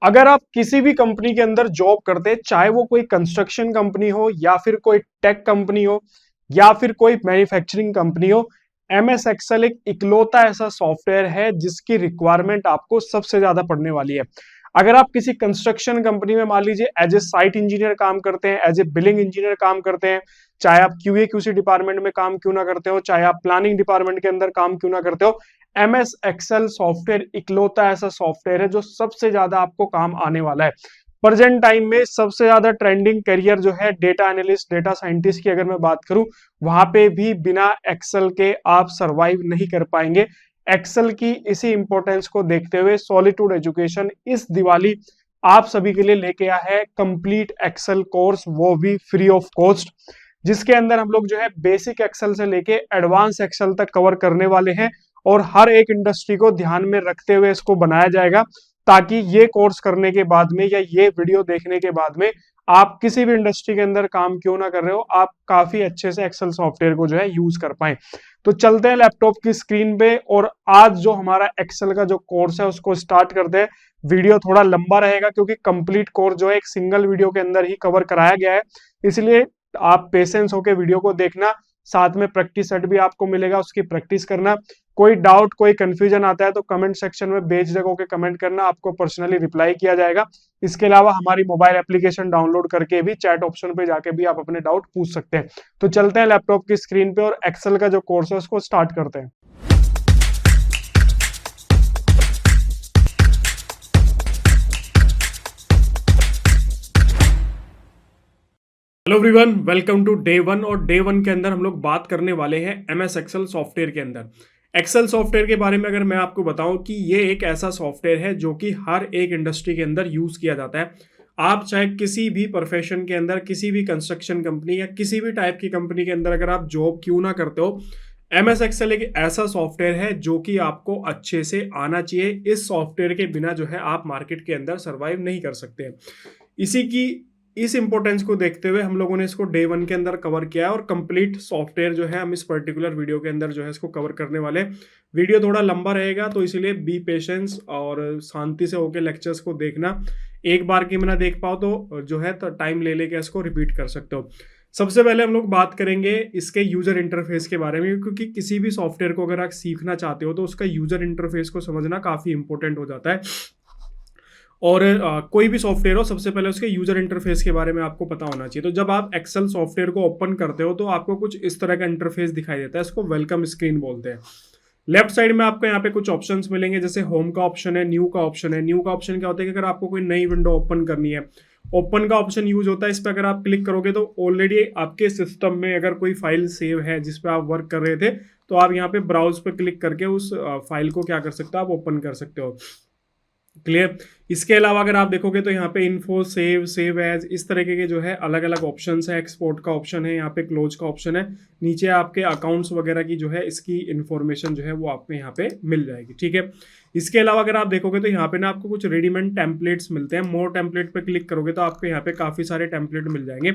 अगर आप किसी भी कंपनी के अंदर जॉब करते हैं, चाहे वो कोई कंस्ट्रक्शन कंपनी हो या फिर कोई टेक कंपनी हो या फिर कोई मैन्युफैक्चरिंग कंपनी हो, एमएस एक्सेल एक इकलौता ऐसा सॉफ्टवेयर है जिसकी रिक्वायरमेंट आपको सबसे ज्यादा पड़ने वाली है। अगर आप किसी कंस्ट्रक्शन कंपनी में मान लीजिए एज ए साइट इंजीनियर काम करते हैं, एज ए बिलिंग इंजीनियर काम करते हैं, चाहे आप क्यूए क्यूसी डिपार्टमेंट में काम क्यों ना करते हो, चाहे आप प्लानिंग डिपार्टमेंट के अंदर काम क्यों ना करते हो, एमएस एक्सेल सॉफ्टवेयर इकलौता ऐसा सॉफ्टवेयर है जो सबसे ज्यादा आपको काम आने वाला है। प्रेजेंट टाइम में सबसे ज्यादा ट्रेंडिंग करियर जो है डेटा एनालिस्ट, डेटा साइंटिस्ट की अगर मैं बात करूं, वहां पे भी बिना एक्सेल के आप सरवाइव नहीं कर पाएंगे। एक्सेल की इसी इंपॉर्टेंस को देखते हुए सॉलिट्यूड एजुकेशन इस दिवाली आप सभी के लिए लेके आया है कंप्लीट एक्सेल कोर्स, वो भी फ्री ऑफ कॉस्ट, जिसके अंदर हम लोग जो है बेसिक एक्सेल से लेके एडवांस एक्सेल तक कवर करने वाले हैं। और हर एक इंडस्ट्री को ध्यान में रखते हुए इसको बनाया जाएगा, ताकि ये कोर्स करने के बाद में या ये वीडियो देखने के बाद में आप किसी भी इंडस्ट्री के अंदर काम क्यों ना कर रहे हो, आप काफी अच्छे से एक्सेल सॉफ्टवेयर को जो है यूज कर पाए। तो चलते हैं लैपटॉप की स्क्रीन पे और आज जो हमारा एक्सेल का जो कोर्स है उसको स्टार्ट करते हैं। वीडियो थोड़ा लंबा रहेगा क्योंकि कंप्लीट कोर्स जो है एक सिंगल वीडियो के अंदर ही कवर कराया गया है, इसलिए आप पेशेंस होकर वीडियो को देखना। साथ में प्रैक्टिस सेट भी आपको मिलेगा, उसकी प्रैक्टिस करना। कोई डाउट, कोई कंफ्यूजन आता है तो कमेंट सेक्शन में बेझिझक होकर कमेंट करना, आपको पर्सनली रिप्लाई किया जाएगा। इसके अलावा हमारी मोबाइल एप्लीकेशन डाउनलोड करके भी चैट ऑप्शन पे जाके भी आप अपने डाउट पूछ सकते हैं। तो चलते हैं लैपटॉप की स्क्रीन पे और एक्सेल का जो कोर्स है उसको स्टार्ट करते हैं। Hello everyone, welcome to day one. और डे वन के अंदर हम लोग बात करने वाले हैं एमएस एक्सेल सॉफ्टवेयर के अंदर। एक्सेल सॉफ्टवेयर के बारे में अगर मैं आपको बताऊं कि ये एक ऐसा सॉफ्टवेयर है जो कि हर एक इंडस्ट्री के अंदर यूज किया जाता है। आप चाहे किसी भी प्रोफेशन के अंदर, किसी भी कंस्ट्रक्शन कंपनी या किसी भी टाइप की कंपनी के अंदर अगर आप जॉब क्यों ना करते हो, एमएस एक्सेल एक ऐसा सॉफ्टवेयर है जो कि आपको अच्छे से आना चाहिए। इस सॉफ्टवेयर के बिना जो है आप मार्केट के अंदर सर्वाइव नहीं कर सकते। इसी की इस इंपॉर्टेंस को देखते हुए हम लोगों ने इसको डे वन के अंदर कवर किया है और कंप्लीट सॉफ्टवेयर जो है हम इस पर्टिकुलर वीडियो के अंदर जो है इसको कवर करने वाले। वीडियो थोड़ा लंबा रहेगा तो इसीलिए बी पेशेंस और शांति से होकर लेक्चर्स को देखना। एक बार की में ना देख पाओ तो जो है तो टाइम ले लेके इसको रिपीट कर सकते हो। सबसे पहले हम लोग बात करेंगे इसके यूजर इंटरफेस के बारे में, क्योंकि किसी भी सॉफ्टवेयर को अगर आप सीखना चाहते हो तो उसका यूजर इंटरफेस को समझना काफी इंपॉर्टेंट हो जाता है। और कोई भी सॉफ्टवेयर हो, सबसे पहले उसके यूजर इंटरफेस के बारे में आपको पता होना चाहिए। तो जब आप एक्सेल सॉफ्टवेयर को ओपन करते हो तो आपको कुछ इस तरह का इंटरफेस दिखाई देता है, इसको वेलकम स्क्रीन बोलते हैं। लेफ्ट साइड में आपको यहाँ पे कुछ ऑप्शंस मिलेंगे, जैसे होम का ऑप्शन है, न्यू का ऑप्शन है। न्यू का ऑप्शन क्या होता है कि अगर आपको कोई नई विंडो ओपन करनी है, ओपन का ऑप्शन यूज होता है। इस पर अगर आप क्लिक करोगे तो ऑलरेडी आपके सिस्टम में अगर कोई फाइल सेव है जिस पे आप वर्क कर रहे थे, तो आप यहाँ पे ब्राउज पे क्लिक करके उस फाइल को क्या कर सकते हो, आप ओपन कर सकते हो। क्लियर। इसके अलावा अगर आप देखोगे तो यहाँ पे इन्फो, सेव, सेव एज, इस तरीके के जो है अलग अलग ऑप्शंस है। एक्सपोर्ट का ऑप्शन है, यहाँ पे क्लोज का ऑप्शन है। नीचे आपके अकाउंट्स वगैरह की जो है इसकी इंफॉर्मेशन जो है वो आपको यहाँ पे मिल जाएगी। ठीक है। इसके अलावा अगर आप देखोगे तो यहाँ पे ना आपको कुछ रेडीमेड टेम्पलेट्स मिलते हैं। मोर टेम्पलेट पे क्लिक करोगे तो आपको यहाँ पे काफी सारे टेम्पलेट मिल जाएंगे।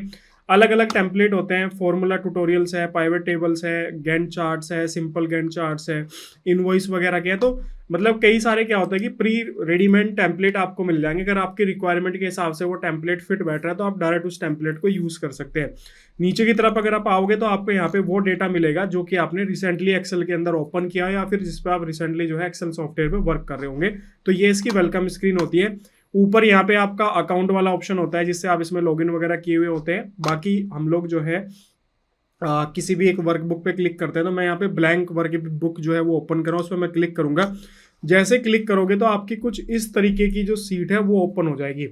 अलग अलग टेम्पलेट होते हैं, फॉर्मूला ट्यूटोरियल्स है, पाइवेट टेबल्स है, गैंट चार्ट्स है, सिंपल गैंट चार्ट्स है, इनवॉइस वगैरह के हैं। तो मतलब कई सारे क्या होता है कि प्री रेडीमेड टेम्पलेट आपको मिल जाएंगे। अगर आपकी रिक्वायरमेंट के हिसाब से वो टेम्पलेट फिट बैठ रहा है तो आप डायरेक्ट उस टेम्पलेट को यूज कर सकते हैं। नीचे की तरफ अगर आप आओगे तो आपको यहाँ पे वो डेटा मिलेगा जो कि आपने रिसेंटली एक्सेल के अंदर ओपन किया या फिर जिस पे आप रिसेंटली जो है एक्सेल सॉफ्टवेयर पे वर्क कर रहे होंगे। तो ये इसकी वेलकम स्क्रीन होती है। ऊपर यहाँ पे आपका अकाउंट वाला ऑप्शन होता है जिससे आप इसमें लॉगिन वगैरह किए हुए होते हैं। बाकी हम लोग जो है किसी भी एक वर्कबुक पे क्लिक करते हैं, तो मैं यहाँ पे ब्लैंक वर्कबुक जो है वो ओपन कर रहा हूँ, उस पर मैं क्लिक करूंगा। जैसे क्लिक करोगे तो आपकी कुछ इस तरीके की जो सीट है वो ओपन हो जाएगी।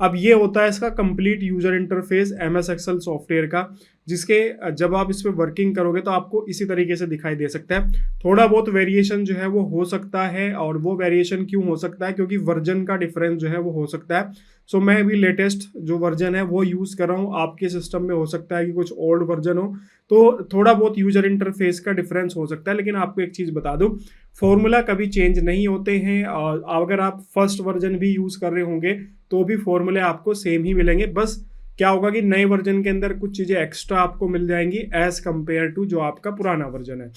अब ये होता है इसका complete user interface MS Excel software का, जिसके जब आप इस पर वर्किंग करोगे तो आपको इसी तरीके से दिखाई दे सकता है। थोड़ा बहुत वेरिएशन जो है वो हो सकता है, और वो वेरिएशन क्यों हो सकता है, क्योंकि वर्जन का डिफरेंस जो है वो हो सकता है। सो मैं भी लेटेस्ट जो वर्जन है वो यूज़ कर रहा हूँ। आपके सिस्टम में हो सकता है कि कुछ ओल्ड वर्जन हो, तो थोड़ा बहुत यूजर इंटरफेस का डिफरेंस हो सकता है। लेकिन आपको एक चीज़ बता दूं, फॉर्मूला कभी चेंज नहीं होते हैं। और अगर आप फर्स्ट वर्जन भी यूज़ कर रहे होंगे तो भी फॉर्मूले आपको सेम ही मिलेंगे। बस क्या होगा कि नए वर्जन के अंदर कुछ चीज़ें एक्स्ट्रा आपको मिल जाएंगी एज कंपेयर टू जो आपका पुराना वर्जन है।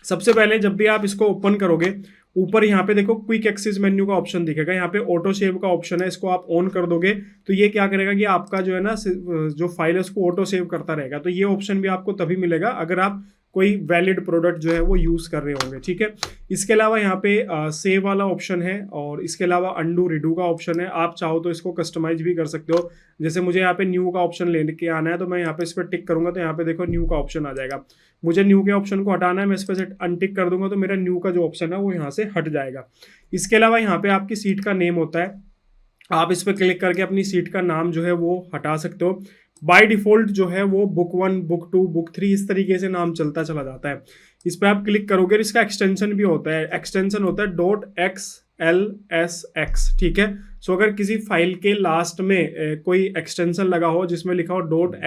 सबसे पहले जब भी आप इसको ओपन करोगे, ऊपर यहाँ पे देखो क्विक एक्सेस मेन्यू का ऑप्शन दिखेगा, यहाँ पे ऑटो सेव का ऑप्शन है, इसको आप ऑन कर दोगे तो ये क्या करेगा कि आपका जो है ना जो फाइल है उसको ऑटो सेव करता रहेगा। तो ये ऑप्शन भी आपको तभी मिलेगा अगर आप कोई वैलिड प्रोडक्ट जो है वो यूज़ कर रहे होंगे, ठीक है। इसके अलावा यहाँ पे सेव वाला ऑप्शन है और इसके अलावा अंडू रिडू का ऑप्शन है। आप चाहो तो इसको कस्टमाइज भी कर सकते हो। जैसे मुझे यहाँ पे न्यू का ऑप्शन लेके आना है तो मैं यहाँ पे इस पर टिक करूंगा तो यहाँ पे देखो न्यू का ऑप्शन आ जाएगा। मुझे न्यू के ऑप्शन को हटाना है, मैं इस पर से अनटिक कर दूंगा तो मेरा न्यू का जो ऑप्शन है वो यहाँ से हट जाएगा। इसके अलावा यहाँ पे आपकी सीट का नेम होता है, आप इस पर क्लिक करके अपनी सीट का नाम जो है वो हटा सकते हो। बाय डिफॉल्ट जो है वो बुक 1, बुक 2, बुक 3 इस तरीके से नाम चलता चला जाता है। इस पर आप क्लिक करोगे, इसका एक्सटेंशन भी होता है, एक्सटेंशन होता है .xlsx, ठीक है। सो अगर किसी फाइल के लास्ट में कोई एक्सटेंशन लगा हो जिसमें लिखा हो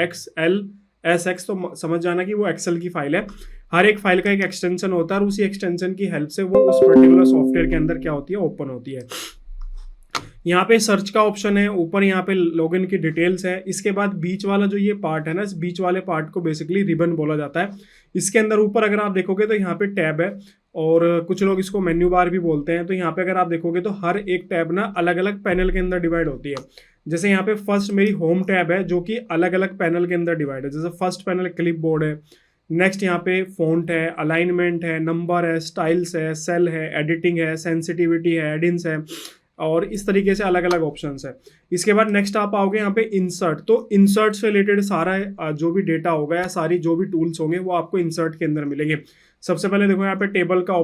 .xlsx तो समझ जाना कि वो एक्सेल की फाइल है। हर एक फाइल का एक एक्सटेंशन होता है और उसी एक्सटेंशन की हेल्प से वो उस पर्टिकुलर सॉफ्टवेयर के अंदर क्या होती है, ओपन होती है। यहाँ पे सर्च का ऑप्शन है, ऊपर यहाँ पे लॉगिन की डिटेल्स है। इसके बाद बीच वाला जो ये पार्ट है ना, इस बीच वाले पार्ट को बेसिकली रिबन बोला जाता है। इसके अंदर ऊपर अगर आप देखोगे तो यहाँ पे टैब है और कुछ लोग इसको मेन्यू बार भी बोलते हैं। तो यहाँ पे अगर आप देखोगे तो हर एक टैब ना अलग अलग पैनल के अंदर डिवाइड होती है। जैसे यहाँ पे फर्स्ट मेरी होम टैब है जो कि अलग अलग पैनल के अंदर डिवाइड है। जैसे फर्स्ट पैनल क्लिप बोर्ड है, नेक्स्ट यहाँ पे फॉन्ट है, अलाइनमेंट है, नंबर है, स्टाइल्स है, सेल है, एडिटिंग है, सेंसिटिविटी है, एडिंस है और इस तरीके से अलग अलग ऑप्शंस है। इसके बाद नेक्स्ट आप आओगे यहाँ पे इंसर्ट। तो इंसर्ट से रिलेटेड सारा जो भी डेटा होगा या सारी जो भी टूल्स होंगे वो आपको इंसर्ट के अंदर मिलेंगे। सबसे पहले देखो यहाँ पे टेबल का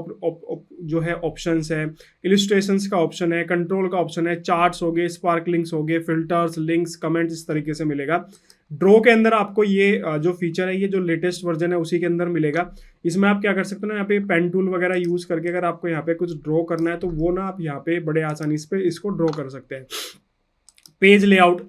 जो है ऑप्शंस है, इलिस्ट्रेशंस का ऑप्शन है, कंट्रोल का ऑप्शन है, चार्ट्स हो गए, स्पार्कलिंग्स हो गए, फिल्टर्स, लिंक्स, कमेंट्स, इस तरीके से मिलेगा। ड्रॉ के अंदर आपको ये जो फीचर है, ये जो लेटेस्ट वर्जन है उसी के अंदर मिलेगा। इसमें आप क्या कर सकते हो ना, यहाँ पे पेन टूल वगैरह यूज करके अगर आपको यहाँ पे कुछ ड्रॉ करना है तो वो ना आप यहाँ पे बड़े आसानी से इसको ड्रॉ कर सकते हैं। पेज लेआउट,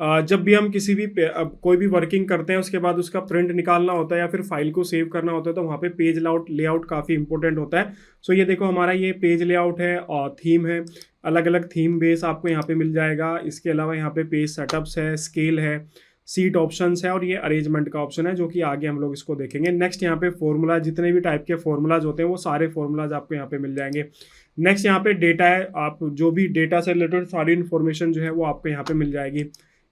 जब भी हम किसी भी कोई भी वर्किंग करते हैं उसके बाद उसका प्रिंट निकालना होता है या फिर फाइल को सेव करना होता है तो वहाँ पे पेज लेआउट काफ़ी इंपॉर्टेंट होता है। सो ये देखो हमारा ये पेज लेआउट है और थीम है, अलग अलग थीम बेस आपको यहाँ पे मिल जाएगा। इसके अलावा यहाँ पे पेज सेटअप्स है, स्केल है, सीट ऑप्शंस है और ये अरेंजमेंट का ऑप्शन है जो कि आगे हम लोग इसको देखेंगे। नेक्स्ट यहाँ पे फॉर्मूला, जितने भी टाइप के फॉर्मूलाज होते हैं वो सारे फॉर्मूलाज आपको यहाँ पे मिल जाएंगे। नेक्स्ट यहाँ पे डेटा है, आप जो भी डेटा से रिलेटेड सारी इन्फॉर्मेशन जो है वो आपको यहाँ पे मिल जाएगी।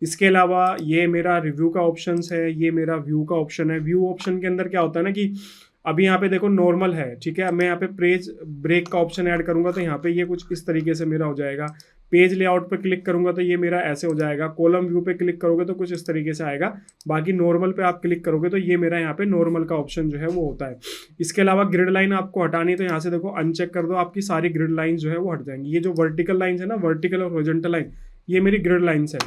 इसके अलावा ये मेरा रिव्यू का ऑप्शन है, ये मेरा व्यू का ऑप्शन है। व्यू ऑप्शन के अंदर क्या होता है ना कि अभी यहाँ पे देखो नॉर्मल है, ठीक है। मैं यहाँ पे पेज ब्रेक का ऑप्शन ऐड करूंगा तो यहाँ पे ये कुछ इस तरीके से मेरा हो जाएगा। पेज लेआउट पे क्लिक करूंगा तो ये मेरा ऐसे हो जाएगा। कॉलम व्यू पे क्लिक करोगे तो कुछ इस तरीके से आएगा। बाकी नॉर्मल पे आप क्लिक करोगे तो ये मेरा यहाँ पे नॉर्मल का ऑप्शन जो है वो होता है। इसके अलावा ग्रिड लाइन आपको हटानी है तो यहाँ से देखो अनचेक कर दो, आपकी सारी ग्रिड लाइन जो है वो हट जाएंगी। ये जो वर्टिकल लाइन है ना, वर्टिकल और हॉरिजॉन्टल लाइन, ये मेरी ग्रिड लाइन्स है।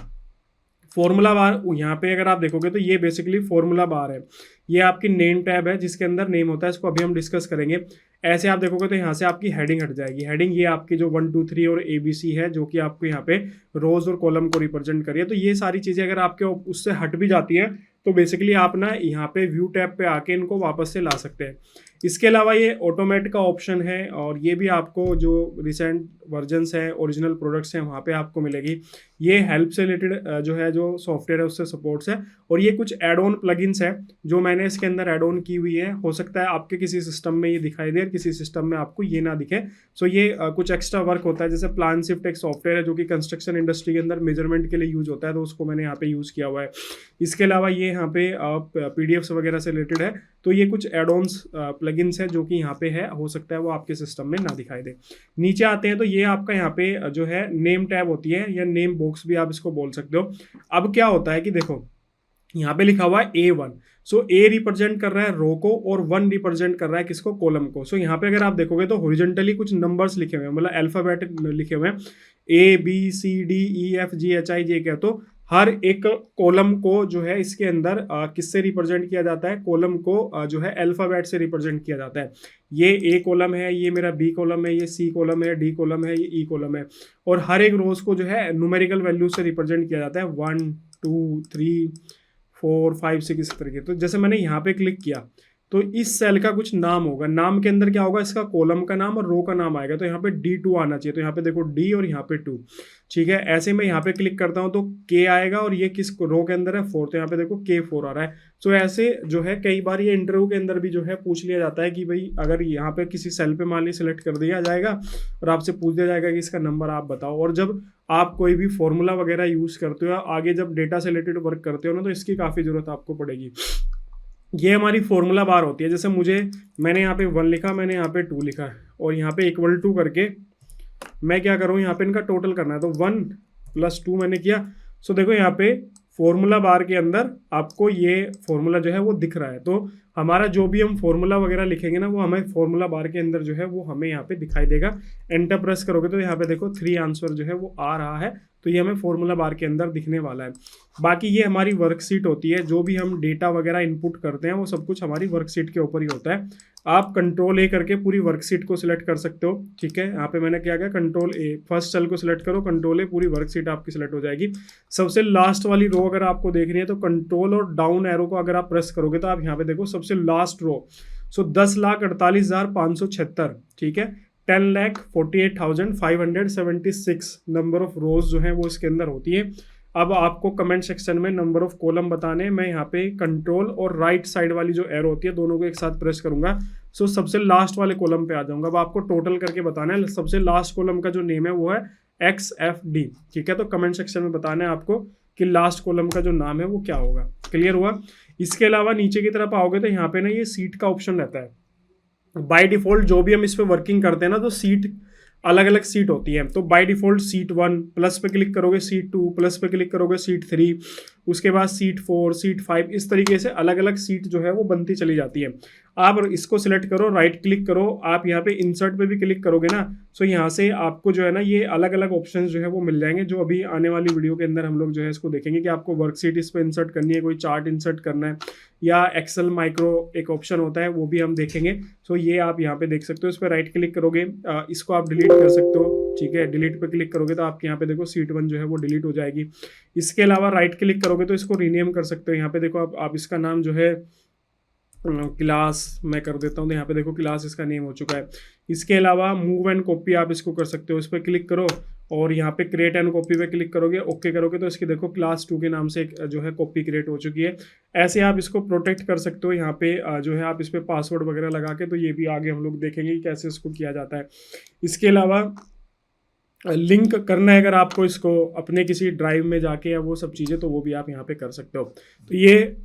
फॉर्मूला बार, यहाँ पे अगर आप देखोगे तो ये बेसिकली फॉर्मूला बार है। ये आपकी नेम टैब है जिसके अंदर नेम होता है, इसको अभी हम डिस्कस करेंगे। ऐसे आप देखोगे तो यहाँ से आपकी हेडिंग हट जाएगी। हेडिंग ये आपकी जो 1 2 3 और ABC है जो कि आपको यहाँ पे रोज और कॉलम को रिप्रेजेंट करिए। तो ये सारी चीज़ें अगर आपके उससे हट भी जाती है तो बेसिकली आप ना यहाँ पे व्यू टैब पे आके इनको वापस से ला सकते हैं। इसके अलावा ये ऑटोमेट का ऑप्शन है और ये भी आपको जो रिसेंट वर्जन्स हैं, ओरिजिनल प्रोडक्ट्स हैं, वहाँ पे आपको मिलेगी। ये हेल्प से रिलेटेड जो है जो सॉफ्टवेयर है उससे सपोर्ट्स है। और ये कुछ एड ऑन प्लगइन्स है जो मैंने इसके अंदर एड ऑन की हुई है। हो सकता है आपके किसी सिस्टम में ये दिखाई दे और किसी सिस्टम में आपको ये ना दिखे। सो ये कुछ एक्स्ट्रा वर्क होता है। जैसे प्लान शिफ्ट एक सॉफ्टवेयर है जो कि कंस्ट्रक्शन इंडस्ट्री के अंदर मेजरमेंट के लिए यूज होता है, तो उसको मैंने यहाँ पे यूज़ किया हुआ है। इसके अलावा ये यहाँ पे PDFs वगैरह से रिलेटेड है। तो ये कुछ एड ऑन्स प्लगइन्स है जो कि यहाँ पे है, हो सकता है वो आपके सिस्टम में ना दिखाई दे। नीचे आते हैं तो ये आपका यहाँ पे जो है नेम टैब होती है या नेम बॉक्स भी आप इसको बोल सकते हो। अब क्या होता है कि देखो यहाँ पे लिखा हुआ है A1। सो A रिप्रेजेंट कर रहा है रो को और 1 रिप्रेजेंट कर रहा है किसको, कॉलम को। सो यहाँ पे अगर आप देखोगे तो हॉरिजॉन्टली कुछ नंबर्स लिखे हुए हैं, मतलब अल्फाबेट लिखे हुए हैं ABCDEFGHIJ क्या। तो हर एक कॉलम को जो है इसके अंदर किससे रिप्रेजेंट किया जाता है, कॉलम को जो है अल्फाबेट से रिप्रेजेंट किया जाता है। ये A कॉलम है, ये मेरा B कॉलम है, ये C कॉलम है, D कॉलम है, ये E कॉलम है। और हर एक रोज को जो है न्यूमेरिकल वैल्यू से रिप्रेजेंट किया जाता है, 1 2 3 4 5 6 इस तरीके। तो जैसे मैंने यहाँ पे क्लिक किया तो इस सेल का कुछ नाम होगा, नाम के अंदर क्या होगा, इसका कॉलम का नाम और रो का नाम आएगा। तो यहाँ पे D2 आना चाहिए, तो यहाँ पे देखो D और यहाँ पे 2, ठीक है। ऐसे मैं यहाँ पे क्लिक करता हूँ तो K आएगा, और ये किस रो के अंदर है, 4, तो यहाँ पे देखो K4 आ रहा है। तो ऐसे जो है कई बार ये इंटरव्यू के अंदर भी जो है पूछ लिया जाता है कि भाई अगर यहाँ पे किसी सेल पे मान ली सिलेक्ट कर दिया जाएगा और आपसे पूछ दिया जाएगा कि इसका नंबर आप बताओ, और जब आप कोई भी फॉर्मूला वगैरह यूज करते हो, आगे जब डेटा से रिलेटेड वर्क करते हो ना, तो इसकी काफ़ी ज़रूरत आपको पड़ेगी। ये हमारी फॉर्मूला बार होती है। जैसे मैंने यहाँ पे 1 लिखा, मैंने यहाँ पे 2 लिखा, और यहाँ पे =2 करके मैं क्या करूँ, यहाँ पे इनका टोटल करना है, तो 1 + 2 मैंने किया। सो देखो यहाँ पे फॉर्मूला बार के अंदर आपको ये फॉर्मूला जो है वो दिख रहा है। तो हमारा जो भी हम फॉर्मूला वगैरह लिखेंगे ना, वो हमें फॉर्मूला बार के अंदर जो है वो हमें यहाँ पे दिखाई देगा। एंटर प्रेस करोगे तो यहाँ पे देखो 3 आंसर जो है वो आ रहा है, तो ये हमें फॉर्मूला बार के अंदर दिखने वाला है। बाकी ये हमारी वर्कशीट होती है, जो भी हम डेटा वगैरह इनपुट करते हैं वो सब कुछ हमारी वर्कशीट के ऊपर ही होता है। आप Ctrl+A करके पूरी वर्कशीट को सिलेक्ट कर सकते हो, ठीक है। यहाँ पे मैंने क्या किया, Ctrl+A, फर्स्ट सेल को सिलेक्ट करो, Ctrl+A, पूरी वर्कशीट आपकी सिलेक्ट हो जाएगी। सबसे लास्ट वाली रो अगर आपको देखनी है तो कंट्रोल और डाउन एरो को अगर आप प्रेस करोगे तो आप यहाँ पे देखो सबसे लास्ट रो, सो 10,48,576, ठीक है। 10,48,576 नंबर ऑफ रोज जो है वो इसके अंदर होती है। अब आपको कमेंट सेक्शन में नंबर ऑफ कॉलम बताने, मैं यहाँ पे कंट्रोल और राइट साइड वाली जो एरो होती है दोनों को एक साथ प्रेस करूंगा, सो सबसे लास्ट वाले कॉलम पे आ जाऊंगा। अब आपको टोटल करके बताना है, सबसे लास्ट कॉलम का जो नेम है वो है XFD, ठीक है। तो कमेंट सेक्शन में बताना है आपको कि लास्ट कॉलम का जो नाम है वो क्या होगा। क्लियर हुआ। इसके अलावा नीचे की तरफ आओगे तो यहाँ पे ना ये सीट का ऑप्शन रहता है। बाय डिफॉल्ट जो भी हम इस पे वर्किंग करते हैं ना, तो सीट अलग अलग सीट होती है। तो बाय डिफॉल्ट सीट 1 प्लस पे क्लिक करोगे, सीट 2 प्लस पे क्लिक करोगे, सीट 3, उसके बाद सीट 4, सीट 5, इस तरीके से अलग अलग सीट जो है वो बनती चली जाती है। आप इसको सिलेक्ट करो, राइट क्लिक करो, आप यहाँ पे इंसर्ट पे भी क्लिक करोगे ना, सो यहाँ से आपको जो है ना ये अलग अलग ऑप्शंस जो है वो मिल जाएंगे, जो अभी आने वाली वीडियो के अंदर हम लोग जो है इसको देखेंगे कि आपको वर्कशीट इस पर इंसर्ट करनी है, कोई चार्ट इंसर्ट करना है, या एक्सेल माइक्रो एक ऑप्शन होता है वो भी हम देखेंगे। सो ये आप यहाँ पे देख सकते हो, इस पर राइट क्लिक करोगे, इसको आप डिलीट कर सकते हो, ठीक है। डिलीट पे क्लिक करोगे तो आपके यहाँ पे देखो सीट 1 जो है वो डिलीट हो जाएगी। इसके अलावा राइट क्लिक करोगे तो इसको रीनेम कर सकते हो। यहाँ पे देखो आप इसका नाम जो है क्लास मैं कर देता हूँ, तो यहाँ पे देखो क्लास इसका नेम हो चुका है। इसके अलावा मूव एंड कॉपी आप इसको कर सकते हो, इस पर क्लिक करो और यहाँ पे क्रिएट एंड कॉपी पे क्लिक करोगे, ओके करोगे तो इसकी देखो क्लास 2 के नाम से एक जो है कॉपी क्रिएट हो चुकी है। ऐसे आप इसको प्रोटेक्ट कर सकते हो। यहाँ पे जो है आप इस पर पासवर्ड वगैरह लगा के, तो ये भी आगे हम लोग देखेंगे कि कैसे इसको किया जाता है। इसके अलावा लिंक करना है अगर आपको इसको अपने किसी ड्राइव में जाके या वो सब चीज़ें, तो वो भी आप यहाँ पे कर सकते हो। तो ये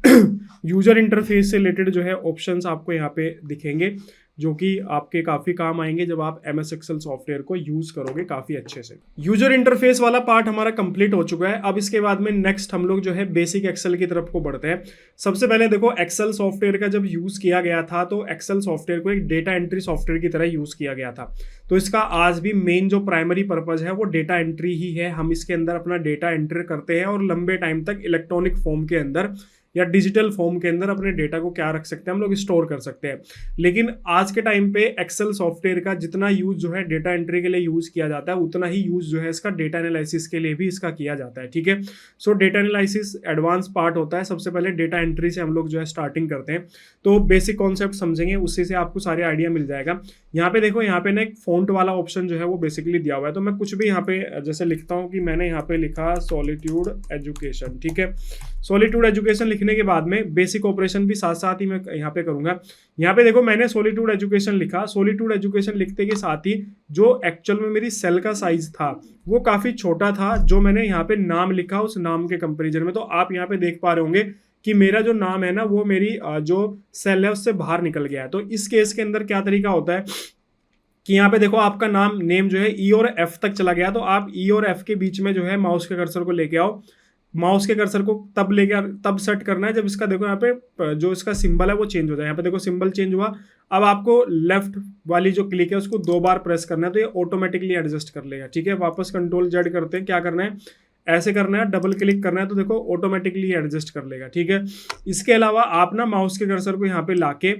यूजर इंटरफेस से रिलेटेड जो है ऑप्शंस आपको यहाँ पे दिखेंगे, जो कि आपके काफ़ी काम आएंगे जब आप MS एक्सेल सॉफ्टवेयर को यूज़ करोगे काफ़ी अच्छे से। यूजर इंटरफेस वाला पार्ट हमारा कंप्लीट हो चुका है। अब इसके बाद में नेक्स्ट हम लोग जो है बेसिक एक्सेल की तरफ को बढ़ते हैं। सबसे पहले देखो एक्सेल सॉफ्टवेयर का जब यूज़ किया गया था तो एक्सेल सॉफ्टवेयर को एक डेटा एंट्री सॉफ्टवेयर की तरह यूज़ किया गया था। तो इसका आज भी मेन जो प्राइमरी पर्पज़ है वो डेटा एंट्री ही है। हम इसके अंदर अपना डेटा एंटर करते हैं और लंबे टाइम तक इलेक्ट्रॉनिक फॉर्म के अंदर या डिजिटल फॉर्म के अंदर अपने डेटा को क्या रख सकते हैं, हम लोग स्टोर कर सकते हैं। लेकिन आज के टाइम पे एक्सेल सॉफ्टवेयर का जितना यूज जो है डेटा एंट्री के लिए यूज किया जाता है, उतना ही यूज जो है इसका डेटा एनालिसिस के लिए भी इसका किया जाता है, ठीक है। सो डेटा एनालिसिस एडवांस पार्ट होता है। सबसे पहले डेटा एंट्री से हम लोग जो है स्टार्टिंग करते हैं, तो बेसिक कॉन्सेप्ट समझेंगे, उससे से आपको सारे आइडिया मिल जाएगा। यहाँ पे देखो, यहाँ पे ना एक फॉन्ट वाला ऑप्शन जो है वो बेसिकली दिया हुआ है। तो मैं कुछ भी यहाँ पे जैसे लिखता हूँ कि मैंने यहाँ पे लिखा सॉलिट्यूड एजुकेशन, ठीक है। सॉलिट्यूड एजुकेशन लिखने के बाद में बेसिक ऑपरेशन भी साथ साथ ही मैं यहाँ पे करूंगा। यहाँ पे देखो मैंने सॉलिट्यूड एजुकेशन लिखा। सॉलिट्यूड एजुकेशन लिखते के साथ ही जो एक्चुअल में मेरी सेल का साइज था वो काफी छोटा था, जो मैंने यहाँ पे नाम लिखा उस नाम के कंपेरिजन में। तो आप यहाँ पे देख पा रहे होंगे कि मेरा जो नाम है ना वो मेरी जो सेल है उससे बाहर निकल गया है। तो इस केस के अंदर क्या तरीका होता है कि यहाँ पे देखो आपका नेम जो है E और F तक चला गया, तो आप E और F के बीच में जो है माउस के कर्सर को लेके आओ। माउस के कर्सर को तब सेट करना है जब इसका देखो यहाँ पे जो इसका सिंबल है वो चेंज हो जाए। यहाँ पे देखो सिंबल चेंज हुआ। अब आपको लेफ्ट वाली जो क्लिक है उसको 2 बार प्रेस करना है, तो ये ऑटोमेटिकली एडजस्ट कर लेगा, ठीक है। वापस Ctrl+Z करते हैं, क्या करना है ऐसे करना है, डबल क्लिक करना है, तो देखो ऑटोमेटिकली एडजस्ट कर लेगा, ठीक है। इसके अलावा आप ना माउस के कर्सर को यहाँ पे लाके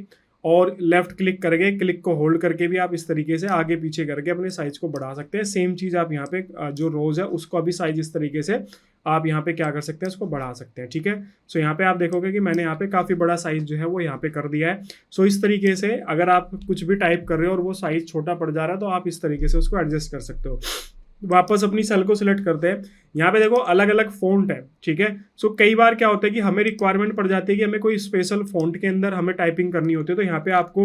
और लेफ्ट क्लिक करके क्लिक को होल्ड करके भी आप इस तरीके से आगे पीछे करके अपने साइज को बढ़ा सकते हैं। सेम चीज़ आप यहाँ पे जो रोज है उसको अभी साइज इस तरीके से आप यहाँ पे क्या कर सकते हैं, उसको बढ़ा सकते हैं। ठीक है, सो यहाँ पे आप देखोगे कि मैंने यहाँ पे काफ़ी बड़ा साइज जो है वो यहाँ पे कर दिया है। सो इस तरीके से अगर आप कुछ भी टाइप कर रहे हो और वो साइज छोटा पड़ जा रहा है तो आप इस तरीके से उसको एडजस्ट कर सकते हो। वापस अपनी सेल को सिलेक्ट करते हैं। यहाँ पे देखो अलग अलग फ़ॉन्ट है। ठीक है, सो कई बार क्या होता है कि हमें रिक्वायरमेंट पड़ जाती है कि हमें कोई स्पेशल फ़ॉन्ट के अंदर हमें टाइपिंग करनी होती है, तो यहाँ पे आपको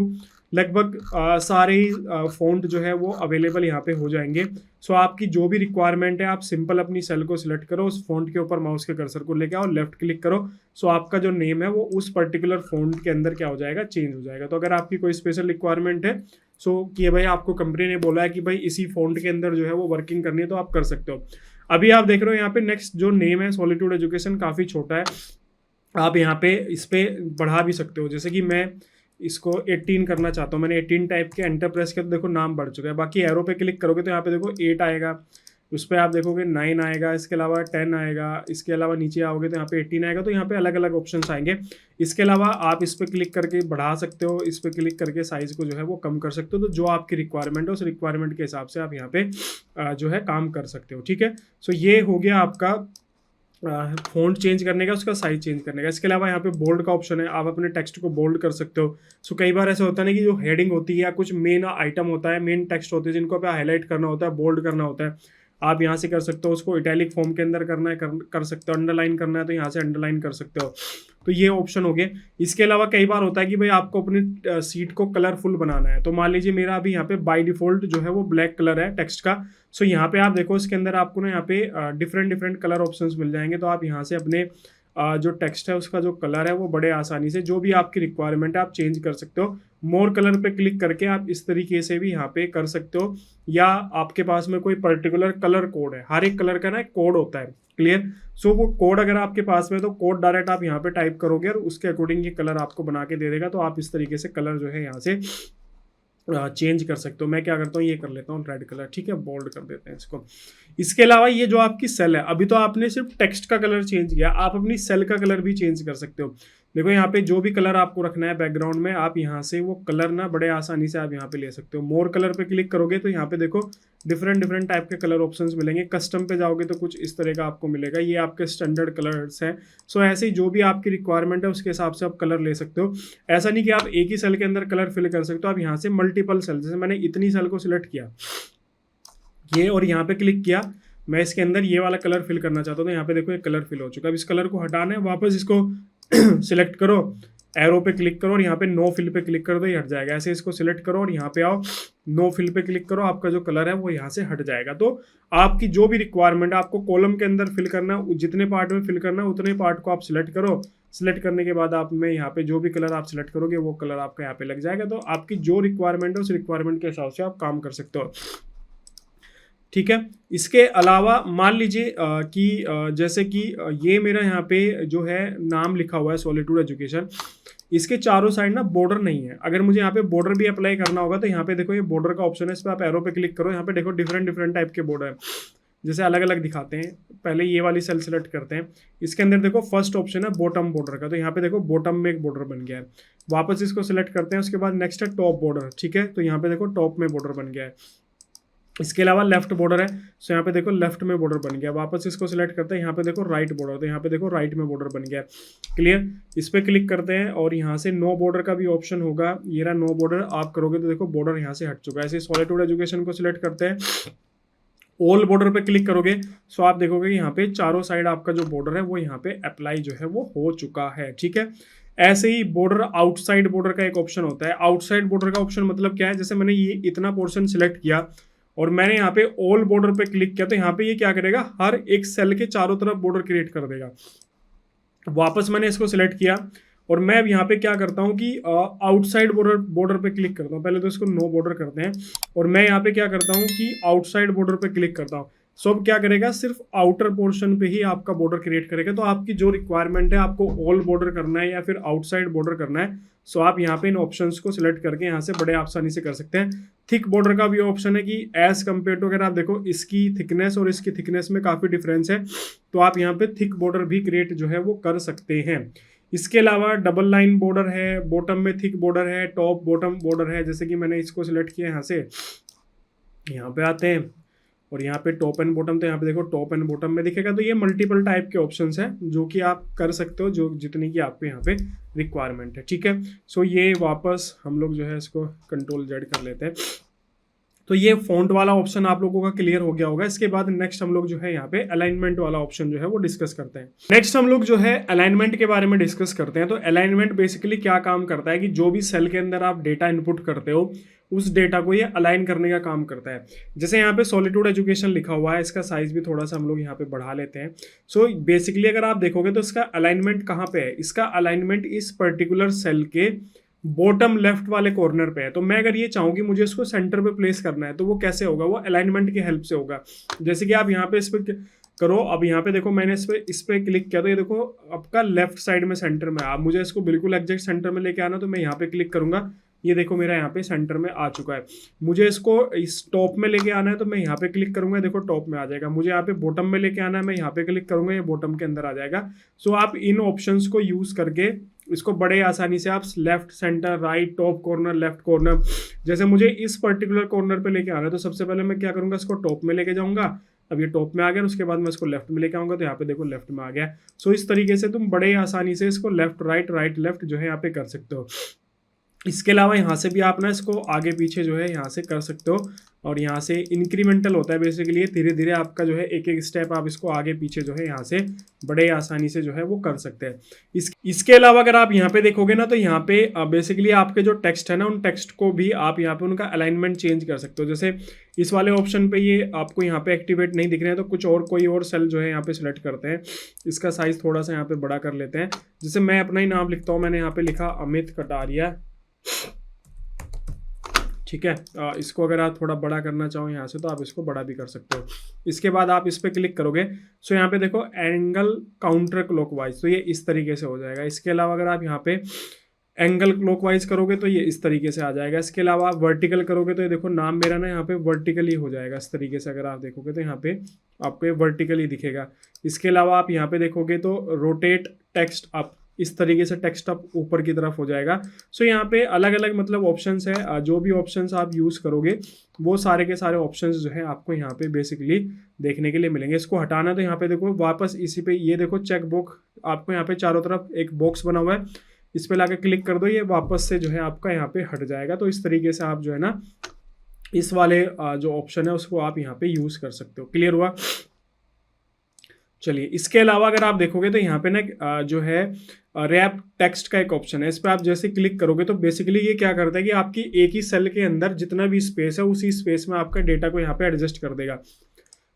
लगभग सारे ही फ़ॉन्ट जो है वो अवेलेबल यहाँ पे हो जाएंगे। सो आपकी जो भी रिक्वायरमेंट है आप सिंपल अपनी सेल को सिलेक्ट करो, उस फ़ॉन्ट के ऊपर माउस के कर्सर को लेके आओ, लेफ्ट क्लिक करो। सो आपका जो नेम है वो उस पर्टिकुलर फ़ॉन्ट के अंदर क्या हो जाएगा, चेंज हो जाएगा। तो अगर आपकी कोई स्पेशल रिक्वायरमेंट है सो कि भाई आपको कंपनी ने बोला है कि भाई इसी फ़ॉन्ट के अंदर जो है वो वर्किंग करनी है, तो आप कर सकते हो। अभी आप देख रहे हो यहाँ पे नेक्स्ट जो नेम है सॉलिट्यूड एजुकेशन काफ़ी छोटा है, आप यहाँ पे इस पे बढ़ा भी सकते हो। जैसे कि मैं इसको 18 करना चाहता हूँ, मैंने 18 टाइप के, एंटर प्रेस किया तो देखो नाम बढ़ चुका है। बाकी एरो पे क्लिक करोगे तो यहाँ पे देखो 8 आएगा, उस पर आप देखोगे 9 आएगा, इसके अलावा 10 आएगा, इसके अलावा नीचे आओगे तो यहाँ पे 18 आएगा। तो यहाँ पे अलग अलग ऑप्शंस आएंगे। इसके अलावा आप इस पर क्लिक करके बढ़ा सकते हो, इस पर क्लिक करके साइज़ को जो है वो कम कर सकते हो। तो जो आपकी रिक्वायरमेंट है उस रिक्वायरमेंट के हिसाब से आप यहाँ पे जो है काम कर सकते हो। ठीक है, सो ये हो गया आपका फ़ॉन्ट चेंज करने का, उसका साइज चेंज करने का। इसके अलावा यहाँ पे बोल्ड का ऑप्शन है, आप अपने टेक्स्ट को बोल्ड कर सकते हो। सो कई बार ऐसा होता है ना कि जो हेडिंग होती है या कुछ मेन आइटम होता है, मेन टेक्स्ट होते हैं जिनको आप हाईलाइट करना होता है, बोल्ड करना होता है, आप यहाँ से कर सकते हो। उसको इटैलिक फॉर्म के अंदर करना है कर सकते हो, अंडरलाइन करना है तो यहाँ से अंडरलाइन कर सकते हो। तो ये ऑप्शन हो गए। इसके अलावा कई बार होता है कि भाई आपको अपनी सीट को कलरफुल बनाना है, तो मान लीजिए मेरा अभी यहाँ पे बाय डिफ़ॉल्ट जो है वो ब्लैक कलर है टेक्स्ट का। सो यहाँ पे आप देखो इसके अंदर आपको ना यहाँ पे डिफरेंट डिफरेंट कलर ऑप्शंस मिल जाएंगे। तो आप यहाँ से अपने जो टेक्स्ट है उसका जो कलर है वो बड़े आसानी से जो भी आपकी रिक्वायरमेंट है आप चेंज कर सकते हो। मोर कलर पे क्लिक करके आप इस तरीके से भी यहाँ पे कर सकते हो, या आपके पास में कोई पर्टिकुलर कलर कोड है, हर एक कलर का ना एक कोड होता है, क्लियर। सो वो कोड अगर आपके पास में तो कोड डायरेक्ट आप यहाँ पे टाइप करोगे और उसके अकॉर्डिंग ये कलर आपको बना के दे देगा। तो आप इस तरीके से कलर जो है यहाँ से चेंज कर सकते हो। मैं क्या करता हूँ, ये कर लेता हूँ रेड कलर। ठीक है, बोल्ड कर देते हैं इसको। इसके अलावा ये जो आपकी सेल है, अभी तो आपने सिर्फ टेक्स्ट का कलर चेंज किया, आप अपनी सेल का कलर भी चेंज कर सकते हो। देखो यहाँ पे जो भी कलर आपको रखना है बैकग्राउंड में, आप यहाँ से वो कलर ना बड़े आसानी से आप यहाँ पे ले सकते हो। मोर कलर पे क्लिक करोगे तो यहाँ पे देखो डिफरेंट डिफरेंट टाइप के कलर ऑप्शंस मिलेंगे। कस्टम पे जाओगे तो कुछ इस तरह का आपको मिलेगा, ये आपके स्टैंडर्ड कलर्स हैं। सो ऐसे ही जो भी आपकी रिक्वायरमेंट है उसके हिसाब से आप कलर ले सकते हो। ऐसा नहीं कि आप एक ही सेल के अंदर कलर फिल कर सकते हो, आप यहाँ से मल्टीपल सेल, जैसे मैंने इतनी सेल को सिलेक्ट किया ये और यहाँ पे क्लिक किया, मैं इसके अंदर ये वाला कलर फिल करना चाहता हूँ तो यहाँ पे देखो ये कलर फिल हो चुका है। अब इस कलर को हटाना है, वापस इसको सिलेक्ट करो, एरो पे क्लिक करो और यहाँ पे नो फिल पे क्लिक करो तो ये हट जाएगा। ऐसे इसको सिलेक्ट करो और यहाँ पे आओ, नो फिल पे क्लिक करो, आपका जो कलर है वो यहाँ से हट जाएगा। तो आपकी जो भी रिक्वायरमेंट है आपको कॉलम के अंदर फिल करना है, जितने पार्ट में फिल करना है उतने पार्ट को आप सिलेक्ट करो। सिलेक्ट करने के बाद आप में यहाँ पे जो भी कलर आप सिलेक्ट करोगे वो कलर आपका यहाँ पे लग जाएगा। तो आपकी जो रिक्वायरमेंट है उस रिक्वायरमेंट के हिसाब से आप काम कर सकते हो। ठीक है, इसके अलावा मान लीजिए कि जैसे कि ये मेरा यहाँ पे जो है नाम लिखा हुआ है सॉलिट्यूड एजुकेशन, इसके चारों साइड ना बॉर्डर नहीं है। अगर मुझे यहाँ पे बॉर्डर भी अप्लाई करना होगा तो यहाँ पे देखो ये बॉर्डर का ऑप्शन है, इस पर आप एरो पे क्लिक करो, यहाँ पे देखो डिफरेंट डिफरेंट टाइप के बॉर्डर है, जैसे अलग अलग दिखाते हैं। पहले ये वाली सेल सेलेक्ट करते हैं, इसके अंदर देखो फर्स्ट ऑप्शन है बॉटम बॉर्डर का, तो यहाँ पे देखो बॉटम में एक बॉर्डर बन गया है। वापस इसको सिलेक्ट करते हैं, उसके बाद नेक्स्ट है टॉप बॉर्डर। ठीक है, तो यहाँ पे देखो टॉप में बॉर्डर बन गया है। इसके अलावा लेफ्ट बॉर्डर है, सो यहाँ पे देखो लेफ्ट में बॉर्डर बन गया। वापस इसको सिलेक्ट करते हैं, यहाँ पे देखो राइट बॉर्डर, तो यहाँ पे देखो राइट में बॉर्डर बन गया। क्लियर, इस पर क्लिक करते हैं और यहाँ से नो बॉर्डर का भी ऑप्शन होगा, ये रहा नो बॉर्डर। आप करोगे तो देखो बॉर्डर यहाँ से हट चुका है। ऐसे सॉलिट्यूड एजुकेशन को सिलेक्ट करते हैं, ऑल बॉर्डर पे क्लिक करोगे सो आप देखोगे यहाँ पे चारों साइड आपका जो बॉर्डर है वो यहाँ पे अप्लाई जो है वो हो चुका है। ठीक है, ऐसे ही बॉर्डर आउटसाइड बॉर्डर का एक ऑप्शन होता है। आउटसाइड बॉर्डर का ऑप्शन मतलब क्या है, जैसे मैंने ये इतना पोर्शन सिलेक्ट किया और मैंने यहाँ पे ऑल बॉर्डर पे क्लिक किया तो यहाँ पे ये क्या करेगा, हर एक सेल के चारों तरफ बॉर्डर क्रिएट कर देगा। वापस मैंने इसको सिलेक्ट किया और मैं अब यहाँ पे क्या करता हूँ कि आउटसाइड बॉर्डर पे क्लिक करता हूँ। पहले तो इसको नो बॉर्डर करते हैं और मैं यहाँ पे क्या करता हूँ कि आउटसाइड बॉर्डर पे क्लिक करता हूँ। सो अब क्या करेगा, सिर्फ आउटर पोर्शन पे ही आपका बॉर्डर क्रिएट करेगा। तो आपकी जो रिक्वायरमेंट है, आपको ऑल बॉर्डर करना है या फिर आउटसाइड बॉर्डर करना है, सो आप यहाँ पे इन ऑप्शंस को सिलेक्ट करके यहाँ से बड़े आसानी से कर सकते हैं। थिक बॉर्डर का भी ऑप्शन है कि एज कम्पेयर टू, अगर आप देखो इसकी थिकनेस और इसकी थिकनेस में काफ़ी डिफरेंस है, तो आप यहाँ पे थिक बॉर्डर भी क्रिएट जो है वो कर सकते हैं। इसके अलावा डबल लाइन बॉर्डर है, बॉटम में थिक बॉर्डर है, टॉप बॉटम बॉर्डर है। जैसे कि मैंने इसको सिलेक्ट किया यहाँ से, यहाँ पे आते हैं और यहाँ पे टॉप एंड बॉटम, तो यहाँ पे देखो टॉप एंड बॉटम में दिखेगा। तो ये मल्टीपल टाइप के ऑप्शंस हैं जो कि आप कर सकते हो, जो जितनी की आपको यहाँ पे रिक्वायरमेंट है, ठीक है। सो ये वापस हम लोग जो है इसको कंट्रोल जेड कर लेते हैं। तो ये फॉन्ट वाला ऑप्शन आप लोगों का क्लियर हो गया होगा। इसके बाद नेक्स्ट हम लोग जो है यहाँ पे अलाइनमेंट वाला ऑप्शन जो है वो डिस्कस करते हैं। नेक्स्ट हम लोग जो है अलाइनमेंट के बारे में डिस्कस करते हैं। तो अलाइनमेंट बेसिकली क्या काम करता है कि जो भी सेल के अंदर आप डेटा इनपुट करते हो उस डेटा को ये अलाइन करने का काम करता है। जैसे यहाँ पे सॉलिट्यूड एजुकेशन लिखा हुआ है, इसका साइज भी थोड़ा सा हम लोग यहाँ पे बढ़ा लेते हैं। सो बेसिकली अगर आप देखोगे तो इसका अलाइनमेंट कहाँ पे है, इसका अलाइनमेंट इस पर्टिकुलर सेल के बॉटम लेफ्ट वाले कॉर्नर पे है। तो मैं अगर ये चाहूँ कि मुझे इसको सेंटर पे प्लेस करना है तो वो कैसे होगा, वो अलाइनमेंट की हेल्प से होगा। जैसे कि आप यहाँ पे इस पे करो, अब यहाँ पे देखो मैंने इस पे क्लिक किया तो ये देखो आपका लेफ्ट साइड में सेंटर में। आप मुझे इसको बिल्कुल एग्जैक्ट सेंटर में लेके आना, तो मैं यहाँ पे क्लिक करूंगा, ये देखो मेरा यहाँ पे सेंटर में आ चुका है। मुझे इसको इस टॉप में लेके आना है तो मैं यहाँ पे क्लिक करूंगा, देखो टॉप में आ जाएगा। मुझे यहाँ पे बॉटम में लेके आना है, मैं यहाँ पे क्लिक करूंगा, ये बॉटम के अंदर आ जाएगा। सो आप इन ऑप्शंस को यूज करके इसको बड़े आसानी से आप left, centre, right, top corner, left corner, जैसे मुझे इस पर्टिकुलर कॉर्नर पे लेके आना है तो सबसे पहले मैं क्या करूंगा, इसको टॉप में लेके जाऊंगा। अब ये टॉप में आ गया, उसके बाद मैं इसको लेफ्ट में लेके आऊंगा तो यहाँ पे देखो लेफ्ट में आ गया। सो इस तरीके से तुम बड़े आसानी से इसको लेफ्ट राइट, राइट लेफ्ट जो है यहाँ पे कर सकते हो। इसके अलावा यहाँ से भी आप ना इसको आगे पीछे जो है यहाँ से कर सकते हो, और यहाँ से इंक्रीमेंटल होता है बेसिकली, धीरे धीरे आपका जो है एक एक स्टेप आप इसको आगे पीछे जो है यहाँ से बड़े आसानी से जो है वो कर सकते हैं। इसके अलावा अगर आप यहाँ पे देखोगे ना तो यहाँ पे बेसिकली आपके जो टेक्स्ट है ना, उन टेक्स्ट को भी आप यहाँ पे उनका अलाइनमेंट चेंज कर सकते हो। जैसे इस वाले ऑप्शन पे ये आपको यहाँ पे एक्टिवेट नहीं दिख रहे हैं तो कुछ और कोई और सेल जो है यहाँ पे सिलेक्ट करते हैं, इसका साइज थोड़ा सा यहाँ पे बड़ा कर लेते हैं। जैसे मैं अपना ही नाम लिखता हूँ, मैंने यहाँ पे लिखा अमित कटारिया, ठीक है। इसको अगर आप थोड़ा बड़ा करना चाहो यहाँ से तो आप इसको बड़ा भी कर सकते हो। इसके बाद आप इस पर क्लिक करोगे, सो यहाँ पे देखो एंगल काउंटर क्लॉकवाइज, तो ये इस तरीके से हो जाएगा। इसके अलावा अगर आप यहाँ पे एंगल क्लॉकवाइज करोगे तो ये इस तरीके से आ जाएगा। इसके अलावा आप वर्टिकल करोगे तो ये देखो नाम मेरा ना यहाँ पे वर्टिकली हो जाएगा इस तरीके से। अगर आप देखोगे तो यहाँ पे आपको ये वर्टिकली दिखेगा। इसके अलावा आप यहाँ पे देखोगे तो रोटेट टेक्स्ट अप, इस तरीके से टेक्स्ट अप ऊपर की तरफ हो जाएगा। सो यहाँ पे अलग अलग मतलब ऑप्शंस है, जो भी ऑप्शंस आप यूज़ करोगे वो सारे के सारे ऑप्शंस जो है आपको यहाँ पे बेसिकली देखने के लिए मिलेंगे। इसको हटाना तो यहाँ पे देखो वापस इसी पे, ये देखो चेक बॉक्स, आपको यहाँ पे चारों तरफ एक बॉक्स बना हुआ है, इस पे लाके क्लिक कर दो, ये वापस से जो है आपका यहाँ पे हट जाएगा। तो इस तरीके से आप जो है ना इस वाले जो ऑप्शन है उसको आप यहाँ पे यूज़ कर सकते हो। क्लियर हुआ? चलिए, इसके अलावा अगर आप देखोगे तो यहाँ पे ना जो है रैप टेक्स्ट का एक ऑप्शन है, इस पर आप जैसे क्लिक करोगे तो बेसिकली ये क्या करता है कि आपकी एक ही सेल के अंदर जितना भी स्पेस है उसी स्पेस में आपका डेटा को यहाँ पे एडजस्ट कर देगा।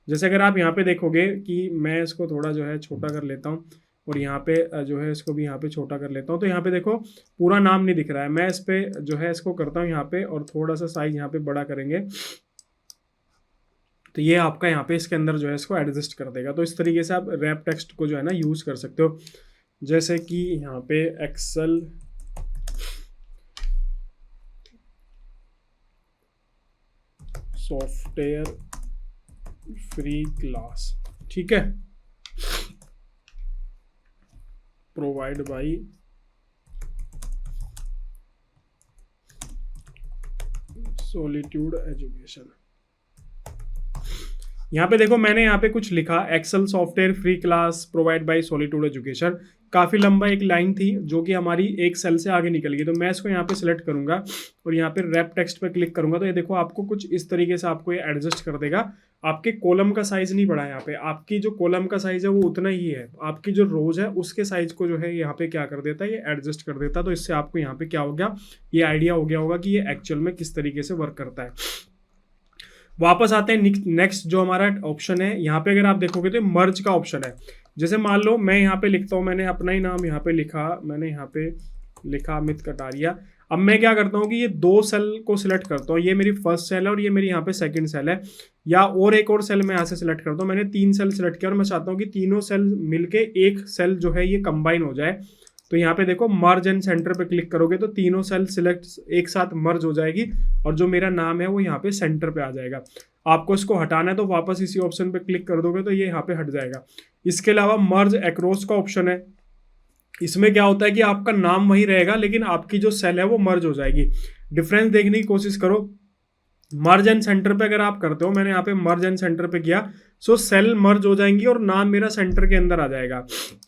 जैसे अगर आप यहाँ पे देखोगे कि मैं इसको थोड़ा जो है छोटा कर लेता हूँ और यहाँ पे जो है इसको भी यहाँ पे छोटा कर लेता हूँ, तो यहाँ पे देखो पूरा नाम नहीं दिख रहा है। मैं इस पे जो है इसको करता हूँ यहाँ पे और थोड़ा सा साइज यहाँ पे बड़ा करेंगे तो ये आपका यहाँ पे इसके अंदर जो है इसको एडजस्ट कर देगा। तो इस तरीके से आप रैप टेक्स्ट को जो है ना यूज़ कर सकते हो। जैसे कि यहाँ पे एक्सेल सॉफ्टवेयर फ्री क्लास, ठीक है, प्रोवाइड बाय सॉलिट्यूड एजुकेशन। यहाँ पे देखो मैंने यहाँ पे कुछ लिखा, Excel software free class provide by Solitude Education. काफ़ी लंबा एक लाइन थी जो कि हमारी एक सेल से आगे निकल गई, तो मैं इसको यहाँ पे सिलेक्ट करूंगा और यहाँ पे रैप टेक्स्ट पे क्लिक करूंगा तो ये देखो आपको कुछ इस तरीके से आपको ये एडजस्ट कर देगा। आपके कॉलम का साइज नहीं बढ़ा है यहाँ पे, आपकी जो कॉलम का साइज है वो उतना ही है, आपकी जो रोज है उसके साइज को जो है यहाँ पे क्या कर देता है, ये एडजस्ट कर देता है। तो इससे आपको यहाँ पे क्या हो गया, ये आइडिया हो गया होगा कि ये एक्चुअल में किस तरीके से वर्क करता है। वापस आते हैं नेक्स्ट जो हमारा ऑप्शन है, यहाँ पे अगर आप देखोगे तो मर्ज का ऑप्शन है। जैसे मान लो मैं यहाँ पे लिखता हूँ, मैंने अपना ही नाम यहाँ पे लिखा, मैंने यहाँ पे लिखा अमित कटारिया। अब मैं क्या करता हूँ कि ये दो सेल को सिलेक्ट करता हूँ, ये मेरी फर्स्ट सेल है और ये मेरी यहाँ पे सेकंड सेल है, या और एक और सेल मैं यहाँ से सिलेक्ट करता हूँ। मैंने 3 सेल सिलेक्ट किया और मैं चाहता हूँ कि तीनों सेल मिलके एक सेल जो है ये कंबाइन हो जाए। तो यहाँ पे देखो मर्ज एंड सेंटर पे क्लिक करोगे तो तीनों सेल सिलेक्ट एक साथ मर्ज हो जाएगी और जो मेरा नाम है वो यहाँ पे सेंटर पे आ जाएगा। आपको इसको हटाना है तो वापस इसी ऑप्शन पे क्लिक कर दोगे तो ये यहाँ पे हट जाएगा। इसके अलावा मर्ज अक्रॉस का ऑप्शन है, इसमें क्या होता है कि आपका नाम वही रहेगा लेकिन आपकी जो सेल है वो मर्ज हो जाएगी। डिफरेंस देखने की कोशिश करो। मर्ज एंड सेंटर पे अगर आप करते हो, मैंने यहाँ पे मर्ज एंड सेंटर पे किया, सो सेल मर्ज हो जाएंगी और नाम मेरा सेंटर के अंदर आ जाएगा।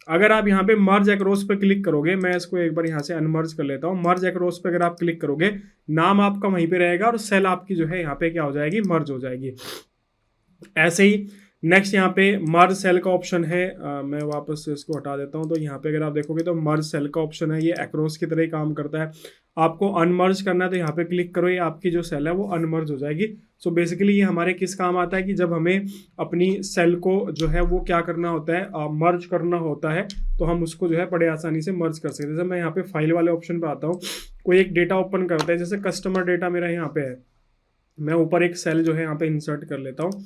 अगर आप यहाँ पे मर्ज एक्रोस पे क्लिक करोगे, मैं इसको एक बार यहाँ से अनमर्ज कर लेता हूँ, मर्ज एक्रोस पे अगर आप क्लिक करोगे, नाम आपका वहीं पे रहेगा और सेल आपकी जो है यहाँ पे क्या हो जाएगी, मर्ज हो जाएगी। ऐसे ही नेक्स्ट यहाँ पे मर्ज सेल का ऑप्शन है। मैं वापस से इसको हटा देता हूँ। तो यहाँ पे अगर आप देखोगे तो मर्ज सेल का ऑप्शन है, ये एक्रोस की तरह ही काम करता है। आपको अनमर्ज करना है तो यहाँ पे क्लिक करो, ये आपकी जो सेल है वो अनमर्ज हो जाएगी। सो बेसिकली ये हमारे किस काम आता है कि जब हमें अपनी सेल को जो है वो क्या करना होता है, मर्ज करना होता है, तो हम उसको जो है बड़े आसानी से मर्ज कर सकते हैं। जैसे मैं यहाँ पे फाइल वाले ऑप्शन पे आता हूँ, कोई एक डेटा ओपन करता है, जैसे कस्टमर डेटा मेरा यहाँ पे है, मैं ऊपर एक सेल जो है यहाँ पे इंसर्ट कर लेता हूँ।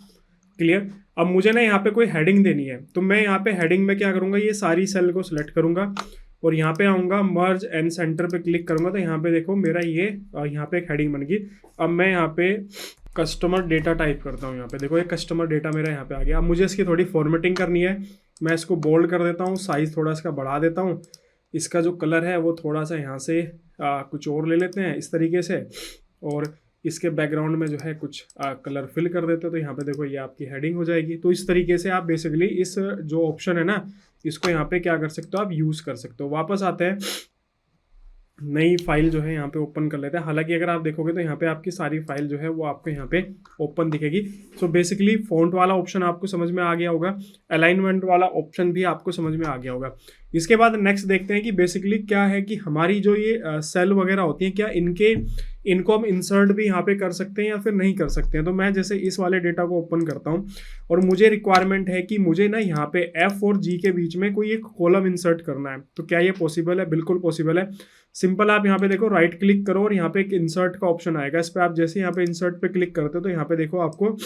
क्लियर। अब मुझे ना यहाँ पे कोई हेडिंग देनी है, तो मैं यहाँ पे हेडिंग में क्या करूँगा, ये सारी सेल को सिलेक्ट करूँगा और यहाँ पे आऊँगा, मर्ज एंड सेंटर पे क्लिक करूँगा, तो यहाँ पे देखो मेरा ये यहाँ पे एक हेडिंग बन गई। अब मैं यहाँ पे कस्टमर डेटा टाइप करता हूँ, यहाँ पे देखो ये कस्टमर डेटा मेरा यहाँ पे आ गया। अब मुझे इसकी थोड़ी फॉर्मेटिंग करनी है, मैं इसको बोल्ड कर देता हूँ, साइज़ थोड़ा इसका बढ़ा देता हूँ, इसका जो कलर है वो थोड़ा सा यहाँ से कुछ और ले लेते हैं इस तरीके से, और इसके बैकग्राउंड में जो है कुछ कलर फिल कर देते हो, तो यहाँ पे देखो ये आपकी हेडिंग हो जाएगी। तो इस तरीके से आप बेसिकली इस जो ऑप्शन है ना, इसको यहाँ पे क्या कर सकते हो, आप यूज़ कर सकते हो। वापस आते हैं, नई फाइल जो है यहाँ पे ओपन कर लेते हैं। हालांकि अगर आप देखोगे तो यहाँ पे आपकी सारी फाइल जो है वो आपको यहाँ पे ओपन दिखेगी। सो बेसिकली फॉन्ट वाला ऑप्शन आपको समझ में आ गया होगा, अलाइनमेंट वाला ऑप्शन भी आपको समझ में आ गया होगा। इसके बाद नेक्स्ट देखते हैं कि बेसिकली क्या है कि हमारी जो ये सेल वगैरह होती हैं, क्या इनको हम इंसर्ट भी यहाँ पे कर सकते हैं या फिर नहीं कर सकते हैं। तो मैं जैसे इस वाले डेटा को ओपन करता हूँ और मुझे रिक्वायरमेंट है कि मुझे ना यहाँ पे F और G के बीच में कोई एक कॉलम इंसर्ट करना है, तो क्या ये पॉसिबल है? बिल्कुल पॉसिबल है। सिंपल, आप यहाँ पे देखो राइट क्लिक करो और यहाँ पे एक इंसर्ट का ऑप्शन आएगा, इस पर आप जैसे यहाँ पे इंसर्ट पे क्लिक करते हो तो यहाँ पे देखो आपको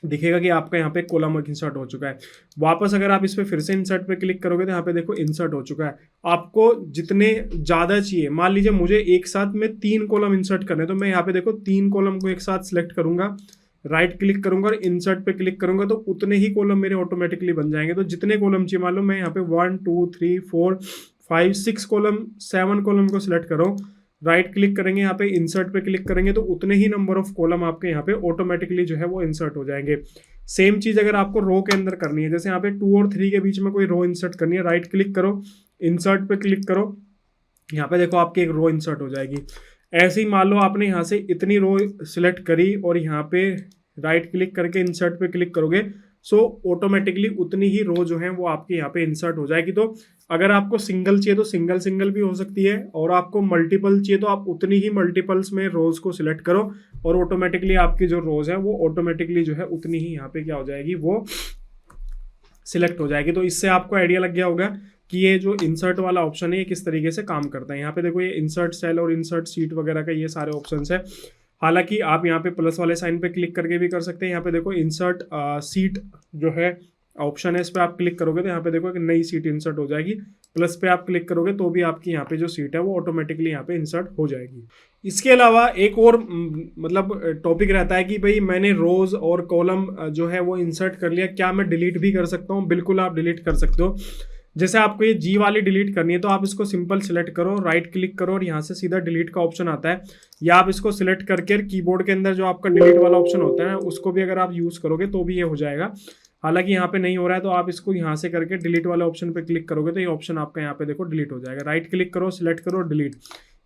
दिखेगा कि आपका यहाँ पे कॉलम इंसर्ट हो चुका है। वापस अगर आप इस पर फिर से इंसर्ट पे क्लिक करोगे तो यहाँ पे देखो इंसर्ट हो चुका है। आपको जितने ज़्यादा चाहिए, मान लीजिए मुझे एक साथ में 3 कॉलम इंसर्ट करने, तो मैं यहाँ पे देखो 3 कॉलम को एक साथ सिलेक्ट करूंगा, राइट क्लिक करूंगा और इंसर्ट पे क्लिक करूंगा, तो उतने ही कॉलम मेरे ऑटोमेटिकली बन जाएंगे। तो जितने कॉलम चाहिए, मान लो मैं यहाँ पे 1 2 3 4 5 6 कॉलम 7 कॉलम को सिलेक्ट करो, राइट क्लिक करेंगे, यहाँ पे इंसर्ट पे क्लिक करेंगे, तो उतने ही नंबर ऑफ कॉलम आपके यहाँ पे ऑटोमेटिकली जो है वो इंसर्ट हो जाएंगे। सेम चीज़ अगर आपको रो के अंदर करनी है, जैसे यहाँ पे 2 और 3 के बीच में कोई रो इंसर्ट करनी है, राइट क्लिक करो, इंसर्ट पे क्लिक करो, यहाँ पे देखो आपकी एक रो इंसर्ट हो जाएगी। ऐसे ही मान लो आपने यहाँ से इतनी रो सिलेक्ट करी और यहाँ पे राइट क्लिक करके इंसर्ट पे क्लिक करोगे, सो ऑटोमेटिकली उतनी ही रो जो है वो आपके यहाँ पे इंसर्ट हो जाएगी। तो अगर आपको सिंगल चाहिए तो सिंगल भी हो सकती है, और आपको मल्टीपल चाहिए तो आप उतनी ही मल्टीपल्स में रोज को सिलेक्ट करो और ऑटोमेटिकली आपकी जो रोज है वो ऑटोमेटिकली जो है उतनी ही यहाँ पे क्या हो जाएगी, वो सिलेक्ट हो जाएगी। तो इससे आपको आइडिया लग गया होगा कि ये जो इंसर्ट वाला ऑप्शन है ये किस तरीके से काम करता है। यहाँ पे देखो ये इंसर्ट सेल और इंसर्ट सीट वगैरह का ये सारे ऑप्शन है। हालांकि आप यहाँ पे प्लस वाले साइन पे क्लिक करके भी कर सकते हैं। यहाँ पे देखो इंसर्ट सीट जो है ऑप्शन है, इस पर आप क्लिक करोगे तो यहाँ पे देखो कि नई सीट इंसर्ट हो जाएगी। प्लस पे आप क्लिक करोगे तो भी आपकी यहाँ पे जो सीट है वो ऑटोमेटिकली यहाँ पे इंसर्ट हो जाएगी। इसके अलावा एक और मतलब टॉपिक रहता है कि भाई मैंने रोज और कॉलम जो है वो इंसर्ट कर लिया, क्या मैं डिलीट भी कर सकता हूँ? बिल्कुल आप डिलीट कर सकते हो। जैसे आपको ये जी वाली डिलीट करनी है तो आप इसको सिंपल सिलेक्ट करो, राइट क्लिक करो और यहाँ से सीधा डिलीट का ऑप्शन आता है, या आप इसको सिलेक्ट करके कीबोर्ड के अंदर जो आपका डिलीट वाला ऑप्शन होता है उसको भी अगर आप यूज़ करोगे तो भी ये हो जाएगा। हालांकि यहाँ पे नहीं हो रहा है तो आप इसको यहाँ से करके डिलीट वाले ऑप्शन पे क्लिक करोगे तो ये ऑप्शन आपका यहाँ पे देखो डिलीट हो जाएगा। राइट क्लिक करो, सिलेक्ट करो, डिलीट।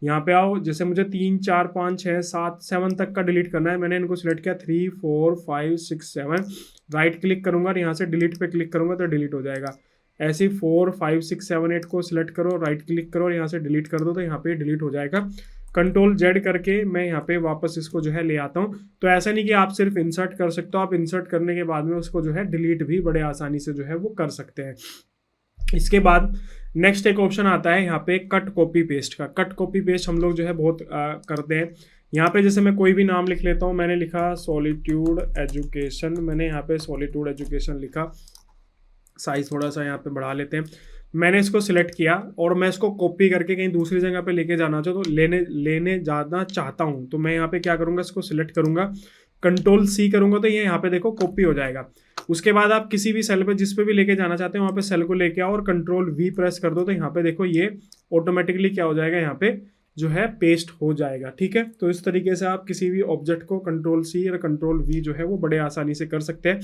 यहाँ पे आओ, जैसे मुझे 3 4 5 6 7 7 तक का डिलीट करना है, मैंने इनको सिलेक्ट किया 3 4 5 6 7, राइट क्लिक करूंगा और यहाँ से डिलीट पे क्लिक करूंगा तो डिलीट हो जाएगा। ऐसे 4 5 6 7 8 को सिलेक्ट करो, राइट क्लिक करो और यहाँ से डिलीट कर दो तो यहाँ पे डिलीट हो जाएगा। कंट्रोल जेड करके मैं यहाँ पे वापस इसको जो है ले आता हूँ। तो ऐसा नहीं कि आप सिर्फ इंसर्ट कर सकते हो, आप इंसर्ट करने के बाद में उसको जो है डिलीट भी बड़े आसानी से जो है वो कर सकते हैं। इसके बाद नेक्स्ट एक ऑप्शन आता है यहाँ पे कट कॉपी पेस्ट का। कट कॉपी पेस्ट हम लोग जो है बहुत करते हैं। यहाँ पे जैसे मैं कोई भी नाम लिख लेता हूँ, मैंने लिखा सॉलिट्यूड एजुकेशन, मैंने यहाँ पे सॉलिट्यूड एजुकेशन लिखा, साइज थोड़ा सा यहाँ पे बढ़ा लेते हैं। मैंने इसको सिलेक्ट किया और मैं इसको कॉपी करके कहीं दूसरी जगह पे लेके जाना चाहूँ तो लेने जाना चाहता हूँ, तो मैं यहाँ पे क्या करूँगा, इसको सिलेक्ट करूँगा, कंट्रोल सी करूँगा तो ये यहाँ पे देखो कॉपी हो जाएगा। उसके बाद आप किसी भी सेल पे जिस पे भी लेके जाना चाहते हैं वहाँ पे सेल को लेके आओ और कंट्रोल वी प्रेस कर दो, तो यहाँ पे देखो ये ऑटोमेटिकली क्या हो जाएगा, यहाँ पे जो है पेस्ट हो जाएगा। ठीक है, तो इस तरीके से आप किसी भी ऑब्जेक्ट को कंट्रोल सी या कंट्रोल वी जो है वो बड़े आसानी से कर सकते हैं।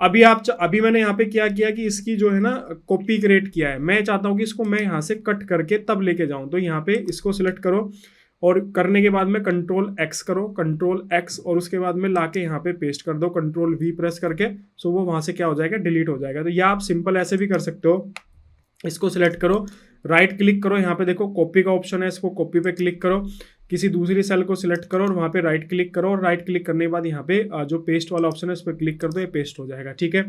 अभी मैंने यहाँ पे क्या किया कि इसकी जो है ना कॉपी क्रिएट किया है। मैं चाहता हूँ कि इसको मैं यहाँ से कट करके तब लेके जाऊँ, तो यहाँ पे इसको सिलेक्ट करो और करने के बाद में कंट्रोल एक्स करो, कंट्रोल एक्स, और उसके बाद में लाके यहाँ पे पेस्ट कर दो कंट्रोल वी प्रेस करके। सो वो वहाँ से क्या हो जाएगा, डिलीट हो जाएगा। तो या आप सिंपल ऐसे भी कर सकते हो, इसको सिलेक्ट करो, राइट क्लिक करो, यहाँ पे देखो कॉपी का ऑप्शन है, इसको कॉपी पे क्लिक करो, किसी दूसरी सेल को सिलेक्ट करो और वहाँ पे राइट क्लिक करो, और राइट क्लिक करने के बाद यहाँ पे जो पेस्ट वाला ऑप्शन है उस पर क्लिक कर दो, ये पेस्ट हो जाएगा। ठीक है,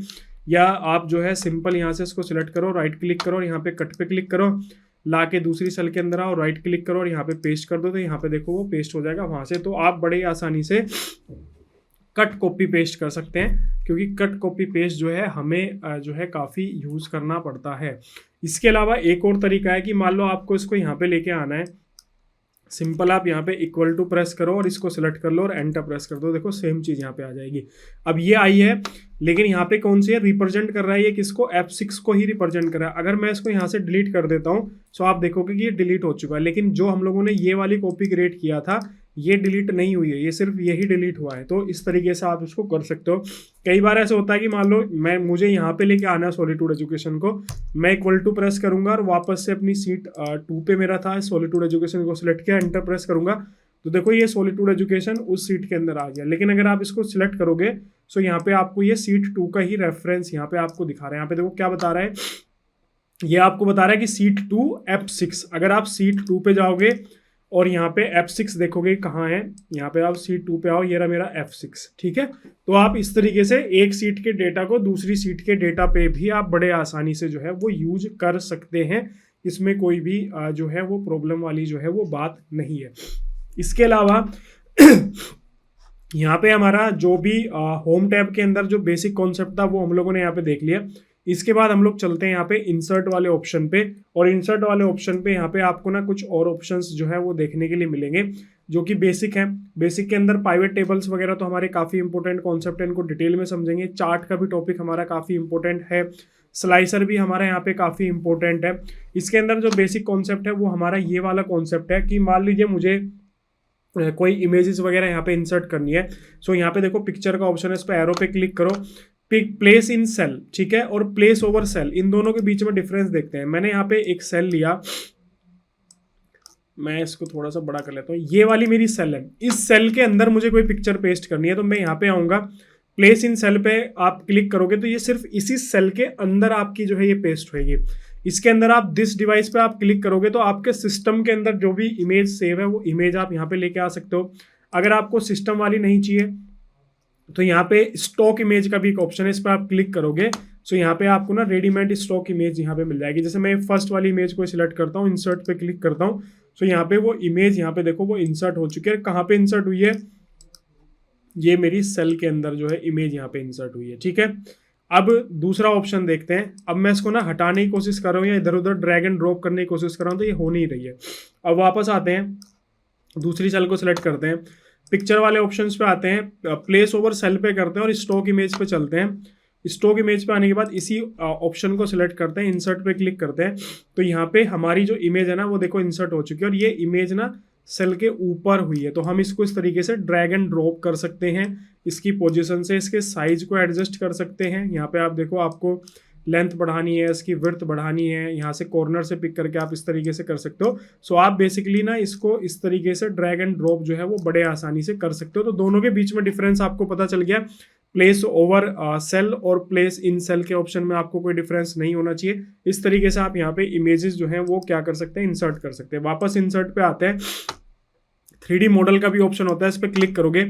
या आप जो है सिंपल यहाँ से इसको सिलेक्ट करो, राइट क्लिक करो और यहाँ पे कट पे क्लिक करो, ला के दूसरी सेल के अंदर आओ, राइट क्लिक करो और यहाँ पे पेस्ट कर दो, तो यहाँ पे देखो वो पेस्ट हो जाएगा वहाँ से। तो आप बड़े आसानी से कट कॉपी पेस्ट कर सकते हैं, क्योंकि कट कॉपी पेस्ट जो है हमें जो है काफ़ी यूज़ करना पड़ता है। इसके अलावा एक और तरीका है कि मान लो आपको इसको यहाँ पे लेके आना है, सिंपल आप यहाँ पे इक्वल टू प्रेस करो और इसको सिलेक्ट कर लो और एंटर प्रेस कर दो, देखो सेम चीज़ यहाँ पे आ जाएगी। अब ये आई है, लेकिन यहाँ पे कौन सी है, रिप्रेजेंट कर रहा है ये किसको, F6 को ही रिप्रेजेंट कर रहा है। अगर मैं इसको यहाँ से डिलीट कर देता हूँ तो आप देखोगे कि ये डिलीट हो चुका है, लेकिन जो हम लोगों ने ये वाली कॉपी क्रिएट किया था ये डिलीट नहीं हुई है, ये सिर्फ यही डिलीट हुआ है। तो इस तरीके से आप इसको कर सकते हो। कई बार ऐसा होता है कि मान लो मुझे यहाँ पे लेके आना है सॉलिट्यूड एजुकेशन को, मैं इक्वल टू प्रेस करूंगा और वापस से अपनी सीट 2 पे मेरा था, सॉलिट्यूड एजुकेशन को सिलेक्ट किया, एंटर प्रेस करूंगा, तो देखो ये सॉलिट्यूड एजुकेशन उस सीट के अंदर आ गया। लेकिन अगर आप इसको सिलेक्ट करोगे तो यहाँ पे आपको ये सीट 2 का ही रेफरेंस यहाँ पे आपको दिखा रहा है। यहाँ पे देखो क्या बता रहा है, ये आपको बता रहा है कि सीट 2 F6। अगर आप सीट 2 पे जाओगे और यहाँ पे F6 देखोगे कहाँ है, यहाँ पे आप सीट 2 पे आओ, ये रहा मेरा F6। ठीक है, तो आप इस तरीके से एक सीट के डेटा को दूसरी सीट के डेटा पे भी आप बड़े आसानी से जो है वो यूज कर सकते हैं। इसमें कोई भी जो है वो प्रॉब्लम वाली जो है वो बात नहीं है। इसके अलावा यहाँ पे हमारा जो भी होम टैब के अंदर जो बेसिक कॉन्सेप्ट था वो हम लोगों ने यहाँ पे देख लिया। इसके बाद हम लोग चलते हैं यहाँ पे इंसर्ट वाले ऑप्शन पे, और इंसर्ट वाले ऑप्शन पे यहाँ पे आपको ना कुछ और ऑप्शंस जो है वो देखने के लिए मिलेंगे जो कि बेसिक हैं। बेसिक के अंदर पाइवेट टेबल्स वगैरह तो हमारे काफ़ी इंपॉर्टेंट कॉन्सेप्ट है, इनको डिटेल में समझेंगे। चार्ट का भी टॉपिक हमारा काफ़ी इंपॉर्टेंट है, स्लाइसर भी हमारा यहाँ पे काफ़ी इंपॉर्टेंट है। इसके अंदर जो बेसिक कॉन्सेप्ट है वो हमारा ये वाला कॉन्सेप्ट है कि मान लीजिए मुझे कोई इमेजेस वगैरह यहाँ पे इंसर्ट करनी है। सो यहाँ पे देखो पिक्चर का ऑप्शन है, इस पर एरो पे क्लिक करो, प्लेस इन सेल, ठीक है, और प्लेस ओवर सेल, इन दोनों के बीच में डिफरेंस देखते हैं। मैंने यहाँ पे एक सेल लिया, मैं इसको थोड़ा सा बड़ा कर लेता हूँ, ये वाली मेरी सेल है। इस सेल के अंदर मुझे कोई पिक्चर पेस्ट करनी है, तो मैं यहाँ पे आऊँगा, प्लेस इन सेल पे आप क्लिक करोगे तो ये सिर्फ इसी सेल के अंदर आपकी जो है ये पेस्ट होगी। इसके अंदर आप दिस डिवाइस पे आप क्लिक करोगे तो आपके सिस्टम के अंदर जो भी इमेज सेव है वो इमेज आप यहाँ पे लेके आ सकते हो। अगर आपको सिस्टम वाली नहीं चाहिए तो यहाँ पे स्टॉक इमेज का भी एक ऑप्शन है, इस पर आप क्लिक करोगे सो यहाँ पे आपको ना रेडीमेड स्टॉक इमेज यहाँ पे मिल जाएगी। जैसे मैं फर्स्ट वाली इमेज को सिलेक्ट करता हूँ, इंसर्ट पे क्लिक करता हूँ, सो यहाँ पे वो इमेज यहाँ पे देखो वो इंसर्ट हो चुकी है। कहाँ पे इंसर्ट हुई है, ये मेरी सेल के अंदर जो है इमेज यहाँ पे इंसर्ट हुई है। ठीक है, अब दूसरा ऑप्शन देखते हैं। अब मैं इसको ना हटाने की कोशिश कर रहा हूँ या इधर उधर ड्रैग एंड ड्रॉप करने की कोशिश कर रहा हूँ, तो ये हो नहीं रही है। अब वापस आते हैं, दूसरी सेल को सिलेक्ट करते हैं, पिक्चर वाले ऑप्शंस पे आते हैं, प्लेस ओवर सेल पे करते हैं और स्टॉक इमेज पे चलते हैं। स्टॉक इमेज पे आने के बाद इसी ऑप्शन को सिलेक्ट करते हैं, इंसर्ट पे क्लिक करते हैं, तो यहाँ पे हमारी जो इमेज है ना वो देखो इंसर्ट हो चुकी है, और ये इमेज ना सेल के ऊपर हुई है। तो हम इसको इस तरीके से ड्रैग एंड ड्रॉप कर सकते हैं, इसकी पोजीशन से इसके साइज को एडजस्ट कर सकते हैं। यहाँ पे आप देखो, आपको लेंथ बढ़ानी है, इसकी विड्थ बढ़ानी है, यहाँ से कॉर्नर से पिक करके आप इस तरीके से कर सकते हो। सो आप बेसिकली ना इसको इस तरीके से ड्रैग एंड ड्रॉप जो है वो बड़े आसानी से कर सकते हो। तो दोनों के बीच में डिफरेंस आपको पता चल गया। प्लेस ओवर सेल और प्लेस इन सेल के ऑप्शन में आपको कोई डिफरेंस नहीं होना चाहिए। इस तरीके से आप यहाँ पे इमेजेस जो हैं वो क्या कर सकते हैं, इंसर्ट कर सकते हैं। वापस इंसर्ट पे आते हैं, 3D मॉडल का भी ऑप्शन होता है, इस पर क्लिक करोगे,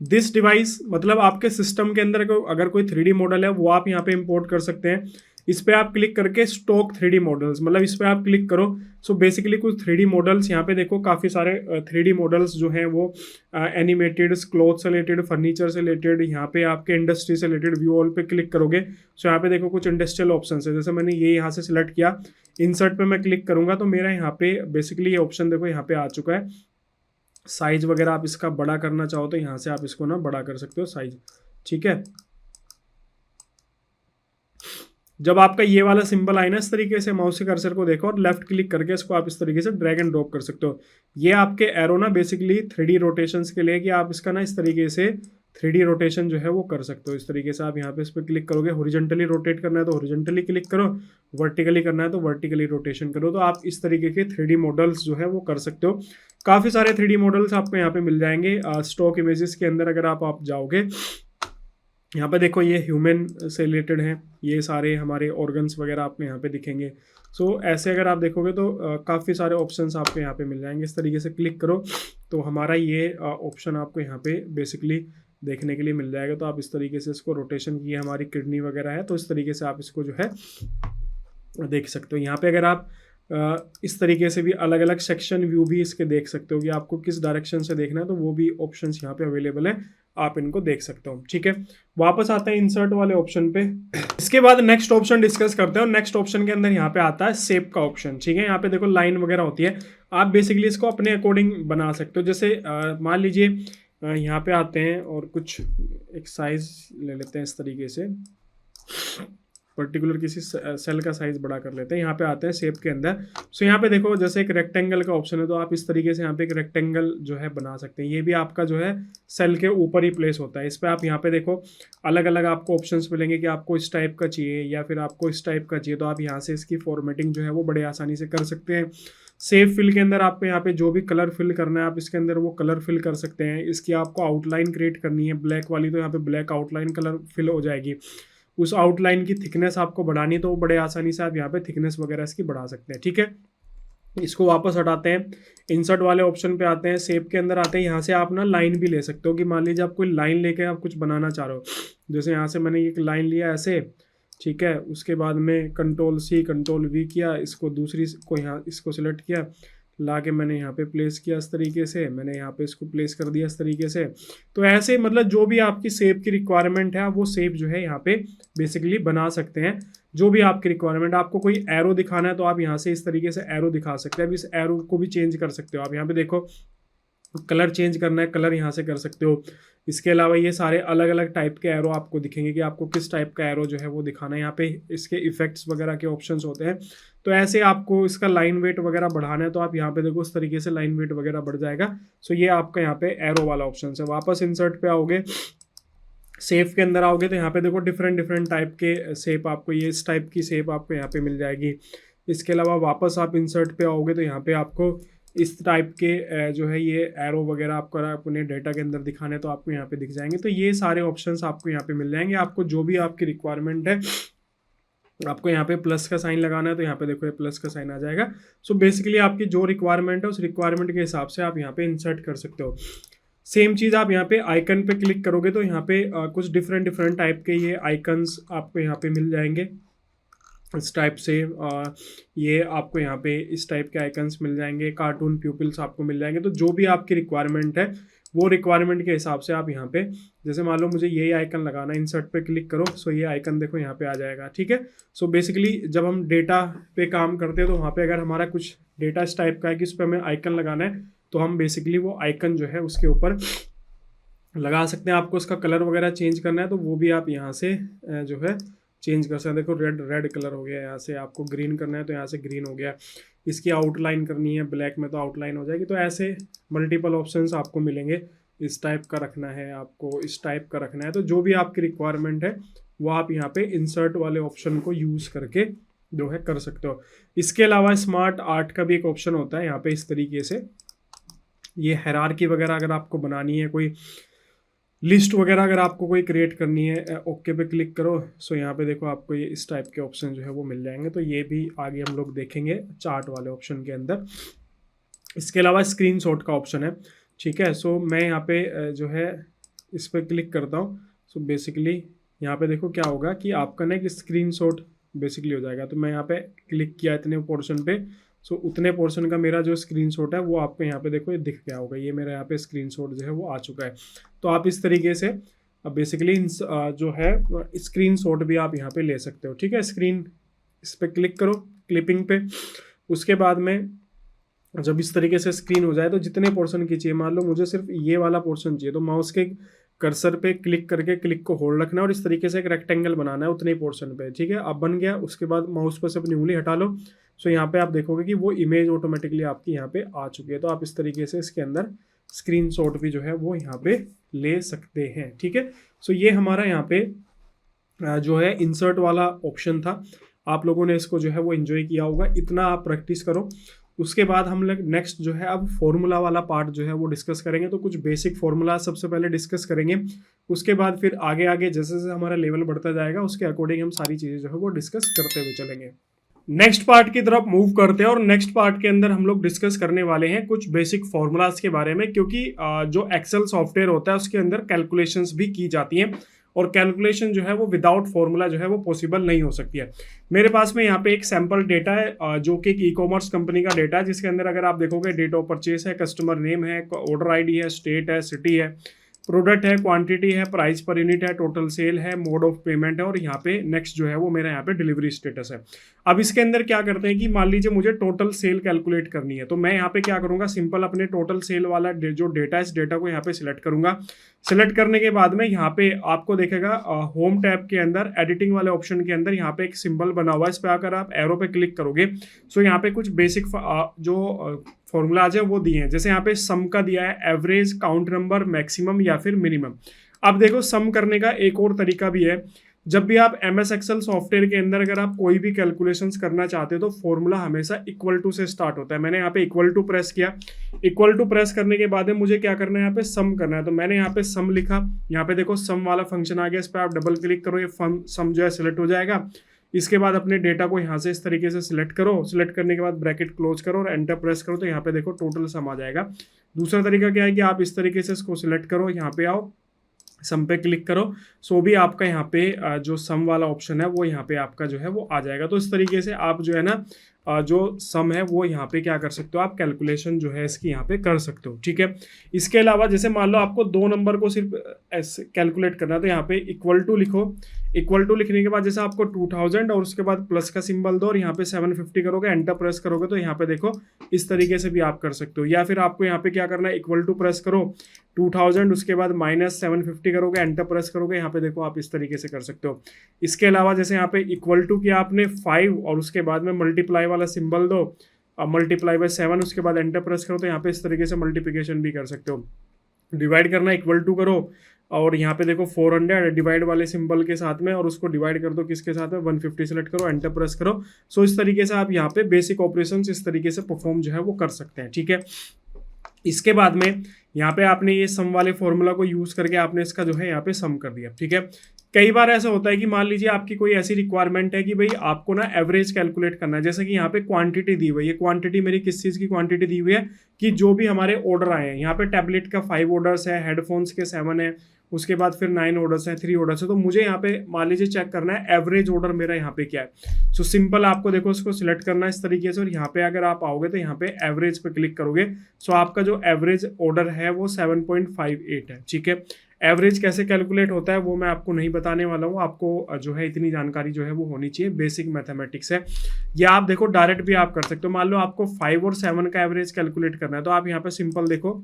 दिस डिवाइस मतलब आपके सिस्टम के अंदर अगर कोई 3D मॉडल है वो आप यहाँ पे इंपोर्ट कर सकते हैं। इस पे आप क्लिक करके स्टॉक 3D मॉडल्स, मतलब इस पे आप क्लिक करो। सो बेसिकली कुछ 3D मॉडल्स यहाँ पे देखो, काफ़ी सारे 3D मॉडल्स जो हैं वो एनिमेटेड, क्लॉथ से रिलेटेड, फर्नीचर से रिलेटेड, यहाँ पे आपके इंडस्ट्री से रिलेटेड, व्यू ऑल पे क्लिक करोगे। सो यहाँ पे देखो कुछ इंडस्ट्रियल ऑप्शन है, जैसे मैंने ये यहाँ से सिलेक्ट किया, इंसर्ट पे मैं क्लिक करूँगा तो मेरा यहाँ पे बेसिकली ये ऑप्शन देखो यहाँ पे आ चुका है। साइज वगैरह आप इसका बड़ा करना चाहो तो यहाँ से आप इसको ना बड़ा कर सकते हो साइज, ठीक है। जब आपका ये वाला सिंबल आए ना इस तरीके से, माउस के कर्सर को देखो और लेफ्ट क्लिक करके इसको आप इस तरीके से ड्रैग एंड ड्रॉप कर सकते हो। ये आपके एरो ना बेसिकली 3D रोटेशंस के लिए, कि आप इसका ना इस तरीके से 3D रोटेशन जो है वो कर सकते हो। इस तरीके से आप यहाँ पे इस पर क्लिक करोगे, हॉरिजॉन्टली रोटेट करना है तो हॉरिजॉन्टली क्लिक करो, वर्टिकली करना है तो वर्टिकली रोटेशन करो। तो आप इस तरीके के 3D मॉडल्स जो है वो कर सकते हो। काफ़ी सारे 3D मॉडल्स आपको यहाँ पे मिल जाएंगे स्टॉक इमेजेस के अंदर। अगर आप जाओगे यहाँ पे देखो, ये ह्यूमन से रिलेटेड हैं, ये सारे हमारे ऑर्गन्स वगैरह आपको यहाँ पे दिखेंगे। सो ऐसे अगर आप देखोगे तो काफ़ी सारे ऑप्शंस आपको यहाँ पे मिल जाएंगे। इस तरीके से क्लिक करो तो हमारा ये ऑप्शन आपको यहाँ पे बेसिकली देखने के लिए मिल जाएगा। तो आप इस तरीके से इसको रोटेशन की, हमारी किडनी वगैरह है तो इस तरीके से आप इसको जो है देख सकते हो। यहाँ पे अगर आप इस तरीके से भी अलग अलग सेक्शन व्यू भी इसके देख सकते हो कि आपको किस डायरेक्शन से देखना है, तो वो भी ऑप्शंस यहाँ पे अवेलेबल है, आप इनको देख सकते हो। ठीक है, वापस आते हैं इंसर्ट वाले ऑप्शन पे। इसके बाद नेक्स्ट ऑप्शन डिस्कस करते हैं, और नेक्स्ट ऑप्शन के अंदर यहाँ पे आता है शेप का ऑप्शन। ठीक है, यहाँ पे देखो लाइन वगैरह होती है, आप बेसिकली इसको अपने अकॉर्डिंग बना सकते हो। जैसे मान लीजिए यहाँ पे आते हैं और कुछ एक साइज ले लेते हैं इस तरीके से, पर्टिकुलर किसी सेल का साइज बड़ा कर लेते हैं। यहाँ पे आते हैं शेप के अंदर। सो यहाँ पे देखो जैसे एक रेक्टेंगल का ऑप्शन है, तो आप इस तरीके से यहाँ पे एक रेक्टेंगल जो है बना सकते हैं। ये भी आपका जो है सेल के ऊपर ही प्लेस होता है। इस पर आप यहाँ पे देखो अलग अलग आपको ऑप्शंस मिलेंगे कि आपको इस टाइप का चाहिए या फिर आपको इस टाइप का चाहिए, तो आप यहाँ से इसकी फॉर्मेटिंग जो है वो बड़े आसानी से कर सकते हैं। सेव फिल के अंदर आपको यहाँ पे जो भी कलर फिल करना है आप इसके अंदर वो कलर फिल कर सकते हैं। इसकी आपको आउटलाइन क्रिएट करनी है ब्लैक वाली, तो यहाँ पे ब्लैक आउटलाइन कलर फिल हो जाएगी। उस आउटलाइन की थिकनेस आपको बढ़ानी है तो वो बड़े आसानी से आप यहाँ पे थिकनेस वगैरह इसकी बढ़ा सकते हैं। ठीक है, इसको वापस हटाते हैं, इंसर्ट वाले ऑप्शन पे आते हैं, शेप के अंदर आते हैं। यहाँ से आप ना लाइन भी ले सकते हो कि मान लीजिए आप कोई लाइन लेके आप कुछ बनाना चाह रहे हो। जैसे यहाँ से मैंने एक लाइन लिया ऐसे, ठीक है, उसके बाद में Ctrl+C Ctrl+V किया, इसको दूसरी को यहाँ इसको सिलेक्ट किया, ला के मैंने यहाँ पे प्लेस किया इस तरीके से, मैंने यहाँ पे इसको प्लेस कर दिया इस तरीके से। तो ऐसे मतलब जो भी आपकी शेप की रिक्वायरमेंट है वो शेप जो है यहाँ पे बेसिकली बना सकते हैं। जो भी आपकी रिक्वायरमेंट, आपको कोई एरो दिखाना है तो आप यहाँ से इस तरीके से एरो दिखा सकते हैं। अब इस एरो को भी चेंज कर सकते हो आप। यहाँ पे देखो कलर चेंज करना है, कलर यहाँ से कर सकते हो। इसके अलावा ये सारे अलग अलग टाइप के एरो आपको दिखेंगे कि आपको किस टाइप का एरो जो है वो दिखाना है। यहाँ पे इसके इफेक्ट्स वगैरह के ऑप्शंस होते हैं। तो ऐसे आपको इसका लाइन वेट वगैरह बढ़ाना है तो आप यहाँ पे देखो इस तरीके से लाइन वेट वगैरह बढ़ जाएगा। सो ये आपका यहाँ पे एरो वाला ऑप्शन है। वापस इंसर्ट पे आओगे, शेप के अंदर आओगे तो यहाँ पे देखो डिफरेंट डिफरेंट टाइप के शेप, आपको ये इस टाइप की शेप आपको यहाँ पे मिल जाएगी। इसके अलावा वापस आप इंसर्ट पे आओगे तो यहाँ पे आपको इस टाइप के जो है ये एरो वगैरह आपको अपने डेटा के अंदर दिखाने तो आपको यहाँ पे दिख जाएंगे। तो ये सारे ऑप्शंस आपको यहाँ पे मिल जाएंगे। आपको जो भी आपकी रिक्वायरमेंट है, आपको यहाँ पे प्लस का साइन लगाना है तो यहाँ पे देखो ये प्लस का साइन आ जाएगा। सो बेसिकली आपकी जो रिक्वायरमेंट है उस रिक्वायरमेंट के हिसाब से आप यहाँ पे इंसर्ट कर सकते हो। सेम चीज़ आप यहाँ पे आइकन पे क्लिक करोगे तो यहाँ पे कुछ डिफरेंट डिफरेंट टाइप के ये आइकन्स आपको यहाँ पे मिल जाएंगे। इस टाइप से ये आपको यहाँ पे इस टाइप के आइकन्स मिल जाएंगे, कार्टून प्यूपिल्स आपको मिल जाएंगे। तो जो भी आपकी रिक्वायरमेंट है वो रिक्वायरमेंट के हिसाब से आप यहाँ पे, जैसे मान लो मुझे यही आइकन लगाना है, इंसर्ट पे क्लिक करो, सो ये आइकन देखो यहाँ पे आ जाएगा। ठीक है, सो बेसिकली जब हम डेटा पे काम करते हैं तो वहाँ पे अगर हमारा कुछ डेटा इस टाइप का है कि उस पर हमें आइकन लगाना है तो हम बेसिकली वो आइकन जो है उसके ऊपर लगा सकते हैं। आपको उसका कलर वगैरह चेंज करना है तो वो भी आप यहाँ से जो है चेंज कर सकते हैं। देखो रेड कलर हो गया, यहाँ से आपको ग्रीन करना है तो यहाँ से ग्रीन हो गया। इसकी आउटलाइन करनी है ब्लैक में तो आउटलाइन हो जाएगी। तो ऐसे मल्टीपल ऑप्शंस आपको मिलेंगे। इस टाइप का रखना है, आपको इस टाइप का रखना है, तो जो भी आपकी रिक्वायरमेंट है वो आप यहाँ पे इंसर्ट वाले ऑप्शन को यूज़ करके जो है कर सकते हो। इसके अलावा स्मार्ट आर्ट का भी एक ऑप्शन होता है यहाँ पे। इस तरीके से ये हायरार्की वगैरह अगर आपको बनानी है, कोई लिस्ट वगैरह अगर आपको कोई क्रिएट करनी है, ओके पे क्लिक करो। सो यहाँ पे देखो आपको ये इस टाइप के ऑप्शन जो है वो मिल जाएंगे। तो ये भी आगे हम लोग देखेंगे चार्ट वाले ऑप्शन के अंदर। इसके अलावा स्क्रीनशॉट का ऑप्शन है। ठीक है, सो मैं यहाँ पे जो है इस पर क्लिक करता हूँ। सो बेसिकली यहाँ पे देखो क्या होगा कि आपका ना एक स्क्रीनशॉट बेसिकली हो जाएगा। तो मैं यहाँ पे क्लिक किया इतने पोर्शन पे, सो उतने पोर्शन का मेरा जो स्क्रीनशॉट है वो आपको यहाँ पे देखो ये दिख गया होगा। ये मेरा यहाँ पे स्क्रीनशॉट जो है वो आ चुका है। तो आप इस तरीके से बेसिकली जो है स्क्रीनशॉट भी आप यहाँ पे ले सकते हो। ठीक है, इस पर क्लिक करो क्लिपिंग पे। उसके बाद में जब इस तरीके से स्क्रीन हो जाए तो जितने पोर्शन की चाहिए, मान लो मुझे सिर्फ ये वाला पोर्शन चाहिए, तो माउस के कर्सर पे क्लिक करके क्लिक को होल्ड रखना है और इस तरीके से एक रेक्टेंगल बनाना है उतने ही पोर्शन पे, ठीक है। अब बन गया, उसके बाद माउस पर से अपनी उंगली हटा लो। सो यहाँ पे आप देखोगे कि वो इमेज ऑटोमेटिकली आपकी यहाँ पे आ चुकी है। तो आप इस तरीके से इसके अंदर स्क्रीनशॉट भी जो है वो यहाँ पे ले सकते हैं, ठीक है। सो ये हमारा यहाँ पे जो है इंसर्ट वाला ऑप्शन था। आप लोगों ने इसको जो है वो एंजॉय किया होगा, इतना आप प्रैक्टिस करो। उसके बाद हम लोग नेक्स्ट जो है अब फॉर्मूला वाला पार्ट जो है वो डिस्कस करेंगे। तो कुछ बेसिक फॉर्मूला सबसे पहले डिस्कस करेंगे, उसके बाद फिर आगे आगे जैसे जैसे हमारा लेवल बढ़ता जाएगा उसके अकॉर्डिंग हम सारी चीज़ें जो है वो डिस्कस करते हुए चलेंगे। नेक्स्ट पार्ट की तरफ मूव करते हैं और नेक्स्ट पार्ट के अंदर हम लोग डिस्कस करने वाले हैं कुछ बेसिक फॉर्मूलाज के बारे में, क्योंकि जो एक्सेल सॉफ्टवेयर होता है उसके अंदर कैलकुलेशंस भी की जाती हैं और कैलकुलेशन जो है वो विदाउट फॉर्मूला जो है वो पॉसिबल नहीं हो सकती है। मेरे पास में यहाँ पे एक सैम्पल डेटा है जो कि एक ई कॉमर्स कंपनी का डेटा है, जिसके अंदर अगर आप देखोगे डेट ऑफ परचेस है, कस्टमर नेम है, ऑर्डर आईडी है, स्टेट है, सिटी है, प्रोडक्ट है, क्वांटिटी है, प्राइस पर यूनिट है, टोटल सेल है, मोड ऑफ पेमेंट है और यहाँ पे नेक्स्ट जो है वो मेरा यहाँ पे डिलीवरी स्टेटस है। अब इसके अंदर क्या करते हैं कि मान लीजिए मुझे टोटल सेल कैलकुलेट करनी है, तो मैं यहाँ पे क्या करूँगा, सिंपल अपने टोटल सेल वाला जो डेटा है इस डेटा को यहाँ पे सिलेक्ट करूँगा। सिलेक्ट करने के बाद में यहाँ पे आपको देखेगा होम टैब के अंदर एडिटिंग वाले ऑप्शन के अंदर यहाँ पे एक सिंबल बना हुआ है, इस पर आकर आप एरो पे क्लिक करोगे। सो यहाँ पे कुछ बेसिक जो फॉर्मूलाज है वो दिए हैं, जैसे यहाँ पे सम का दिया है, एवरेज, काउंट नंबर, मैक्सिमम या फिर मिनिमम। अब देखो सम करने का एक और तरीका भी है। जब भी आप MS एक्सेल सॉफ्टवेयर के अंदर अगर आप कोई भी कैलकुलेशंस करना चाहते हो तो फॉर्मूला हमेशा इक्वल टू से स्टार्ट होता है। मैंने यहाँ पे इक्वल टू प्रेस किया, इक्वल टू प्रेस करने के बाद में मुझे क्या करना है, यहाँ पे सम करना है। तो मैंने यहाँ पे सम लिखा, यहाँ पे देखो सम वाला फंक्शन आ गया, इस पर आप डबल क्लिक करो, ये सम जो है सिलेक्ट हो जाएगा। इसके बाद अपने डेटा को यहाँ से इस तरीके से सिलेक्ट करो, सिलेक्ट करने के बाद ब्रैकेट क्लोज करो और एंटर प्रेस करो, तो यहाँ पे देखो टोटल सम आ जाएगा। दूसरा तरीका क्या है कि आप इस तरीके से इसको सिलेक्ट करो, यहाँ पे आओ, सम पे क्लिक करो, सो भी आपका यहाँ पे जो सम वाला ऑप्शन है वो यहाँ पे आपका जो है वो आ जाएगा। तो इस तरीके से आप जो है ना जो सम है वो यहाँ पे क्या कर सकते हो, आप कैलकुलेशन जो है इसकी यहाँ पे कर सकते हो, ठीक है। इसके अलावा जैसे मान लो आपको 2 नंबर को सिर्फ ऐसे कैलकुलेट करना है, तो यहाँ पे इक्वल टू लिखो। इक्वल टू लिखने के बाद जैसे आपको 2000 और उसके बाद प्लस का सिंबल दो और यहाँ पे 750 करोगे, एंटर प्रेस करोगे, तो यहाँ पे देखो इस तरीके से भी आप कर सकते हो। या फिर आपको यहाँ पे क्या करना है, इक्वल टू प्रेस करो, 2000 उसके बाद -750 करोगे, एंटर प्रेस करोगे, यहाँ पे देखो आप इस तरीके से कर सकते हो। इसके अलावा जैसे यहाँ पे इक्वल टू किया आपने 5 और उसके बाद में मल्टीप्लाई वाला सिंबल दो, अब मल्टीप्लाई बाय 7 उसके बाद एंटर प्रेस करो, तो यहाँ पे इस तरीके से मल्टीप्लिकेशन भी कर सकते हो। डिवाइड करना इक्वल टू करो और यहाँ पे देखो 400 डिवाइड वाले सिंबल के साथ में और उसको डिवाइड कर दो किसके साथ में, 150 सेलेक्ट करो, एंटर प्रेस करो। सो इस तरीके से आप यहाँ पे बेसिक ऑपरेशंस इस तरीके से परफॉर्म जो है वो कर सकते हैं, ठीक है। इसके बाद में यहाँ पे आपने ये सम वाले फॉर्मूला को यूज करके आपने इसका जो है यहाँ पे सम कर दिया, ठीक है। कई बार ऐसा होता है कि मान लीजिए आपकी कोई ऐसी रिक्वायरमेंट है कि भाई आपको ना एवरेज कैलकुलेट करना है, जैसे कि यहाँ पे क्वांटिटी दी हुई है। ये क्वांटिटी मेरी किस चीज़ की क्वांटिटी दी हुई है कि जो भी हमारे ऑर्डर आए हैं, यहाँ पे टैबलेट का 5 ऑर्डर्स है, हेडफोन्स के 7 है, उसके बाद फिर 9 ऑर्डर्स हैं, 3 ऑर्डर्स है। तो मुझे यहाँ पे मान लीजिए चेक करना है एवरेज ऑर्डर मेरा यहाँ पे क्या है। सो सिंपल आपको देखो इसको सिलेक्ट करना है इस तरीके से और यहाँ पे अगर आप आओगे तो यहाँ पे एवरेज पे क्लिक करोगे। सो आपका जो एवरेज ऑर्डर है वो 7.58 है, ठीक है। एवरेज कैसे कैलकुलेट होता है वो मैं आपको नहीं बताने वाला हूँ, आपको जो है इतनी जानकारी जो है वो होनी चाहिए, बेसिक मैथमेटिक्स है। या आप देखो डायरेक्ट भी आप कर सकते हो। मान लो आपको 5 और 7 का एवरेज कैलकुलेट करना है, तो आप यहाँ पे सिंपल देखो,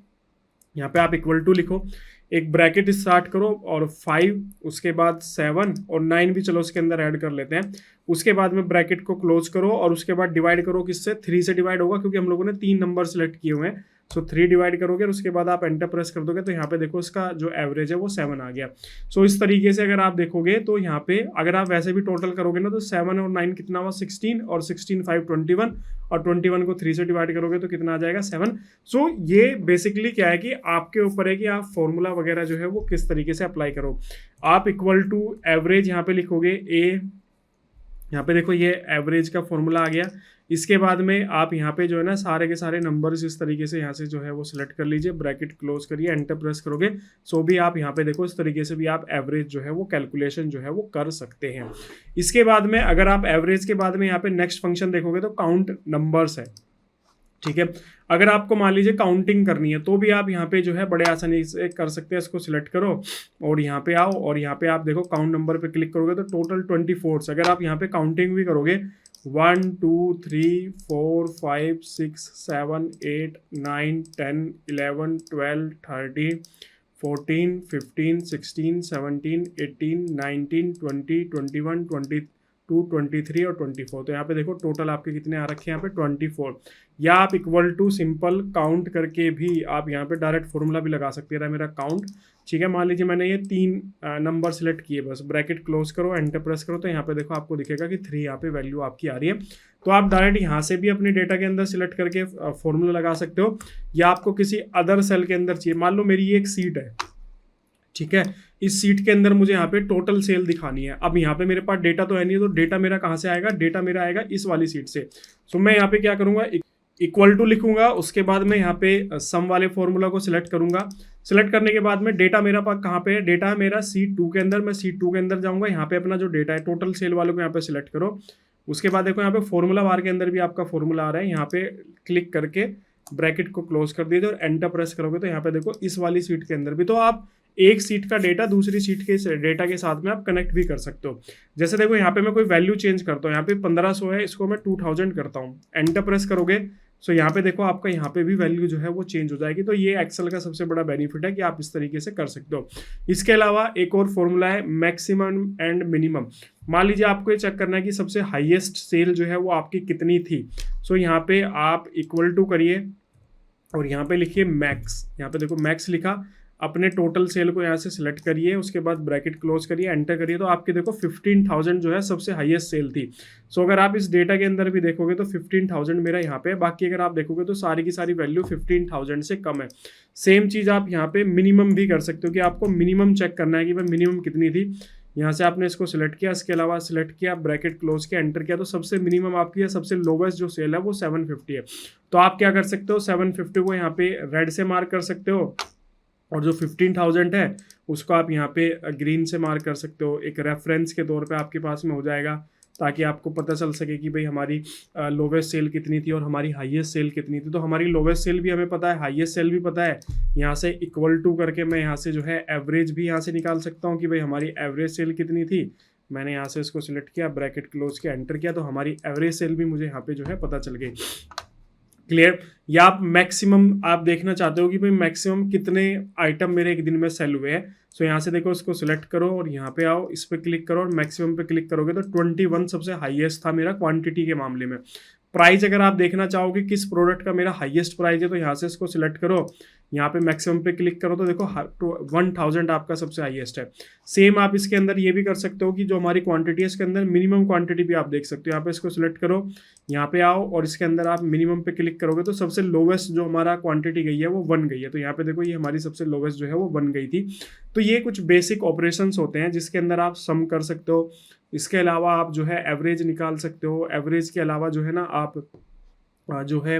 यहाँ पे आप इक्वल टू लिखो, एक ब्रैकेट स्टार्ट करो और 5 उसके बाद 7 और 9 भी चलो उसके अंदर ऐड कर लेते हैं। उसके बाद में ब्रैकेट को क्लोज करो और उसके बाद डिवाइड करो, किससे, 3 से डिवाइड होगा क्योंकि हम लोगों ने 3 नंबर सेलेक्ट किए हुए हैं। सो 3 डिवाइड करोगे और उसके बाद आप एंटर प्रेस कर दोगे, तो यहाँ पे देखो इसका जो एवरेज है वो 7 आ गया। सो इस तरीके से अगर आप देखोगे तो यहाँ पे अगर आप वैसे भी टोटल करोगे ना तो 7 और 9 कितना हुआ, 16 और 16 5 21 और 21 को 3 से डिवाइड करोगे तो कितना आ जाएगा, 7। सो ये बेसिकली क्या है कि आपके ऊपर है कि आप फॉर्मूला वगैरह जो है वो किस तरीके से अप्लाई करो। आप इक्वल टू एवरेज यहाँ पे लिखोगे ए, यहाँ पे देखो ये एवरेज का फॉर्मूला आ गया। इसके बाद में आप यहाँ पे जो है ना सारे के सारे नंबर्स इस तरीके से यहाँ से जो है वो सिलेक्ट कर लीजिए, ब्रैकेट क्लोज करिए, एंटर प्रेस करोगे। सो भी आप यहाँ पे देखो इस तरीके से भी आप एवरेज जो है वो कैलकुलेशन जो है वो कर सकते हैं। इसके बाद में अगर आप एवरेज के बाद में यहाँ पे नेक्स्ट फंक्शन देखोगे तो काउंट नंबर्स है, ठीक है। अगर आपको मान लीजिए काउंटिंग करनी है तो भी आप यहाँ पे जो है बड़े आसानी से कर सकते हैं। इसको सिलेक्ट करो और यहाँ पे आओ और यहाँ पे आप देखो काउंट नंबर पे क्लिक करोगे तो टोटल 24। अगर आप यहाँ पे काउंटिंग भी करोगे 1 2 3 4 5 6 7 8 9 10 11 12 13 14, 15, 16, 17, 18, 19, 20, 21, 22, 23 और 24। तो यहाँ पे देखो टोटल आपके कितने आ रखे हैं यहाँ पे 24। या आप इक्वल टू सिंपल काउंट करके भी आप यहाँ पे डायरेक्ट फॉर्मूला भी लगा सकते हैं, मेरा काउंट। ठीक है, मान लीजिए मैंने ये 3 नंबर सेलेक्ट किए, बस ब्रैकेट क्लोज करो, एंटर प्रेस करो, तो यहाँ पे देखो आपको दिखेगा कि 3 यहाँ पे वैल्यू आपकी आ रही है। तो आप डायरेक्ट यहाँ से भी अपने डेटा के अंदर सिलेक्ट करके फॉर्मूला लगा सकते हो, या आपको किसी अदर सेल के अंदर चाहिए। मान लो मेरी ये एक सीट है, ठीक है, इस सीट के अंदर मुझे यहाँ पे टोटल सेल दिखानी है। अब यहाँ पे मेरे पास डेटा तो है नहीं, तो डेटा मेरा कहाँ से आएगा, डेटा मेरा आएगा इस वाली सीट से। सो मैं यहाँ पे क्या करूँगा, इक्वल टू लिखूंगा, उसके बाद मैं यहाँ पे सम वाले फॉर्मूला को सिलेक्ट करूंगा। सिलेक्ट करने के बाद में डेटा मेरा पास कहाँ पे है, डेटा है मेरा C2 के अंदर। मैं C2 के अंदर जाऊंगा, यहाँ पे अपना जो डेटा है टोटल सेल वालों को यहाँ पे सिलेक्ट करो। उसके बाद देखो यहाँ पे फॉर्मूला बार के अंदर भी आपका फॉर्मूला आ रहा है, यहाँ पे क्लिक करके ब्रैकेट को क्लोज कर दीजिए और एंटर प्रेस करोगे तो यहाँ पे देखो इस वाली सीट के अंदर भी, तो आप एक सीट का डेटा दूसरी सीट के डेटा के साथ में आप कनेक्ट भी कर सकते हो। जैसे देखो यहाँ पे मैं कोई वैल्यू चेंज करता हूँ, यहाँ पे 1500 है, इसको मैं 2000 करता हूँ, एंटर प्रेस करोगे सो यहाँ पे देखो आपका यहाँ पे भी वैल्यू जो है वो चेंज हो जाएगी। तो ये एक्सेल का सबसे बड़ा बेनिफिट है कि आप इस तरीके से कर सकते हो। इसके अलावा एक और फॉर्मूला है मैक्सिमम एंड मिनिमम। मान लीजिए आपको ये चेक करना है कि सबसे हाईएस्ट सेल जो है वो आपकी कितनी थी। सो यहाँ पे आप इक्वल टू करिए और यहाँ पे लिखिए मैक्स। यहाँ पे देखो मैक्स लिखा, अपने टोटल सेल को यहाँ से सिलेक्ट करिए, उसके बाद ब्रैकेट क्लोज करिए, एंटर करिए, तो आपके देखो 15,000 जो है सबसे हाईएस्ट सेल थी। सो अगर आप इस डेटा के अंदर भी देखोगे तो 15,000 मेरा यहाँ पे है। बाकी अगर आप देखोगे तो सारी की सारी वैल्यू 15,000 से कम है। सेम चीज़ आप यहाँ पे मिनिमम भी कर सकते हो कि आपको मिनिमम चेक करना है कि भाई मिनिमम कितनी थी। यहाँ से आपने इसको सिलेक्ट किया, इसके अलावा सिलेक्ट किया, ब्रैकेट क्लोज किया, एंटर किया, तो सबसे मिनिमम आपकी है, सबसे लोवेस्ट जो सेल है वो 750 है। तो आप क्या कर सकते हो, 750 को यहाँ पे रेड से मार्क कर सकते हो और जो 15,000 है उसको आप यहाँ पे ग्रीन से मार्क कर सकते हो। एक रेफरेंस के तौर पे आपके पास में हो जाएगा, ताकि आपको पता चल सके कि भाई हमारी लोवेस्ट सेल कितनी थी और हमारी हाईएस्ट सेल कितनी थी। तो हमारी लोवेस्ट सेल भी हमें पता है, हाईएस्ट सेल भी पता है। यहाँ से इक्वल टू करके मैं यहाँ से जो है एवरेज भी यहाँ से निकाल सकता हूँ कि भाई हमारी एवरेज सेल कितनी थी। मैंने यहाँ से इसको सिलेक्ट किया, ब्रैकेट क्लोज किया, एंटर किया, तो हमारी एवरेज सेल भी मुझे यहाँ पे जो है पता चल गई। क्लियर। या आप मैक्सिमम आप देखना चाहते हो कि भाई मैक्सिमम कितने आइटम मेरे एक दिन में सेल हुए हैं। सो यहाँ से देखो इसको सिलेक्ट करो और यहाँ पे आओ, इस पर क्लिक करो और मैक्सिमम पे क्लिक करोगे तो 21 सबसे हाईएस्ट था मेरा क्वांटिटी के मामले में। प्राइस अगर आप देखना चाहोगे किस प्रोडक्ट का मेरा हाईएस्ट प्राइस है, तो यहाँ से इसको सिलेक्ट करो, यहाँ पे मैक्सिमम पे क्लिक करो तो देखो 1000 आपका सबसे हाईएस्ट है। सेम आप इसके अंदर ये भी कर सकते हो कि जो हमारी क्वांटिटी है इसके अंदर मिनिमम क्वांटिटी भी आप देख सकते हो। यहाँ पे इसको सिलेक्ट करो, यहाँ पे आओ और इसके अंदर आप मिनिमम पे क्लिक करोगे तो सबसे लोवेस्ट जो हमारा क्वांटिटी गई है वो 1 गई है। तो यहाँ पे देखो ये हमारी सबसे लोवेस्ट जो है वो 1 गई थी। तो ये कुछ बेसिक ऑपरेशंस होते हैं जिसके अंदर आप सम कर सकते हो। इसके अलावा आप जो है एवरेज निकाल सकते हो। एवरेज के अलावा जो है ना आप जो है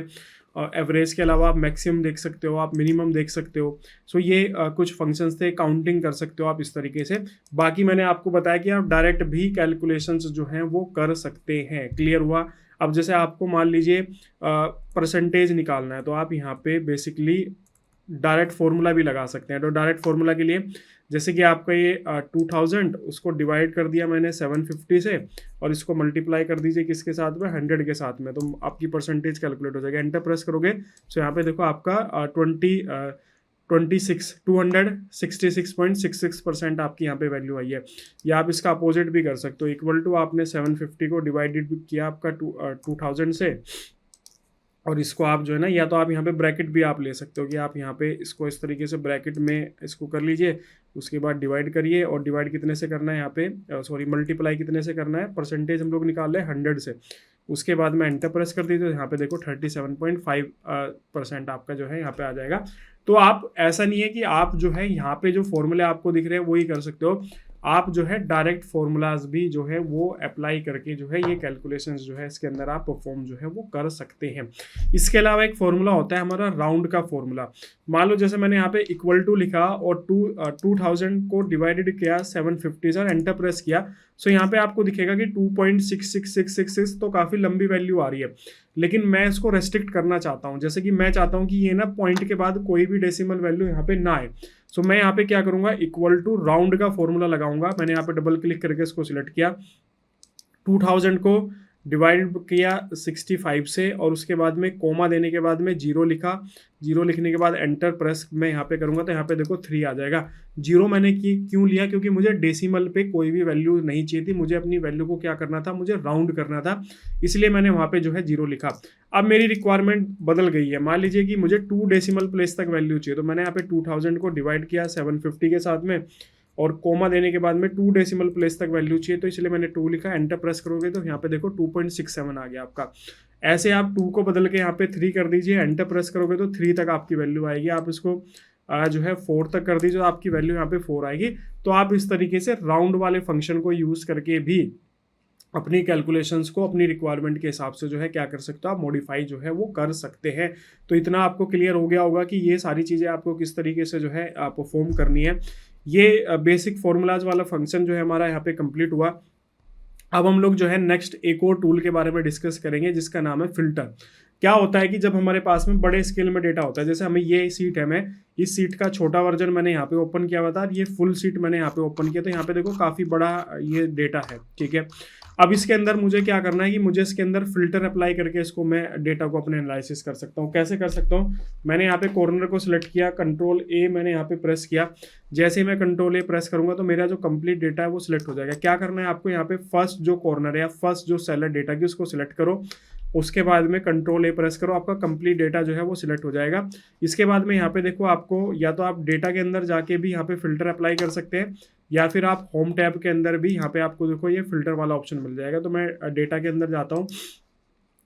एवरेज के अलावा आप मैक्सिमम देख सकते हो, आप मिनिमम देख सकते हो। सो ये कुछ फंक्शंस थे, काउंटिंग कर सकते हो आप इस तरीके से। बाकी मैंने आपको बताया कि आप डायरेक्ट भी कैलकुलेशंस जो हैं वो कर सकते हैं। क्लियर हुआ। अब जैसे आपको मान लीजिए परसेंटेज निकालना है तो आप यहाँ पे बेसिकली डायरेक्ट फॉर्मूला भी लगा सकते हैं। तो डायरेक्ट फॉर्मूला के लिए जैसे कि आपका ये 2000 उसको डिवाइड कर दिया मैंने 750 से और इसको मल्टीप्लाई कर दीजिए किसके साथ में, 100 के साथ में, तो आपकी परसेंटेज कैलकुलेट हो जाएगा। एंटर प्रेस करोगे तो यहाँ पे देखो आपका 266.66% आपकी यहाँ पे वैल्यू आई है। या आप इसका अपोजिट भी कर सकते हो, इक्वल टू आपने 750 को डिवाइडेड किया आपका 2000 से और इसको आप जो है ना, या तो आप यहाँ पे ब्रैकेट भी आप ले सकते हो कि आप यहाँ पे इसको इस तरीके से ब्रैकेट में इसको कर लीजिए, उसके बाद डिवाइड करिए और डिवाइड कितने से करना है यहाँ पे, सॉरी मल्टीप्लाई कितने से करना है, परसेंटेज हम लोग निकाल रहे हैं 100 से। उसके बाद में एंटर प्रेस कर दीजिए, यहाँ पे देखो 37.5% आपका जो है यहाँ पे आ जाएगा। तो आप ऐसा नहीं है कि आप जो है यहाँ पे जो फॉर्मूले आपको दिख रहे हैं वही कर सकते हो, आप जो है डायरेक्ट फॉर्मूलाज भी जो है वो अप्लाई करके जो है ये कैलकुलेशंस जो है इसके अंदर आप परफॉर्म जो है वो कर सकते हैं। इसके अलावा एक फॉर्मूला होता है हमारा राउंड का फॉर्मूला। मान लो जैसे मैंने यहाँ पे इक्वल टू लिखा और 2000 को डिवाइडेड किया 750 से और एंटर प्रेस किया। सो यहाँ पे आपको दिखेगा कि 2.66666, तो काफ़ी लंबी वैल्यू आ रही है, लेकिन मैं इसको रेस्ट्रिक्ट करना चाहता हूँ। जैसे कि मैं चाहता हूँ कि ये ना पॉइंट के बाद कोई भी डेसिमल वैल्यू यहाँ पे ना आए। सो मैं यहाँ पे क्या करूँगा, इक्वल टू राउंड का फॉर्मूला लगाऊंगा। मैंने यहाँ पे डबल क्लिक करके इसको सिलेक्ट किया, 2000 को डिवाइड किया 65 से और उसके बाद में कोमा देने के बाद में जीरो लिखा। जीरो लिखने के बाद एंटर प्रेस मैं यहाँ पे करूँगा तो यहाँ पे देखो 3 आ जाएगा। जीरो मैंने क्यों लिया, क्योंकि मुझे डेसिमल पे कोई भी वैल्यू नहीं चाहिए थी, मुझे अपनी वैल्यू को क्या करना था, मुझे राउंड करना था, इसलिए मैंने वहाँ पे जो है जीरो लिखा। अब मेरी रिक्वायरमेंट बदल गई है, मान लीजिए कि मुझे 2 डेसिमल प्लेस तक वैल्यू चाहिए, तो मैंने यहाँ पे 2000 को डिवाइड किया 750 के साथ में और कोमा देने के बाद में 2 डेसिमल प्लेस तक वैल्यू चाहिए, तो इसलिए मैंने 2 लिखा। एंटर प्रेस करोगे तो यहाँ पे देखो 2.67 आ गया आपका। ऐसे आप 2 को बदल के यहाँ पे 3 कर दीजिए, एंटर प्रेस करोगे तो 3 तक आपकी वैल्यू आएगी। आप इसको जो है 4 तक कर दीजिए तो आपकी वैल्यू यहाँ पे 4 आएगी। तो आप इस तरीके से राउंड वाले फंक्शन को यूज़ करके भी अपनी कैलकुलेशंस को अपनी रिक्वायरमेंट के हिसाब से जो है क्या कर सकते हो, आप मॉडिफाई जो है वो कर सकते हैं। तो इतना आपको क्लियर हो गया होगा कि ये सारी चीज़ें आपको किस तरीके से जो है परफॉर्म करनी है। ये बेसिक फॉर्मूलाज वाला फंक्शन जो है हमारा यहाँ पे कंप्लीट हुआ। अब हम लोग जो है नेक्स्ट एक और टूल के बारे में डिस्कस करेंगे जिसका नाम है फिल्टर। क्या होता है कि जब हमारे पास में बड़े स्केल में डेटा होता है, जैसे हमें ये सीट है, मैं इस सीट का छोटा वर्जन मैंने यहाँ पे ओपन किया हुआ था, ये फुल सीट मैंने यहाँ पे ओपन किया, तो यहाँ पे देखो काफ़ी बड़ा ये डेटा है, ठीक है। अब इसके अंदर मुझे क्या करना है कि मुझे इसके अंदर फिल्टर अप्लाई करके इसको मैं डेटा को अपने एनालिसिस कर सकता हूँ। कैसे कर सकता हूँ, मैंने यहाँ पे कॉर्नर को सिलेक्ट किया, कंट्रोल ए मैंने यहाँ पे प्रेस किया। जैसे ही मैं कंट्रोल ए प्रेस करूंगा तो मेरा जो कंप्लीट डेटा है वो सिलेक्ट हो जाएगा। क्या करना है आपको, यहाँ पे फर्स्ट जो कॉर्नर है या फर्स्ट जो सेल है डेटा की उसको सिलेक्ट करो, उसके बाद में कंट्रोल ए प्रेस करो, आपका कंप्लीट डेटा जो है वो सिलेक्ट हो जाएगा। इसके बाद में यहाँ पे देखो आपको या तो आप डेटा के अंदर जाके भी यहाँ पे फिल्टर अप्लाई कर सकते हैं या फिर आप होम टैब के अंदर भी यहाँ पे आपको देखो ये फिल्टर वाला ऑप्शन मिल जाएगा। तो मैं डेटा के अंदर जाता हूँ,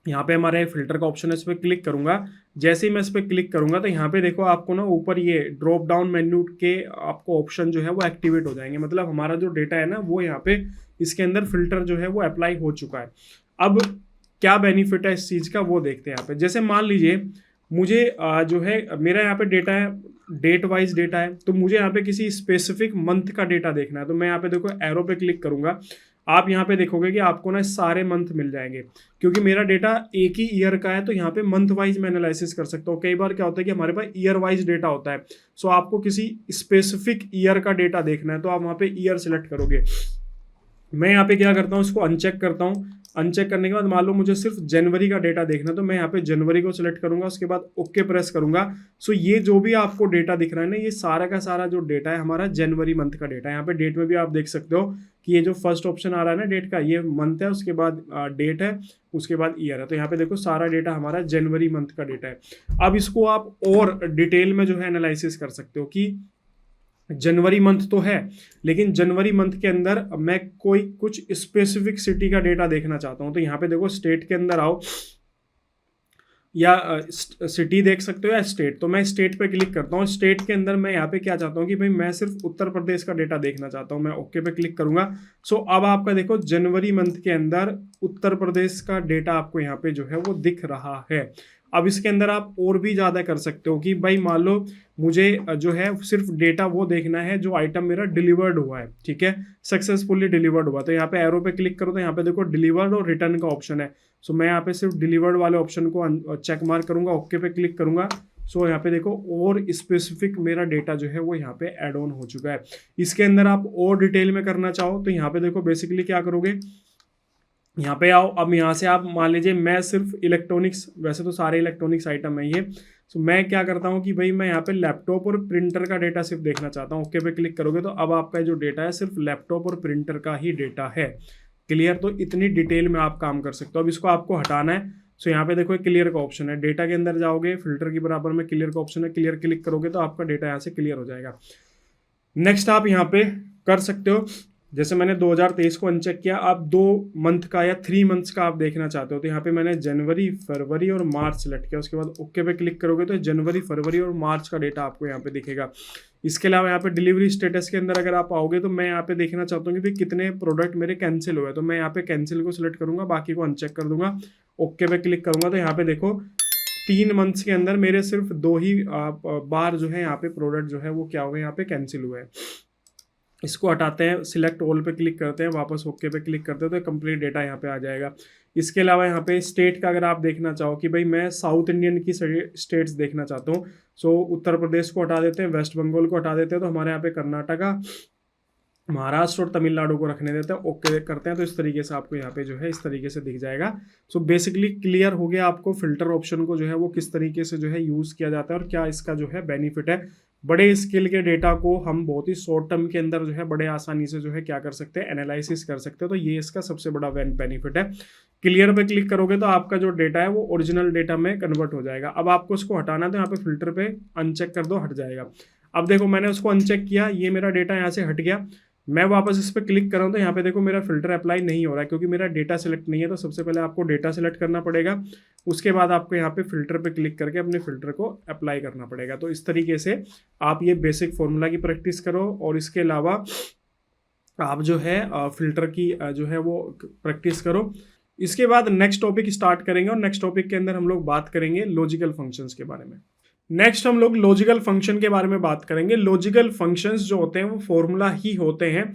यहाँ पे हमारे फिल्टर का ऑप्शन है, इस पर क्लिक करूंगा। जैसे ही मैं इस पर क्लिक करूंगा तो यहाँ पे देखो आपको ना ऊपर ये ड्रॉप डाउन मेन्यू के आपको ऑप्शन जो है वो एक्टिवेट हो जाएंगे, मतलब हमारा जो डेटा है ना वो यहाँ पे इसके अंदर फिल्टर जो है वो अप्लाई हो चुका है। अब क्या बेनिफिट है इस चीज़ का वो देखते हैं यहाँ पे। जैसे मान लीजिए मुझे जो है मेरा यहाँ पे डेटा है, डेट वाइज डेटा है, तो मुझे यहाँ पे किसी स्पेसिफिक मंथ का डेटा देखना है, तो मैं यहाँ पे देखो एरो पे क्लिक करूंगा। आप यहाँ पे देखोगे कि आपको ना सारे मंथ मिल जाएंगे, क्योंकि मेरा डेटा एक ही ईयर का है, तो यहाँ पे मंथ वाइज मैं एनालिसिस कर सकता हूँ। कई बार क्या होता है कि हमारे पास ईयर वाइज डेटा होता है, सो आपको किसी स्पेसिफिक ईयर का डेटा देखना है तो आप वहाँ पे ईयर सेलेक्ट करोगे। मैं यहाँ पे क्या करता हूँ, इसको अनचेक करता हूँ। अनचेक करने के बाद मान लो मुझे सिर्फ जनवरी का डेटा देखना, तो मैं यहाँ पे जनवरी को सिलेक्ट करूंगा, उसके बाद ओके प्रेस करूंगा। सो ये जो भी आपको डेटा दिख रहा है ना, ये सारा का सारा जो डेटा है हमारा जनवरी मंथ का डेटा है। यहाँ पे डेट में भी आप देख सकते हो कि ये जो फर्स्ट ऑप्शन आ रहा है ना डेट का, ये मंथ है, उसके बाद डेट है, उसके बाद ईयर है। तो यहाँ पे देखो सारा डेटा हमारा जनवरी मंथ का डेटा है। अब इसको आप और डिटेल में जो है एनालिसिस कर सकते हो कि जनवरी मंथ तो है, लेकिन जनवरी मंथ के अंदर मैं कोई कुछ स्पेसिफिक सिटी का डेटा देखना चाहता हूं, तो यहाँ पे देखो स्टेट के अंदर आओ या सिटी देख सकते हो या स्टेट। तो मैं स्टेट पे क्लिक करता हूँ। स्टेट के अंदर मैं यहाँ पे क्या चाहता हूँ कि भाई मैं सिर्फ उत्तर प्रदेश का डेटा देखना चाहता हूँ, मैं ओके पे क्लिक करूंगा। सो अब आपका देखो जनवरी मंथ के अंदर उत्तर प्रदेश का डेटा आपको यहाँ पे जो है वो दिख रहा है। अब इसके अंदर आप और भी ज़्यादा कर सकते हो कि भाई मान लो मुझे जो है सिर्फ डेटा वो देखना है जो आइटम मेरा डिलीवर्ड हुआ है, ठीक है, सक्सेसफुली डिलीवर्ड हुआ। तो यहाँ पे एरो पे क्लिक करो तो यहाँ पे देखो डिलीवर्ड और रिटर्न का ऑप्शन है। सो मैं यहाँ पे सिर्फ डिलीवर्ड वाले ऑप्शन को चेक मार्क करूंगा, ओके पे क्लिक करूंगा। सो यहाँ पे देखो और स्पेसिफिक मेरा डेटा जो है वो यहाँ पे ऐड ऑन हो चुका है। इसके अंदर आप और डिटेल में करना चाहो तो यहाँ पे देखो बेसिकली क्या करोगे, यहाँ पे आओ। अब यहाँ से आप मान लीजिए मैं सिर्फ इलेक्ट्रॉनिक्स, वैसे तो सारे इलेक्ट्रॉनिक्स आइटम है ये, सो मैं क्या करता हूँ कि भाई मैं यहाँ पे लैपटॉप और प्रिंटर का डेटा सिर्फ देखना चाहता हूँ। ओके पे क्लिक करोगे तो अब आपका जो डेटा है सिर्फ लैपटॉप और प्रिंटर का ही डेटा है। क्लियर, तो इतनी डिटेल में आप काम कर सकते हो। अब इसको आपको हटाना है, सो यहाँ पे देखो क्लियर का ऑप्शन है, डेटा के अंदर जाओगे, फिल्टर के बराबर में क्लियर का ऑप्शन है, क्लियर क्लिक करोगे तो आपका डेटा यहाँ से क्लियर हो जाएगा। नेक्स्ट आप यहाँ पे कर सकते हो, जैसे मैंने 2023 को अनचेक किया, आप 2 मंथ का या 3 मंथ्स का आप देखना चाहते हो, तो यहाँ पे मैंने जनवरी, फरवरी और मार्च सेलेक्ट किया। उसके बाद ओके पे क्लिक करोगे तो जनवरी, फरवरी और मार्च का डेटा आपको यहाँ पे दिखेगा। इसके अलावा यहाँ पे डिलीवरी स्टेटस के अंदर अगर आप आओगे तो मैं यहाँ पे देखना चाहता हूँ कि भाई कितने प्रोडक्ट मेरे कैंसिल हुए, तो मैं यहाँ पे कैंसिल को सिलेक्ट करूंगा, बाकी को अनचेक कर दूंगा, ओके पे क्लिक करूंगा। तो यहाँ पे देखो 3 मंथ्स के अंदर मेरे सिर्फ 2 ही बार जो है यहाँ पे प्रोडक्ट जो है वो क्या हुआ, यहाँ पे कैंसिल हुए हैं। इसको हटाते हैं, सिलेक्ट ऑल पे क्लिक करते हैं, वापस ओके पे क्लिक करते हैं तो कंप्लीट डेटा यहाँ पे आ जाएगा। इसके अलावा यहाँ पे स्टेट का अगर आप देखना चाहो कि भाई मैं साउथ इंडियन की स्टेट्स देखना चाहता हूँ, सो उत्तर प्रदेश को हटा देते हैं, वेस्ट बंगाल को हटा देते हैं, तो हमारे यहाँ पे कर्नाटका, महाराष्ट्र और तमिलनाडु को रखने देते हैं, ओके करते हैं, तो इस तरीके से आपको यहाँ पे जो है इस तरीके से दिख जाएगा। सो बेसिकली क्लियर हो गया आपको फिल्टर ऑप्शन को जो है वो किस तरीके से जो है यूज़ किया जाता है और क्या इसका जो है बेनिफिट है। बड़े स्केल के डेटा को हम बहुत ही शॉर्ट टर्म के अंदर जो है बड़े आसानी से जो है क्या कर सकते हैं, एनालिसिस कर सकते हैं। तो ये इसका सबसे बड़ा बेनिफिट है। क्लियर पे क्लिक करोगे तो आपका जो डेटा है वो ओरिजिनल डेटा में कन्वर्ट हो जाएगा। अब आपको इसको हटाना है तो यहाँ पे फिल्टर पे अनचेक कर दो, हट जाएगा। अब देखो मैंने उसको अनचेक किया, ये मेरा डेटा यहाँ से हट गया। मैं वापस इस पर क्लिक कर रहा हूँ तो यहाँ पे देखो मेरा फिल्टर अप्लाई नहीं हो रहा है क्योंकि मेरा डेटा सेलेक्ट नहीं है। तो सबसे पहले आपको डेटा सेलेक्ट करना पड़ेगा, उसके बाद आपको यहाँ पे फिल्टर पे क्लिक करके अपने फिल्टर को अप्लाई करना पड़ेगा। तो इस तरीके से आप ये बेसिक फॉर्मूला की प्रैक्टिस करो और इसके अलावा आप जो है फिल्टर की जो है वो प्रैक्टिस करो। इसके बाद नेक्स्ट टॉपिक स्टार्ट करेंगे और नेक्स्ट टॉपिक के अंदर हम लोग बात करेंगे लॉजिकल फंक्शंस के बारे में। नेक्स्ट हम लोग लॉजिकल फंक्शन के बारे में बात करेंगे। लॉजिकल फंक्शंस जो होते हैं वो फॉर्मूला ही होते हैं,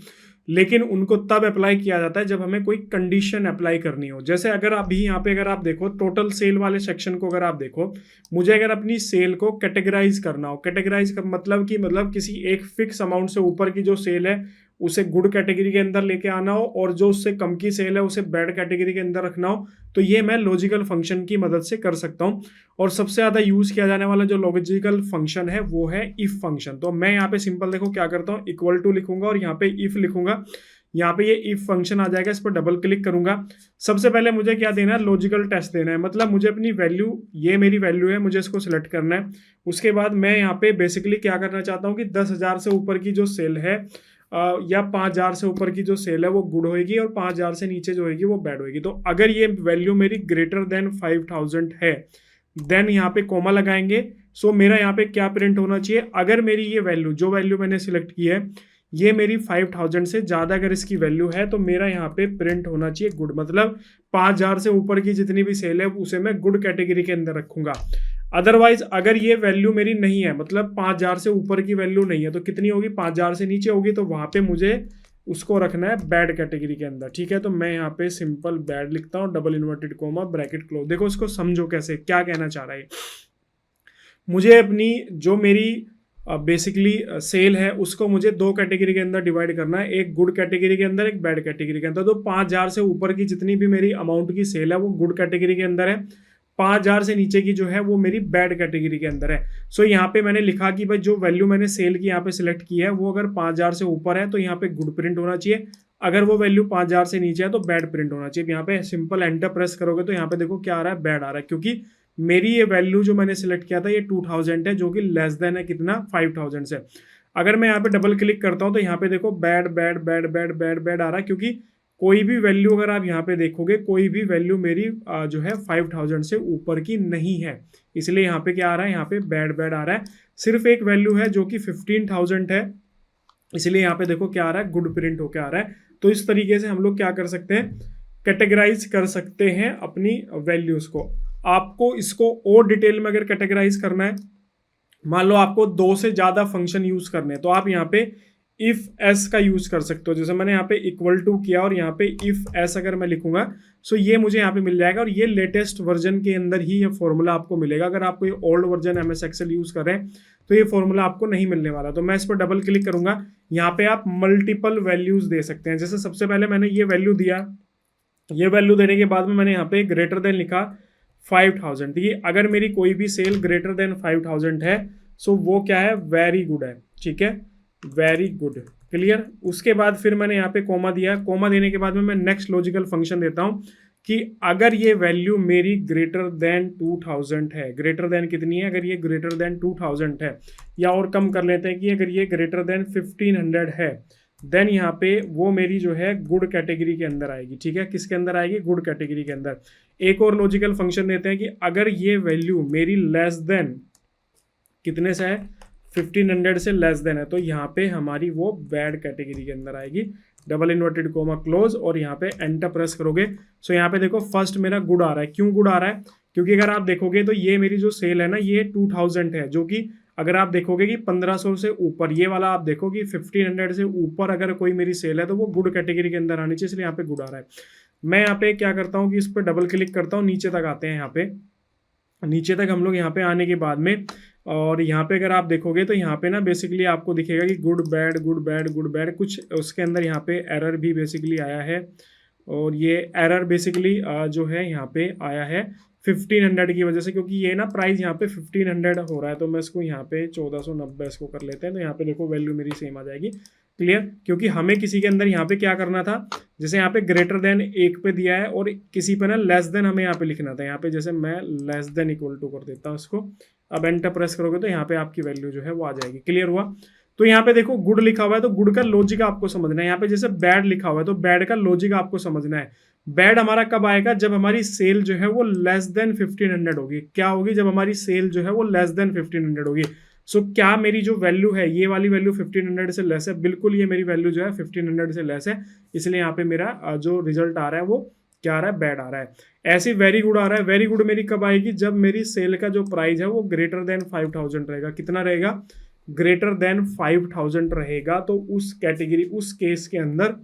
लेकिन उनको तब अप्लाई किया जाता है जब हमें कोई कंडीशन अप्लाई करनी हो। जैसे अगर अभी यहाँ पे अगर आप देखो टोटल सेल वाले सेक्शन को अगर आप देखो, मुझे अगर अपनी सेल को कैटेगराइज करना हो, कैटेगराइज का मतलब किसी एक फिक्स अमाउंट से ऊपर की जो सेल है उसे गुड कैटेगरी के अंदर लेके आना हो और जो उससे कम की सेल है उसे बैड कैटेगरी के अंदर रखना हो, तो ये मैं लॉजिकल फंक्शन की मदद से कर सकता हूँ। और सबसे ज़्यादा यूज किया जाने वाला जो लॉजिकल फंक्शन है वो है इफ फंक्शन। तो मैं यहाँ पे सिंपल देखो क्या करता हूँ, इक्वल टू लिखूंगा और यहाँ पे इफ लिखूंगा, यहाँ पे ये इफ फंक्शन आ जाएगा। इस पर डबल क्लिक करूंगा। सबसे पहले मुझे क्या देना है, लॉजिकल टेस्ट देना है। मतलब मुझे अपनी वैल्यू, ये मेरी वैल्यू है, मुझे इसको सिलेक्ट करना है। उसके बाद मैं यहाँ पे बेसिकली क्या करना चाहता हूँ कि 10,000 से ऊपर की जो सेल है या 5,000 से ऊपर की जो सेल है वो गुड होएगी और 5,000 से नीचे जो होगी वो बैड होएगी। तो अगर ये वैल्यू मेरी ग्रेटर देन 5,000 है देन यहाँ पे कोमा लगाएंगे। सो मेरा यहाँ पे क्या प्रिंट होना चाहिए, अगर मेरी ये वैल्यू, जो वैल्यू मैंने सिलेक्ट की है ये मेरी 5,000 से ज़्यादा अगर इसकी वैल्यू है तो मेरा यहाँ पे प्रिंट होना चाहिए गुड। मतलब 5,000 से ऊपर की जितनी भी सेल है उसे मैं गुड कैटेगरी के अंदर रखूंगा। अदरवाइज अगर ये वैल्यू मेरी नहीं है, मतलब 5,000 से ऊपर की वैल्यू नहीं है, तो कितनी होगी, 5,000 से नीचे होगी, तो वहां पे मुझे उसको रखना है बैड कैटेगरी के अंदर। ठीक है, तो मैं यहाँ पे सिंपल बैड लिखता हूँ, double inverted coma bracket close. देखो इसको समझो कैसे, क्या कहना चाह रहा है। मुझे अपनी जो मेरी बेसिकली सेल है उसको मुझे 2 कैटेगरी के अंदर डिवाइड करना है, एक गुड कैटेगरी के अंदर, एक बैड कैटेगरी के अंदर। तो 5,000 से ऊपर की जितनी भी मेरी अमाउंट की सेल है वो गुड कैटेगरी के अंदर है, 5,000 से नीचे की जो है वो मेरी बैड कैटेगरी के अंदर है। सो यहाँ पे मैंने लिखा कि भाई जो वैल्यू मैंने सेल की यहाँ पे सिलेक्ट की है वो अगर 5,000 से ऊपर है तो यहाँ पे गुड प्रिंट होना चाहिए, अगर वो वैल्यू 5,000 से नीचे है तो बैड प्रिंट होना चाहिए। यहाँ पे सिंपल एंटर प्रेस करोगे तो यहाँ पे देखो क्या आ रहा है, बैड आ रहा है, क्योंकि मेरी ये वैल्यू जो मैंने सिलेक्ट किया था ये 2,000 है, जो कि लेस देन है कितना, 5,000 से। अगर मैं यहाँ पे डबल क्लिक करता हूँ तो यहाँ पे देखो bad bad bad bad bad bad आ रहा है, क्योंकि कोई भी वैल्यू अगर आप यहाँ पे देखोगे, कोई भी वैल्यू मेरी जो है 5,000 से ऊपर की नहीं है, इसलिए यहाँ पे क्या आ रहा है, यहाँ पे बैड बैड आ रहा है। सिर्फ एक वैल्यू है जो कि 15,000 है, इसलिए यहाँ पे देखो क्या आ रहा है, गुड प्रिंट होके आ रहा है। तो इस तरीके से हम लोग क्या कर सकते हैं, कैटेगराइज कर सकते हैं अपनी वैल्यूज को। आपको इसको और डिटेल में अगर कैटेगराइज करना है, मान लो आपको 2 से ज़्यादा फंक्शन यूज करने हैं, तो आप यहाँ पे इफ एस का यूज कर सकते हो। जैसे मैंने यहाँ पे इक्वल टू किया और यहाँ पे इफ एस अगर मैं लिखूंगा सो ये मुझे यहाँ पे मिल जाएगा, और ये लेटेस्ट वर्जन के अंदर ही ये फॉर्मूला आपको मिलेगा। अगर आप कोई old version MS Excel use कर रहे हैं तो ये फॉर्मूला आपको नहीं मिलने वाला। तो मैं इस पर डबल क्लिक करूंगा, यहाँ पे आप मल्टीपल वैल्यूज दे सकते हैं। जैसे सबसे पहले मैंने ये वैल्यू दिया, ये वैल्यू देने के बाद में मैंने यहाँ पे ग्रेटर देन लिखा 5,000। ठीक है, अगर मेरी कोई भी सेल ग्रेटर देन 5,000 है सो वो क्या है, वेरी गुड है। ठीक है, वेरी गुड, क्लियर। उसके बाद फिर मैंने यहाँ पे कोमा दिया, कोमा देने के बाद में मैं नेक्स्ट लॉजिकल फंक्शन देता हूँ कि अगर ये वैल्यू मेरी ग्रेटर देन 2,000 है, ग्रेटर देन कितनी है, अगर ये ग्रेटर देन 2,000 है, या और कम कर लेते हैं कि अगर ये ग्रेटर देन 1,500 है, देन यहाँ पे वो मेरी जो है गुड कैटेगरी के अंदर आएगी। ठीक है, किसके अंदर आएगी, गुड कैटेगरी के अंदर। एक और लॉजिकल फंक्शन देते हैं कि अगर ये वैल्यू मेरी लेस देन कितने से है, 1,500 से लेस देन है, तो यहाँ पे हमारी वो बैड कैटेगरी के अंदर आएगी। डबल इन्वर्टेड कोमा क्लोज और यहाँ पे एंटर प्रेस करोगे। सो यहाँ पे देखो फर्स्ट मेरा गुड आ रहा है। क्यों गुड आ रहा है, क्योंकि अगर आप देखोगे तो ये मेरी जो सेल है ना ये 2,000 है, जो कि अगर आप देखोगे कि 1,500 से ऊपर, ये वाला आप देखो कि 1,500 से ऊपर अगर कोई मेरी सेल है तो वो गुड कैटेगरी के अंदर आनी चाहिए, इसलिए यहाँ पे गुड आ रहा है। मैं यहाँ पे क्या करता हूँ कि इस पर डबल क्लिक करता हूँ, नीचे तक आते हैं। यहाँ पे नीचे तक हम लोग यहाँ पे आने के बाद में और यहाँ पे अगर आप देखोगे तो यहाँ पे ना बेसिकली आपको दिखेगा कि good bad good bad good bad, कुछ उसके अंदर यहाँ पे एरर भी बेसिकली आया है। और ये एरर बेसिकली जो है यहाँ पे आया है 1500 की वजह से, क्योंकि ये ना प्राइस यहाँ पे 1500 हो रहा है। तो मैं इसको यहाँ पे 1490 इसको कर लेते हैं, तो यहाँ पे देखो वैल्यू मेरी सेम आ जाएगी। क्लियर, क्योंकि हमें किसी के अंदर यहाँ पे क्या करना था, जैसे यहाँ पे ग्रेटर देन एक पे दिया है और किसी पे ना लेस देन हमें यहाँ पे लिखना था। यहाँ पे जैसे मैं लेस देन इक्वल टू कर देता हूँ इसको, अब एंटर प्रेस करोगे तो यहाँ पे आपकी वैल्यू जो है वो आ जाएगी। क्लियर हुआ। तो यहाँ पे देखो गुड लिखा हुआ है तो गुड का लॉजिक आपको समझना है। यहाँ पे जैसे बैड लिखा हुआ है तो बैड का लॉजिक आपको समझना है। बैड हमारा कब आएगा, जब हमारी सेल जो है वो लेस देन 1500 होगी। क्या होगी, जब हमारी सेल जो है वो लेस देन 1500 होगी। सो क्या मेरी जो वैल्यू है, ये वाली वैल्यू 1500 से लेस है, बिल्कुल ये मेरी वैल्यू जो है 1500 से लेस है, इसलिए यहाँ पे मेरा जो रिजल्ट आ रहा है वो क्या आ रहा है, बैड आ रहा है। ऐसी वेरी गुड आ रहा है। वेरी गुड मेरी कब आएगी, जब मेरी सेल का जो प्राइस है वो ग्रेटर देन 5000 रहेगा। कितना रहेगा, ग्रेटर देन 5000 रहेगा। तो उस कैटेगरी, उस केस के अंदर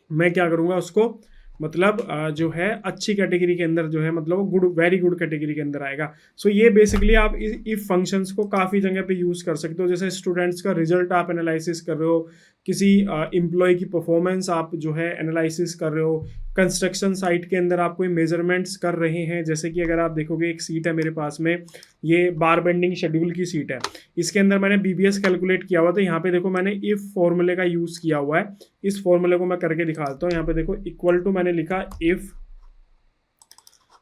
मैं क्या करूंगा, उसको मतलब जो है अच्छी कैटेगरी के अंदर जो है, मतलब वो गुड, वेरी गुड कैटेगरी के अंदर आएगा। सो ये बेसिकली आप इफ फंक्शंस को काफ़ी जगह पे यूज़ कर सकते हो। जैसे स्टूडेंट्स का रिजल्ट आप एनालिसिस कर रहे हो, किसी एम्प्लॉय की परफॉर्मेंस आप जो है एनालिसिस कर रहे हो, कंस्ट्रक्शन साइट के अंदर आप कोई मेजरमेंट्स कर रहे हैं। जैसे कि अगर आप देखोगे एक सीट है मेरे पास में, ये बार बेंडिंग शेड्यूल की सीट है, इसके अंदर मैंने बीबीएस कैलकुलेट किया हुआ। तो यहाँ पे देखो मैंने इफ फॉर्मूले का यूज़ किया हुआ है। इस फॉर्मूले को मैं करके दिखाता हूँ। यहाँ पे देखो इक्वल टू मैंने लिखा इफ,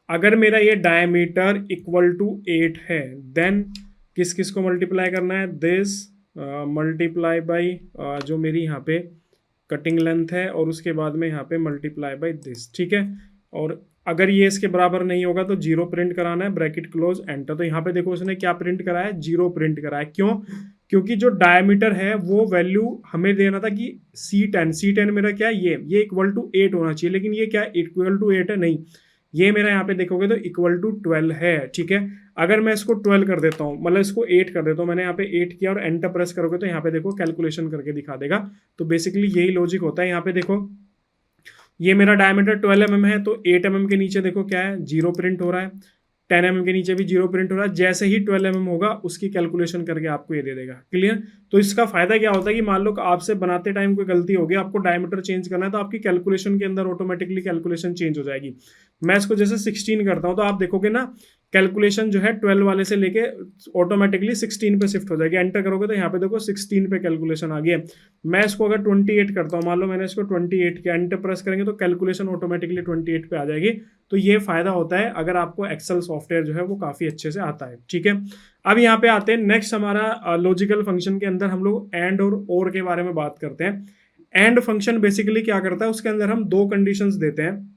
अगर मेरा ये डायमीटर इक्वल टू 8 है, देन किस किस को मल्टीप्लाई करना है, दिस मल्टीप्लाई बाई जो मेरी यहाँ पे कटिंग लेंथ है, और उसके बाद में यहाँ पे मल्टीप्लाई बाई दिस। ठीक है, और अगर ये इसके बराबर नहीं होगा तो 0 प्रिंट कराना है, ब्रैकेट क्लोज एंटर। तो यहाँ पे देखो उसने क्या प्रिंट करा है, 0 प्रिंट करा है। क्यों, क्योंकि जो डायमीटर है वो वैल्यू हमें देना था कि C10 मेरा क्या है, ये इक्वल टू 8 होना चाहिए, लेकिन ये क्या इक्वल टू 8 है, नहीं, ये मेरा यहाँ पे देखोगे तो इक्वल टू 12 है। ठीक है, अगर मैं इसको 12 कर देता हूँ, मतलब इसको 8 कर देता हूँ, मैंने यहाँ पे 8 किया और एंटर प्रेस करोगे तो यहाँ पे देखो कैलकुलेशन करके दिखा देगा। तो बेसिकली यही लॉजिक होता है। यहाँ पे देखो ये मेरा डायमीटर 12 mm है, तो 8 mm के नीचे देखो क्या है, 0 प्रिंट हो रहा है। 10 mm के नीचे भी 0 प्रिंट हो रहा है। जैसे ही 12 mm होगा उसकी कैलकुलेशन करके आपको ये दे देगा। क्लियर। तो इसका फायदा क्या होता है कि मान लो आपसे बनाते टाइम कोई गलती हो गई, आपको डायमीटर चेंज करना है, तो आपकी कैलकुलेशन के अंदर ऑटोमेटिकली कैलकुलेशन चेंज हो जाएगी। मैं इसको जैसे 16 करता हूँ तो आप देखोगे ना कैलकुलेशन जो है 12 वाले से लेके ऑटोमेटिकली 16 पे शिफ्ट हो जाएगी। एंटर करोगे तो यहाँ पे देखो 16 पे कैलकुलेशन आ गई है। मैं इसको अगर 28 करता हूँ, मान लो मैंने इसको 28 किया, एंटर प्रेस करेंगे तो कैलकुलेशन ऑटोमेटिकली 28 पे आ जाएगी। तो ये फायदा होता है अगर आपको एक्सेल सॉफ्टवेयर जो है वो काफ़ी अच्छे से आता है। ठीक है, अब यहाँ पे आते हैं नेक्स्ट, हमारा लॉजिकल फंक्शन के अंदर हम लोग एंड और के बारे में बात करते हैं। एंड फंक्शन बेसिकली क्या करता है, उसके अंदर हम दो कंडीशंस देते हैं।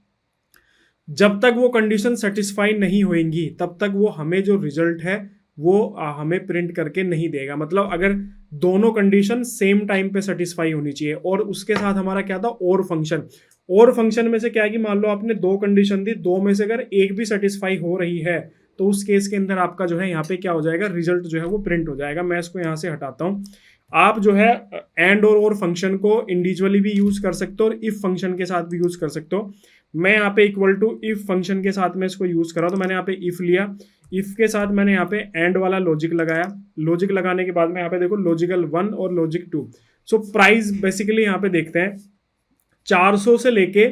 जब तक वो कंडीशन सेटिस्फाई नहीं होंगी तब तक वो हमें जो रिजल्ट है वो हमें प्रिंट करके नहीं देगा। मतलब अगर दोनों कंडीशन सेम टाइम पे सेटिस्फाई होनी चाहिए। और उसके साथ हमारा क्या था, और फंक्शन। और फंक्शन में से क्या है कि मान लो आपने दो कंडीशन दी, दो में से अगर एक भी सेटिस्फाई हो रही है तो उस केस के अंदर आपका जो है यहाँ पे क्या हो जाएगा, रिजल्ट जो है वो प्रिंट हो जाएगा। मैं इसको यहाँ से हटाता हूँ। आप जो है एंड और फंक्शन को इंडिविजुअली भी यूज कर सकते हो और इफ फंक्शन के साथ भी यूज कर सकते हो। मैं यहाँ पे इक्वल टू इफ फंक्शन के साथ में इसको यूज करा, तो मैंने यहाँ पे इफ लिया, इफ के साथ मैंने यहाँ पे एंड वाला लॉजिक लगाया। लॉजिक लगाने के बाद में यहाँ पे देखो लॉजिकल 1 और लॉजिक 2। सो प्राइस बेसिकली यहाँ पे देखते हैं 400 से लेके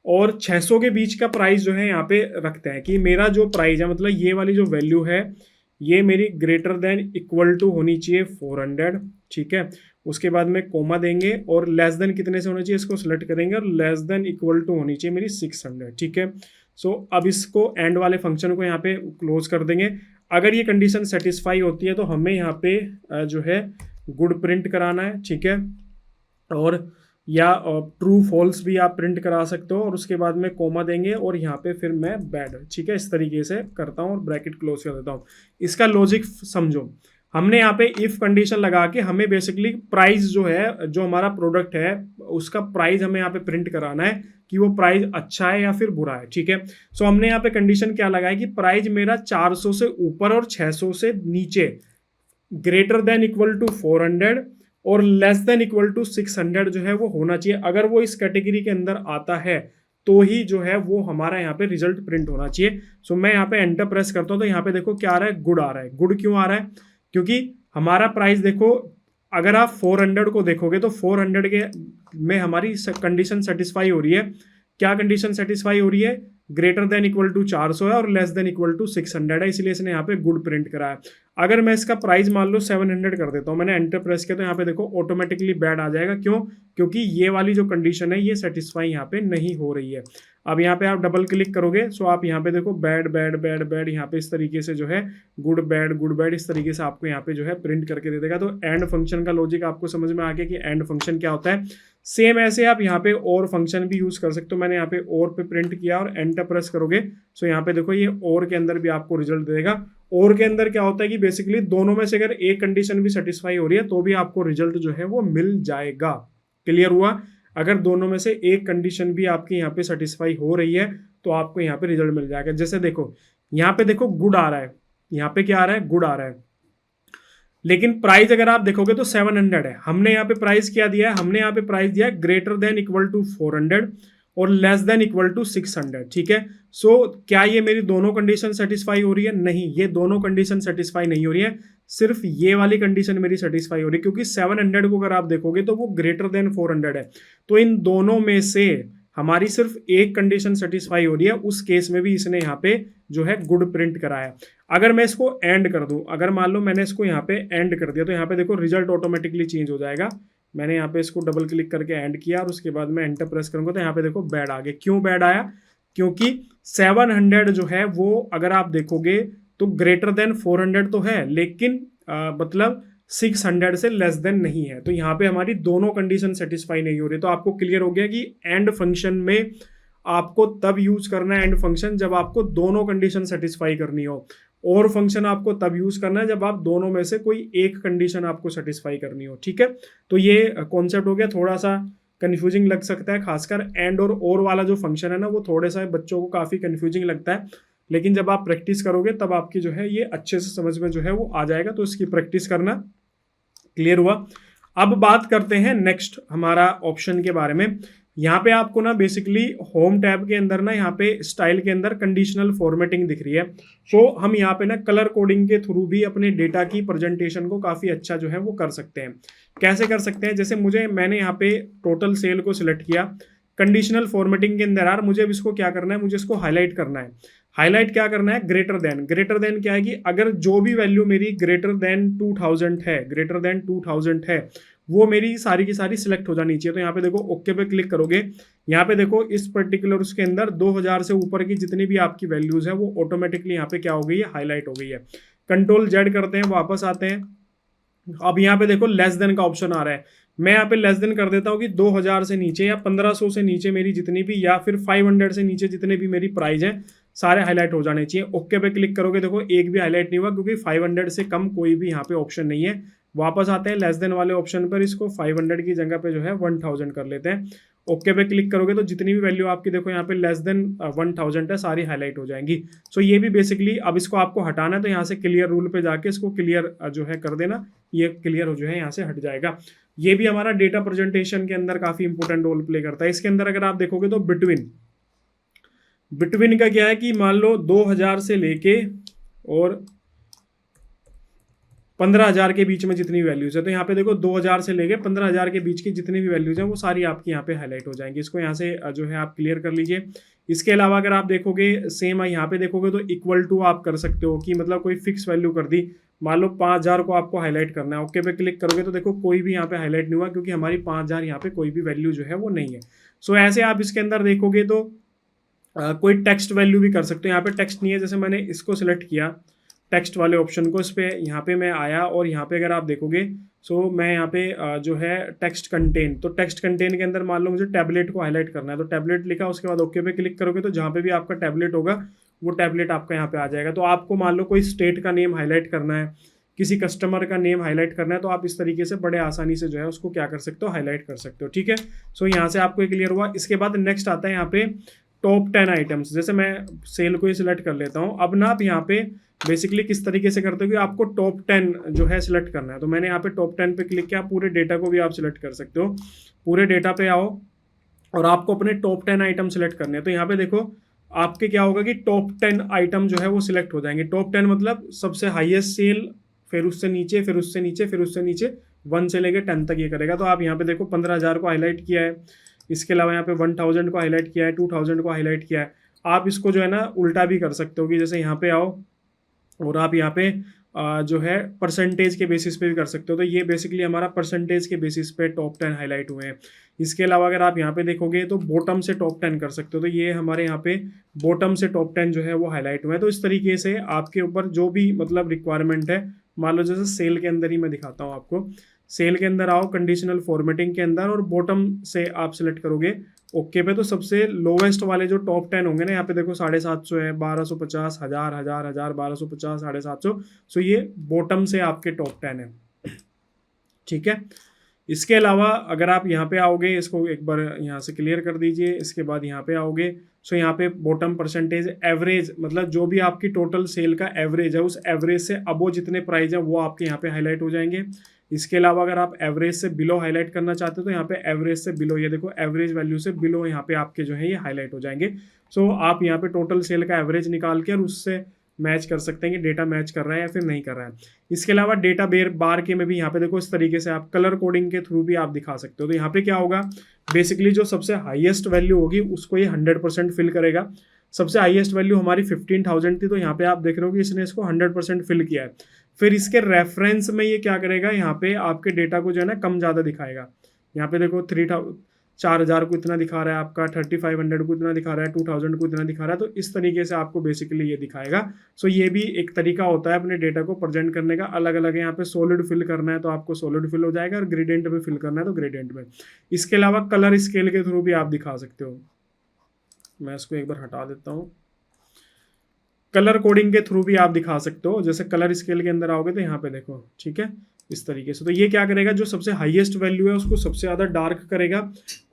और 600 के बीच का प्राइस जो है यहाँ पे रखते हैं कि मेरा जो प्राइस है, मतलब ये वाली जो वैल्यू है ये मेरी ग्रेटर देन इक्वल टू होनी चाहिए 400। ठीक है, उसके बाद में कोमा देंगे और लेस देन कितने से होना चाहिए इसको सिलेक्ट करेंगे और लेस देन इक्वल टू होनी चाहिए मेरी 600। ठीक है, सो अब इसको एंड वाले फंक्शन को यहाँ पे क्लोज कर देंगे। अगर ये कंडीशन सेटिस्फाई होती है तो हमें यहाँ पे जो है गुड प्रिंट कराना है। ठीक है, और या ट्रू फॉल्स भी आप प्रिंट करा सकते हो और उसके बाद में कोमा देंगे और यहाँ पे फिर मैं बैड। ठीक है, इस तरीके से करता हूँ और ब्रैकेट क्लोज कर देता हूँ। इसका लॉजिक समझो, हमने यहाँ पे इफ कंडीशन लगा के हमें बेसिकली प्राइस जो है, जो हमारा प्रोडक्ट है उसका प्राइस हमें यहाँ पे प्रिंट कराना है कि वो प्राइस अच्छा है या फिर बुरा है। ठीक है, सो हमने यहाँ पे कंडीशन क्या लगाया कि प्राइस मेरा 400 से ऊपर और 600 से नीचे, ग्रेटर देन इक्वल टू 400 और लेस देन इक्वल टू 600 जो है वो होना चाहिए। अगर वो इस कैटेगरी के अंदर आता है तो ही जो है वो हमारा यहाँ पे रिजल्ट प्रिंट होना चाहिए। सो मैं यहाँ पे एंटर प्रेस करता हूँ तो यहाँ पे देखो क्या आ रहा है, गुड आ रहा है। गुड क्यों आ रहा है, क्योंकि हमारा प्राइस देखो, अगर आप 400 को देखोगे तो 400 के में हमारी कंडीशन सेटिस्फाई हो रही है। क्या कंडीशन सेटिस्फाई हो रही है? ग्रेटर देन इक्वल टू 400 है और लेस देन इक्वल टू 600 है, इसलिए इसने यहाँ पे गुड प्रिंट करा है। अगर मैं इसका प्राइस मान लो 700 कर देता हूँ, मैंने एंटर प्रेस किया, तो यहाँ पे देखो ऑटोमेटिकली बैड आ जाएगा। क्यों? क्योंकि ये वाली जो कंडीशन है ये सेटिस्फाई यहाँ पे नहीं हो रही है। अब यहाँ पे आप डबल क्लिक करोगे सो आप यहाँ पे देखो बैड बैड बैड बैड, यहाँ पे इस तरीके से जो है गुड बैड इस तरीके से आपको यहाँ पे जो है प्रिंट करके दे देगा। तो एंड फंक्शन का लॉजिक आपको समझ में आ गया कि एंड फंक्शन क्या होता है। सेम ऐसे आप यहाँ पे और फंक्शन भी यूज कर सकते हो। मैंने यहाँ पे और पे प्रिंट किया और एंटर प्रेस करोगे सो यहाँ पे देखो ये और के अंदर भी आपको रिजल्ट देगा। और के अंदर क्या होता है कि बेसिकली दोनों में से अगर एक कंडीशन भी सेटिस्फाई हो रही है तो भी आपको रिजल्ट जो है वो मिल जाएगा। क्लियर हुआ? अगर दोनों में से एक कंडीशन भी आपकी यहाँ पे सेटिस्फाई हो रही है तो आपको यहाँ पे रिजल्ट मिल जाएगा। जैसे देखो यहाँ पे देखो गुड आ रहा है, यहाँ पे क्या आ रहा है? गुड आ रहा है, लेकिन प्राइस अगर आप देखोगे तो 700 है। हमने यहाँ पे प्राइस क्या दिया है? हमने यहाँ पे प्राइस दिया है ग्रेटर देन इक्वल टू 400 और लेस देन इक्वल टू 600। ठीक है, सो क्या ये मेरी दोनों कंडीशन सेटिस्फाई हो रही है? नहीं, ये दोनों कंडीशन सेटिस्फाई नहीं हो रही है, सिर्फ ये वाली कंडीशन मेरी सेटिस्फाई हो रही है, क्योंकि 700 को अगर आप देखोगे तो वो ग्रेटर देन 400 है। तो इन दोनों में से हमारी सिर्फ एक कंडीशन सेटिस्फाई हो रही है, उस केस में भी इसने यहाँ पे जो है गुड प्रिंट कराया। अगर मैं इसको एंड कर दूं, अगर मान लो मैंने इसको यहाँ पे एंड कर दिया तो यहाँ पे देखो रिजल्ट ऑटोमेटिकली चेंज हो जाएगा। मैंने यहाँ पे इसको डबल क्लिक करके एंड किया और उसके बाद मैं एंटर प्रेस करूंगा तो यहाँ पे देखो बैड आ गया। क्यों बैड आया? क्योंकि 700 जो है वो अगर आप देखोगे तो ग्रेटर देन 400 तो है, लेकिन मतलब 600 से लेस देन नहीं है। तो यहाँ पे हमारी दोनों कंडीशन सेटिस्फाई नहीं हो रही। तो आपको क्लियर हो गया कि एंड फंक्शन में आपको तब यूज करना है एंड फंक्शन जब आपको दोनों कंडीशन सेटिस्फाई करनी हो, और फंक्शन आपको तब यूज करना है जब आप दोनों में से कोई एक कंडीशन आपको सेटिस्फाई करनी हो। ठीक है, तो ये कॉन्सेप्ट हो गया। थोड़ा सा कंफ्यूजिंग लग सकता है, खासकर एंड और वाला जो फंक्शन है ना वो थोड़े सा बच्चों को काफी कंफ्यूजिंग लगता है, लेकिन जब आप प्रैक्टिस करोगे तब आपकी जो है ये अच्छे से समझ में जो है वो आ जाएगा। तो इसकी प्रैक्टिस करना। क्लियर हुआ? अब बात करते हैं नेक्स्ट हमारा ऑप्शन के बारे में। यहाँ पे आपको ना बेसिकली होम टैब के अंदर ना यहाँ पे स्टाइल के अंदर कंडीशनल फॉर्मेटिंग दिख रही है। तो हम यहाँ पे ना कलर कोडिंग के थ्रू भी अपने डेटा की प्रेजेंटेशन को काफ़ी अच्छा जो है वो कर सकते हैं। कैसे कर सकते हैं? जैसे मैंने यहाँ पे टोटल सेल को सिलेक्ट किया, कंडीशनल फॉर्मेटिंग के अंदर यार मुझे अब इसको क्या करना है? मुझे इसको हाईलाइट करना है। हाईलाइट क्या करना है? Greater than. ग्रेटर देन क्या है कि अगर जो भी वैल्यू मेरी ग्रेटर देन 2000 है, ग्रेटर देन 2000 है, वो मेरी सारी की सारी सिलेक्ट हो जानी चाहिए। तो यहाँ पे देखो ओके पे क्लिक करोगे, यहाँ पे देखो इस पर्टिकुलर उसके अंदर 2000 से ऊपर की जितनी भी आपकी वैल्यूज है वो ऑटोमेटिकली यहाँ पे क्या हो गई है? हाईलाइट हो गई है। कंट्रोल जेड करते हैं, वापस आते हैं। अब यहाँ पे देखो लेस देन का ऑप्शन आ रहा है। मैं यहाँ पे लेस देन कर देता हूँ कि 2000 से नीचे या 1500 से नीचे मेरी जितनी भी, या फिर 500 से नीचे जितने भी मेरी प्राइस है सारे हाईलाइट हो जाने चाहिए। ओके पे क्लिक करोगे, देखो एक भी हाईलाइट नहीं हुआ क्योंकि 500 से कम कोई भी यहाँ पे ऑप्शन नहीं है। वापस आते हैं लेस देन वाले ऑप्शन पर, इसको 500 की जगह पे जो है 1000 कर लेते हैं। ओके पे क्लिक करोगे तो जितनी भी वैल्यू आपकी देखो यहाँ पे लेस देन 1000 है सारी हाईलाइट हो जाएंगी। सो ये भी बेसिकली, अब इसको आपको हटाना है तो यहाँ से क्लियर रूल पे जाके इसको क्लियर जो है कर देना, ये क्लियर जो है यहाँ से हट जाएगा। ये भी हमारा डेटा प्रेजेंटेशन के अंदर काफी इंपॉर्टेंट रोल प्ले करता है। इसके अंदर अगर आप देखोगे तो बिटवीन का क्या है कि मान लो 2000 से लेके और 15,000 के बीच में जितनी वैल्यूज है, तो यहाँ पे देखो 2000 से लेके 15,000 के बीच की जितनी भी वैल्यूज हैं वो सारी आपकी यहाँ पे हाईलाइट हो जाएंगी। इसको यहाँ से जो है आप क्लियर कर लीजिए। इसके अलावा अगर आप देखोगे सेम यहाँ पे देखोगे तो इक्वल टू आप कर सकते हो कि मतलब कोई फिक्स वैल्यू कर दी, मान लो 5000 को आपको हाईलाइट करना है। ओके पे क्लिक करोगे तो देखो कोई भी यहाँ पे हाईलाइट नहीं हुआ क्योंकि हमारी 5000 यहाँ पे कोई भी वैल्यू जो है वो नहीं है। सो ऐसे आप इसके अंदर देखोगे तो कोई टेक्स्ट वैल्यू भी कर सकते हो। यहाँ पे टेक्स्ट नहीं है, जैसे मैंने इसको सिलेक्ट किया टेक्स्ट वाले ऑप्शन को, इस पे यहाँ पे मैं आया और यहाँ पे अगर आप देखोगे सो मैं यहाँ पे जो है टेक्स्ट कंटेन, तो टेक्स्ट कंटेन के अंदर मान लो मुझे टैबलेट को हाईलाइट करना है तो टैबलेट लिखा, उसके बाद ओके पे क्लिक करोगे तो जहाँ पे भी आपका टैबलेट होगा वो टैबलेट आपका यहाँ पे आ जाएगा। तो आपको मान लो कोई स्टेट का नेम हाईलाइट करना है, किसी कस्टमर का नेम हाईलाइट करना है, तो आप इस तरीके से बड़े आसानी से जो है उसको क्या कर सकते हो? हाईलाइट कर सकते हो। ठीक है, सो यहाँ से आपको क्लियर हुआ। इसके बाद नेक्स्ट आता है यहाँ पे टॉप 10 आइटम्स। जैसे मैं सेल को ही सिलेक्ट कर लेता हूँ। अब ना आप यहाँ पे बेसिकली किस तरीके से करते हो कि आपको टॉप 10 जो है सिलेक्ट करना है, तो मैंने यहाँ पे टॉप 10 पे क्लिक किया। पूरे डेटा को भी आप सिलेक्ट कर सकते हो। पूरे डेटा पे आओ और आपको अपने टॉप 10 आइटम सिलेक्ट करने हैं। तो यहाँ पे देखो आपके क्या होगा कि टॉप 10 आइटम जो है वो सिलेक्ट हो जाएंगे। टॉप 10 मतलब सबसे हाईएस्ट सेल फिर उससे नीचे, फिर उससे नीचे, फिर उससे नीचे 1 से लेकर 10 तक ये करेगा। तो आप यहाँ पे देखो 15,000 को हाईलाइट किया है, इसके अलावा यहाँ पे 1000 को हाईलाइट किया है, 2000 को हाईलाइट किया है। आप इसको जो है ना उल्टा भी कर सकते हो कि जैसे यहाँ पे आओ और आप यहाँ पे जो है परसेंटेज के बेसिस पे भी कर सकते हो। तो ये बेसिकली हमारा परसेंटेज के बेसिस पे टॉप 10 हाईलाइट हुए हैं। इसके अलावा अगर आप यहाँ पे देखोगे तो बॉटम से टॉप 10 कर सकते हो। तो ये हमारे यहाँ पे बॉटम से टॉप 10 जो है वो हाईलाइट हुए हैं। तो इस तरीके से आपके ऊपर जो भी मतलब रिक्वायरमेंट है, मान लो जैसे सेल के अंदर ही मैं दिखाता हूँ आपको। सेल के अंदर आओ, कंडीशनल फॉर्मेटिंग के अंदर, और बॉटम से आप सिलेक्ट करोगे ओके पे, तो सबसे लोवेस्ट वाले जो टॉप 10 होंगे ना, यहाँ पे देखो 750 है, 1250, 1000, 1000, 1000, 1250, 750। सो ये बॉटम से आपके टॉप 10 है। ठीक है। इसके अलावा अगर आप यहाँ पे आओगे, इसको एक बार यहाँ से क्लियर कर दीजिए। इसके बाद यहाँ पे आओगे, सो यहाँ पे बॉटम परसेंटेज एवरेज, मतलब जो भी आपकी टोटल सेल का एवरेज है, उस एवरेज से अबो जितने प्राइस है वो आपके यहाँ पे हाईलाइट हो जाएंगे। इसके अलावा अगर आप एवरेज से बिलो हाईलाइट करना चाहते हो तो यहाँ पे एवरेज से बिलो, ये देखो एवरेज वैल्यू से बिलो यहाँ पे आपके जो है ये हाईलाइट हो जाएंगे। सो आप यहाँ पे टोटल सेल का एवरेज निकाल के और उससे मैच कर सकते हैं कि डेटा मैच कर रहा है या फिर नहीं कर रहा है। इसके अलावा डेटा बार के में भी यहाँ पे देखो इस तरीके से आप कलर कोडिंग के थ्रू भी आप दिखा सकते हो। तो यहाँ पे क्या होगा, बेसिकली जो सबसे हाईएस्ट वैल्यू होगी उसको ये 100% फिल करेगा। सबसे हाईएस्ट वैल्यू हमारी 15,000 थी, तो यहाँ पे आप देख रहे हो कि इसने इसको 100% फिल किया है। फिर इसके रेफरेंस में ये क्या करेगा, यहाँ पे आपके डेटा को जो है ना कम ज़्यादा दिखाएगा। यहाँ पे देखो 4,000 को इतना दिखा रहा है, आपका 3500 को इतना दिखा रहा है, 2000 को इतना दिखा रहा है। तो इस तरीके से आपको बेसिकली ये दिखाएगा। सो ये भी एक तरीका होता है अपने डेटा को प्रेजेंट करने का। अलग अलग है, यहाँ पे सॉलिड फिल करना है तो आपको सॉलिड फिल हो जाएगा, और ग्रेडियंट में फिल करना है तो ग्रेडियंट में। इसके अलावा कलर स्केल के थ्रू भी आप दिखा सकते हो। मैं इसको एक बार हटा देता हूँ। कलर कोडिंग के थ्रू भी आप दिखा सकते हो। जैसे कलर स्केल के अंदर आओगे तो यहाँ पे देखो, ठीक है, इस तरीके से। तो ये क्या करेगा, जो सबसे हाईएस्ट वैल्यू है उसको सबसे ज़्यादा डार्क करेगा,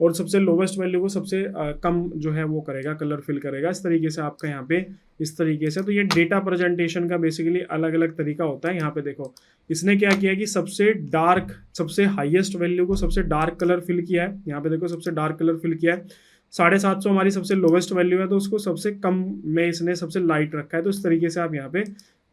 और सबसे लोवेस्ट वैल्यू को सबसे कम जो है वो करेगा, कलर फिल करेगा। इस तरीके से आपका यहाँ पे इस तरीके से। तो ये डेटा प्रेजेंटेशन का बेसिकली अलग अलग तरीका होता है। यहाँ पे देखो इसने क्या किया कि सबसे डार्क, सबसे हाईएस्ट वैल्यू को सबसे डार्क कलर फिल किया है। यहाँ पे देखो सबसे डार्क कलर फिल किया है। 750 हमारी सबसे लोवेस्ट वैल्यू है, तो उसको सबसे कम में इसने सबसे लाइट रखा है। तो इस तरीके से आप यहाँ पे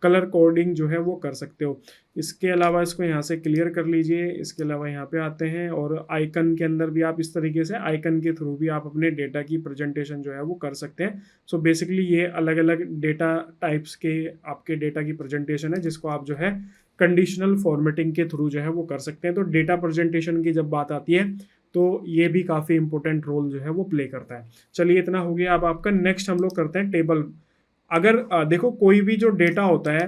कलर कोडिंग जो है वो कर सकते हो। इसके अलावा इसको यहाँ से क्लियर कर लीजिए। इसके अलावा यहाँ पे आते हैं, और आइकन के अंदर भी आप इस तरीके से आइकन के थ्रू भी आप अपने डेटा की प्रेजेंटेशन जो है वो कर सकते हैं। सो बेसिकली ये अलग अलग डेटा टाइप्स के आपके डेटा की प्रेजेंटेशन है, जिसको आप जो है कंडीशनल फॉर्मेटिंग के थ्रू जो है वो कर सकते हैं। तो डेटा प्रेजेंटेशन की जब बात आती है तो ये भी काफ़ी इंपॉर्टेंट रोल जो है वो प्ले करता है। चलिए इतना हो गया। अब आपका नेक्स्ट हम लोग करते हैं टेबल। अगर देखो कोई भी जो डेटा होता है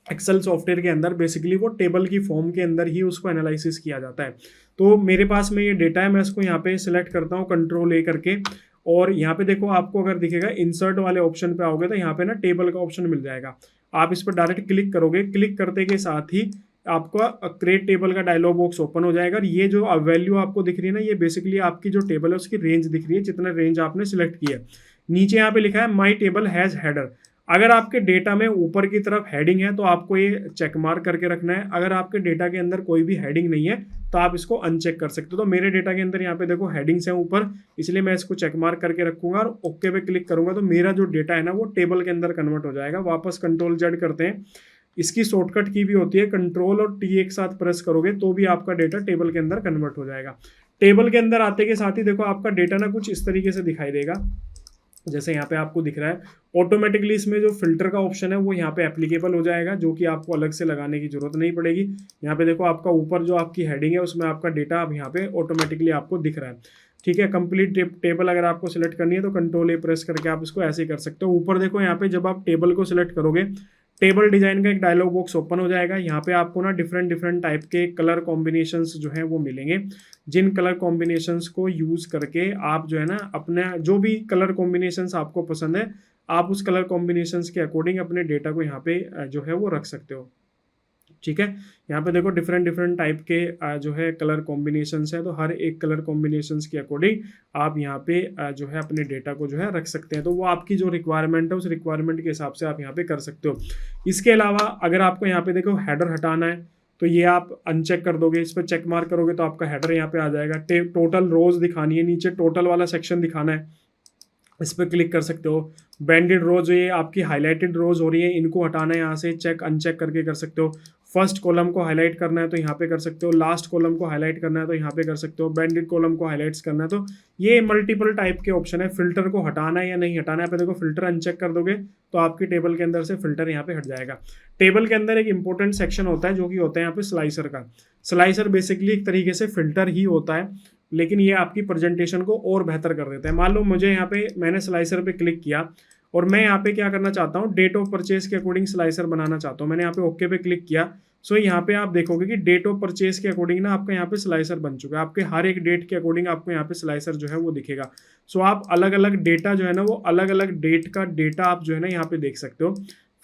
एक्सेल सॉफ्टवेयर के अंदर, बेसिकली वो टेबल की फॉर्म के अंदर ही उसको एनालिसिस किया जाता है। तो मेरे पास में ये डेटा है, मैं इसको यहाँ पे सिलेक्ट करता हूँ कंट्रोल ए करके, और यहाँ पे देखो आपको अगर दिखेगा इंसर्ट वाले ऑप्शन पे आओगे तो यहाँ पे ना टेबल का ऑप्शन मिल जाएगा। आप इस पर डायरेक्ट क्लिक करोगे, क्लिक करते के साथ ही आपका क्रिएट टेबल का डायलॉग बॉक्स ओपन हो जाएगा। और ये जो वैल्यू आपको दिख रही है ना, ये बेसिकली आपकी जो टेबल है उसकी रेंज दिख रही है, जितना रेंज आपने सिलेक्ट किया है। नीचे यहाँ पे लिखा है माई टेबल हैज़ हेडर। अगर आपके डेटा में ऊपर की तरफ हेडिंग है तो आपको ये चेक मार्क करके रखना है। अगर आपके डेटा के अंदर कोई भी हेडिंग नहीं है तो आप इसको अनचेक कर सकते हो। तो मेरे डेटा के अंदर यहाँ पे देखो हेडिंग्स हैं ऊपर, इसलिए मैं इसको चेक मार्क करके रखूंगा और ओके पे क्लिक करूंगा तो मेरा जो डेटा है ना वो टेबल के अंदर कन्वर्ट हो जाएगा। वापस कंट्रोल जेड करते हैं। इसकी शॉर्टकट की भी होती है, कंट्रोल और टी एक साथ प्रेस करोगे तो भी आपका डेटा टेबल के अंदर कन्वर्ट हो जाएगा। टेबल के अंदर आते के साथ ही देखो आपका डेटा ना कुछ इस तरीके से दिखाई देगा, जैसे यहाँ पे आपको दिख रहा है। ऑटोमेटिकली इसमें जो फिल्टर का ऑप्शन है वो यहाँ पे एप्लीकेबल हो जाएगा, जो कि आपको अलग से लगाने की जरूरत नहीं पड़ेगी। यहाँ पे देखो आपका ऊपर जो आपकी हेडिंग है उसमें आपका डेटा अब यहाँ पे ऑटोमेटिकली आपको दिख रहा है। ठीक है, कंप्लीट टेबल अगर आपको सिलेक्ट करनी है तो कंट्रोल ए प्रेस करके आप इसको ऐसे ही कर सकते हो। ऊपर देखो यहाँ पे जब आप टेबल को सिलेक्ट करोगे, टेबल डिजाइन का एक डायलॉग बॉक्स ओपन हो जाएगा। यहाँ पे आपको ना डिफरेंट डिफरेंट टाइप के कलर कॉम्बिनेशंस जो है वो मिलेंगे, जिन कलर कॉम्बिनेशंस को यूज करके आप जो है ना अपने जो भी कलर कॉम्बिनेशंस आपको पसंद है, आप उस कलर कॉम्बिनेशंस के अकॉर्डिंग अपने डेटा को यहाँ पे जो है वो रख सकते हो। ठीक है, यहाँ पे देखो डिफरेंट डिफरेंट टाइप के जो है कलर कॉम्बिनेशंस है, तो हर एक कलर कॉम्बिनेशंस के अकॉर्डिंग आप यहाँ पे जो है अपने डेटा को जो है रख सकते हैं। तो वो आपकी जो रिक्वायरमेंट है उस रिक्वायरमेंट के हिसाब से आप यहाँ पे कर सकते हो। इसके अलावा अगर आपको यहाँ पे देखो हेडर हटाना है तो ये आप अनचेक कर दोगे, इस पर चेक मार्क करोगे तो आपका हेडर यहाँ पे आ जाएगा। टोटल रोज दिखानी है, नीचे टोटल वाला सेक्शन दिखाना है, इस पर क्लिक कर सकते हो। बैंडेड रोज, ये आपकी हाईलाइटेड रोज हो रही है, इनको हटाना है यहाँ से चेक अनचेक करके कर सकते हो। फर्स्ट कॉलम को हाईलाइट करना है तो यहाँ पे कर सकते हो, लास्ट कॉलम को हाईलाइट करना है तो यहाँ पे कर सकते हो, बैंडेड कॉलम को हाईलाइट्स करना है तो ये मल्टीपल टाइप के ऑप्शन है। फिल्टर को हटाना है या नहीं हटाना है, पे देखो फिल्टर अनचेक कर दोगे तो आपकी टेबल के अंदर से फिल्टर यहाँ पे हट जाएगा। टेबल के अंदर एक इंपॉर्टेंट सेक्शन होता है जो कि होता है यहाँ पे स्लाइसर का। स्लाइसर बेसिकली एक तरीके से फिल्टर ही होता है, लेकिन ये आपकी प्रेजेंटेशन को और बेहतर कर देता है। मान लो मुझे यहाँ पे मैंने स्लाइसर पे क्लिक किया और मैं यहाँ पे क्या करना चाहता हूँ, डेट ऑफ परचेज के अकॉर्डिंग स्लाइसर बनाना चाहता हूँ। मैंने यहाँ पे ओके पे क्लिक किया। सो यहाँ पे आप देखोगे कि डेट ऑफ परचेज के अकॉर्डिंग ना आपका यहाँ पे स्लाइसर बन चुका है। आपके हर एक डेट के अकॉर्डिंग आपको यहाँ पे स्लाइसर जो है वो दिखेगा। सो आप अलग अलग डेटा जो है ना, वो अलग अलग डेट का डेटा आप जो है ना यहाँ पे देख सकते हो।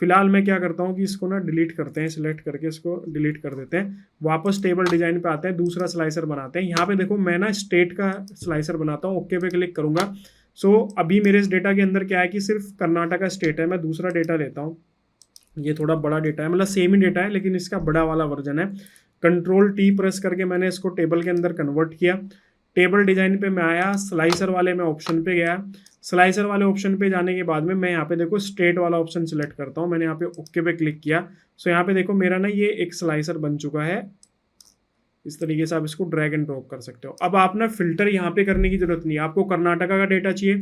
फिलहाल मैं क्या करता हूँ कि इसको ना डिलीट करते हैं, सिलेक्ट करके इसको डिलीट कर देते हैं। वापस टेबल डिजाइन पे आते हैं, दूसरा स्लाइसर बनाते हैं। यहाँ पे देखो मैं ना स्टेट का स्लाइसर बनाता हूँ, ओके पे क्लिक करूंगा। सो अभी मेरे इस डेटा के अंदर क्या है कि सिर्फ कर्नाटका स्टेट है। मैं दूसरा डेटा लेता हूँ, ये थोड़ा बड़ा डेटा है, मतलब सेम ही डेटा है लेकिन इसका बड़ा वाला वर्जन है। कंट्रोल टी प्रेस करके मैंने इसको टेबल के अंदर कन्वर्ट किया। टेबल डिजाइन पे मैं आया, स्लाइसर वाले में ऑप्शन पे गया। स्लाइसर वाले ऑप्शन पे जाने के बाद में मैं यहाँ पे देखो स्ट्रेट वाला ऑप्शन सिलेक्ट करता हूँ। मैंने यहाँ पे ओके पे क्लिक किया। सो यहाँ पे देखो मेरा ना ये एक स्लाइसर बन चुका है। इस तरीके से आप इसको ड्रैग एंड ड्रॉप कर सकते हो। अब आप ना फिल्टर यहाँ पे करने की जरूरत नहीं है। आपको कर्नाटका का डेटा चाहिए,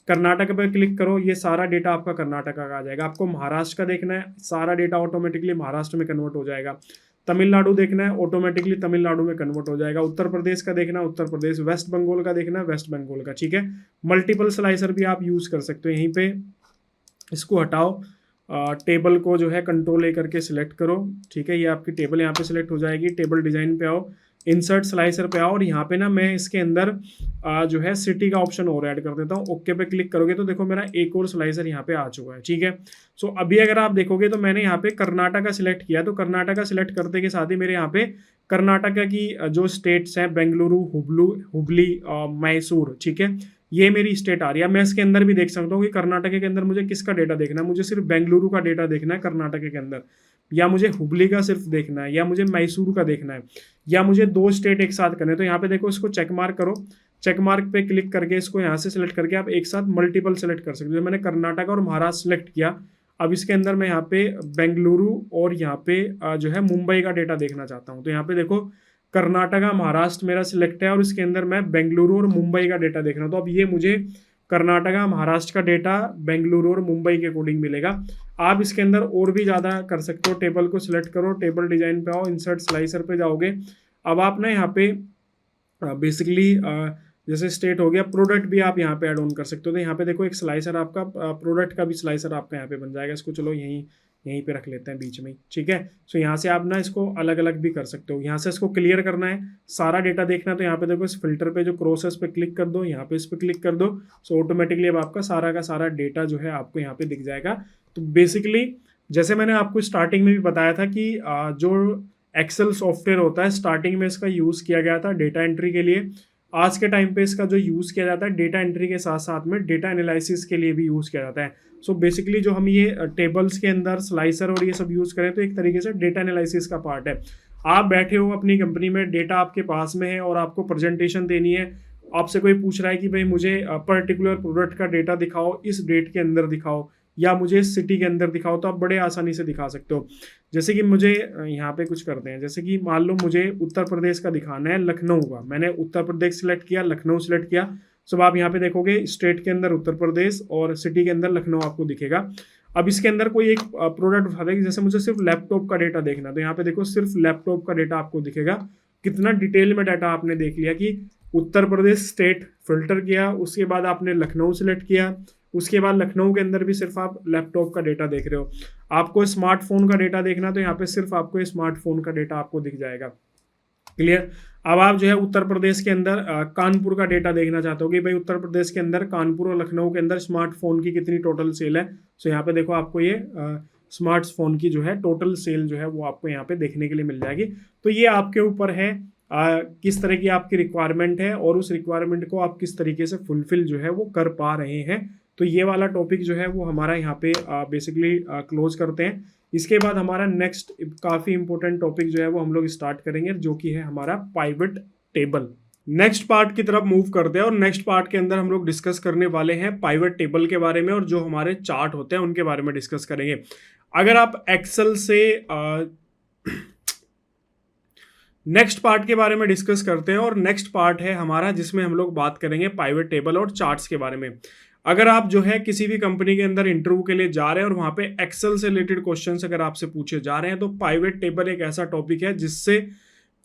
कर्नाटक पे क्लिक करो, ये सारा डेटा आपका कर्नाटका का आ जाएगा। आपको महाराष्ट्र का देखना है, सारा डेटा ऑटोमेटिकली महाराष्ट्र में कन्वर्ट हो जाएगा। तमिलनाडु देखना है, ऑटोमेटिकली तमिलनाडु में कन्वर्ट हो जाएगा। उत्तर प्रदेश का देखना है, उत्तर प्रदेश। वेस्ट बंगाल का देखना है, वेस्ट बंगाल का। ठीक है, मल्टीपल स्लाइसर भी आप यूज कर सकते हो। यहीं पे इसको हटाओ, टेबल को जो है कंट्रोल ए करके सिलेक्ट करो। ठीक है, ये आपकी टेबल यहाँ पे सिलेक्ट हो जाएगी। टेबल डिजाइन पे आओ, इंसर्ट स्लाइसर पे आओ और यहाँ पे ना मैं इसके अंदर जो है सिटी का ऑप्शन और ऐड कर देता हूँ। ओके पे क्लिक करोगे तो देखो मेरा एक और स्लाइसर यहाँ पे आ चुका है। ठीक है, सो अभी अगर आप देखोगे तो मैंने यहाँ पे कर्नाटका सिलेक्ट किया, तो कर्नाटका सिलेक्ट करते के साथ ही मेरे यहाँ पे कर्नाटका की जो स्टेट्स हैं, बेंगलुरु, हुबली, मैसूर, ठीक है, ये मेरी स्टेट आ रही है। मैं इसके अंदर भी देख सकता हूँ कि कर्नाटक के अंदर मुझे किसका डेटा देखना है। मुझे सिर्फ बेंगलुरु का डेटा देखना है कर्नाटक के अंदर, या मुझे हुबली का सिर्फ देखना है, या मुझे मैसूर का देखना है, या मुझे दो स्टेट एक साथ करने। तो यहाँ पे देखो इसको चेक मार्क करो, चेक मार्क पे क्लिक करके इसको यहाँ से सिलेक्ट करके आप एक साथ मल्टीपल सेलेक्ट कर सकते हो। मैंने कर्नाटक और महाराष्ट्र सेलेक्ट किया। अब इसके अंदर मैं यहाँ पे बेंगलुरु और यहाँ पे जो है मुंबई का डेटा देखना चाहता हूँ। तो यहाँ पे देखो कर्नाटका, महाराष्ट्र मेरा सिलेक्ट है और इसके अंदर मैं बेंगलुरु और मुंबई का डेटा देख रहा हूँ। तो अब ये मुझे कर्नाटका, महाराष्ट्र का डेटा बेंगलुरु और मुंबई के अकॉर्डिंग मिलेगा। आप इसके अंदर और भी ज़्यादा कर सकते हो। टेबल को सिलेक्ट करो, टेबल डिजाइन पे आओ, इंसर्ट स्लाइसर पे जाओगे। अब आप ना यहाँ पे बेसिकली जैसे स्टेट हो गया, प्रोडक्ट भी आप यहाँ पे ऐड ऑन कर सकते हो। तो यहाँ पे देखो एक स्लाइसर आपका प्रोडक्ट का भी स्लाइसर आपका यहाँ पे बन जाएगा। इसको चलो यहीं पे रख लेते हैं बीच में ही। ठीक है, सो यहाँ से आप ना इसको अलग अलग भी कर सकते हो। यहाँ से इसको क्लियर करना है, सारा डेटा देखना है, तो यहाँ पे देखो इस फिल्टर पे जो क्रॉस है इस पे क्लिक कर दो, यहाँ पे इस पे क्लिक कर दो। सो ऑटोमेटिकली अब आपका सारा का सारा डेटा जो है आपको यहाँ पे दिख जाएगा। तो बेसिकली जैसे मैंने आपको स्टार्टिंग में भी बताया था कि जो एक्सेल सॉफ्टवेयर होता है, स्टार्टिंग में इसका यूज़ किया गया था डेटा एंट्री के लिए। आज के टाइम पे इसका जो यूज़ किया जाता है डेटा एंट्री के साथ साथ में डेटा एनालिसिस के लिए भी यूज़ किया जाता है। सो बेसिकली जो हम ये टेबल्स के अंदर स्लाइसर और ये सब यूज़ करें तो एक तरीके से डेटा एनालिसिस का पार्ट है। आप बैठे हो अपनी कंपनी में, डेटा आपके पास में है और आपको प्रेजेंटेशन देनी है। आपसे कोई पूछ रहा है कि भाई मुझे पर्टिकुलर प्रोडक्ट का डेटा दिखाओ, इस डेट के अंदर दिखाओ, या मुझे इस सिटी के अंदर दिखाओ, तो आप बड़े आसानी से दिखा सकते हो। जैसे कि मुझे यहाँ पे कुछ करते हैं, जैसे कि मान लो मुझे उत्तर प्रदेश का दिखाना है, लखनऊ का। मैंने उत्तर प्रदेश सिलेक्ट किया, लखनऊ सिलेक्ट किया। सब आप यहाँ पे देखोगे स्टेट के अंदर उत्तर प्रदेश और सिटी के अंदर लखनऊ आपको दिखेगा। अब इसके अंदर कोई एक प्रोडक्ट उठा देगा, जैसे मुझे सिर्फ लैपटॉप का डेटा देखना, तो यहाँ पे देखो सिर्फ लैपटॉप का डेटा आपको दिखेगा। कितना डिटेल में डाटा आपने देख लिया कि उत्तर प्रदेश स्टेट फिल्टर किया, उसके बाद आपने लखनऊ सिलेक्ट किया, उसके बाद लखनऊ के अंदर भी सिर्फ आप लैपटॉप का डेटा देख रहे हो। आपको स्मार्टफोन का डेटा देखना, तो यहाँ पे सिर्फ आपको स्मार्टफोन का डेटा आपको दिख जाएगा। क्लियर। अब आप जो है उत्तर प्रदेश के अंदर कानपुर का डेटा देखना चाहते हो कि भाई उत्तर प्रदेश के अंदर कानपुर और लखनऊ के अंदर स्मार्टफोन की कितनी टोटल सेल है। सो यहाँ पे देखो आपको ये स्मार्टफोन की जो है टोटल सेल जो है वो आपको यहाँ पे देखने के लिए मिल जाएगी। तो ये आपके ऊपर है किस तरह की आपकी रिक्वायरमेंट है और उस रिक्वायरमेंट को आप किस तरीके से फुलफिल जो है वो कर पा रहे हैं। तो ये वाला टॉपिक जो है वो हमारा यहाँ पे बेसिकली क्लोज करते हैं। इसके बाद हमारा नेक्स्ट काफ़ी इंपॉर्टेंट टॉपिक जो है वो हम लोग स्टार्ट करेंगे, जो कि है हमारा पाइवट टेबल। नेक्स्ट पार्ट की तरफ मूव करते हैं और नेक्स्ट पार्ट के अंदर हम लोग डिस्कस करने वाले हैं पाइवट टेबल के बारे में, और जो हमारे चार्ट होते हैं उनके बारे में डिस्कस करेंगे। अगर आप एक्सेल से नेक्स्ट पार्ट के बारे में डिस्कस करते हैं, और नेक्स्ट पार्ट है हमारा जिसमें हम लोग बात करेंगे पाइवट टेबल और चार्ट्स के बारे में। अगर आप जो है किसी भी कंपनी के अंदर इंटरव्यू के लिए जा रहे हैं और वहां पे एक्सेल से रिलेटेड क्वेश्चंस अगर आपसे पूछे जा रहे हैं, तो पाइवट टेबल एक ऐसा टॉपिक है जिससे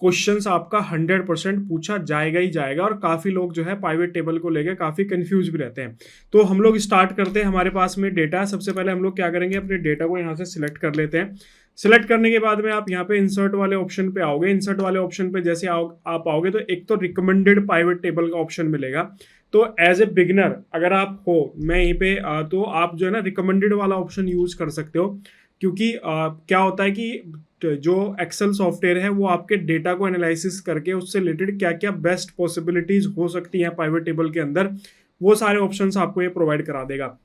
क्वेश्चंस आपका 100% पूछा जाएगा ही जाएगा। और काफ़ी लोग जो है पाइवट टेबल को लेकर काफ़ी कंफ्यूज भी रहते हैं। तो हम लोग स्टार्ट करते हैं। हमारे पास में डेटा है। सबसे पहले हम लोग क्या करेंगे, अपने डेटा को यहाँ से सिलेक्ट कर लेते हैं। सिलेक्ट करने के बाद में आप यहाँ पे इंसर्ट वाले ऑप्शन पे आओगे। इंसर्ट वाले ऑप्शन पे जैसे आप आओगे तो एक तो रिकमेंडेड पाइवट टेबल का ऑप्शन मिलेगा। तो एज ए बिगनर अगर आप हो, मैं यहीं पे तो आप जो है ना रिकमेंडेड वाला ऑप्शन यूज कर सकते हो, क्योंकि क्या होता है कि जो एक्सेल सॉफ्टवेयर है वो आपके डेटा को एनालिसिस करके उससे रिलेटेड क्या क्या बेस्ट पॉसिबिलिटीज हो सकती हैं पाइवट टेबल के अंदर, वो सारे ऑप्शंस आपको ये प्रोवाइड करा देगा।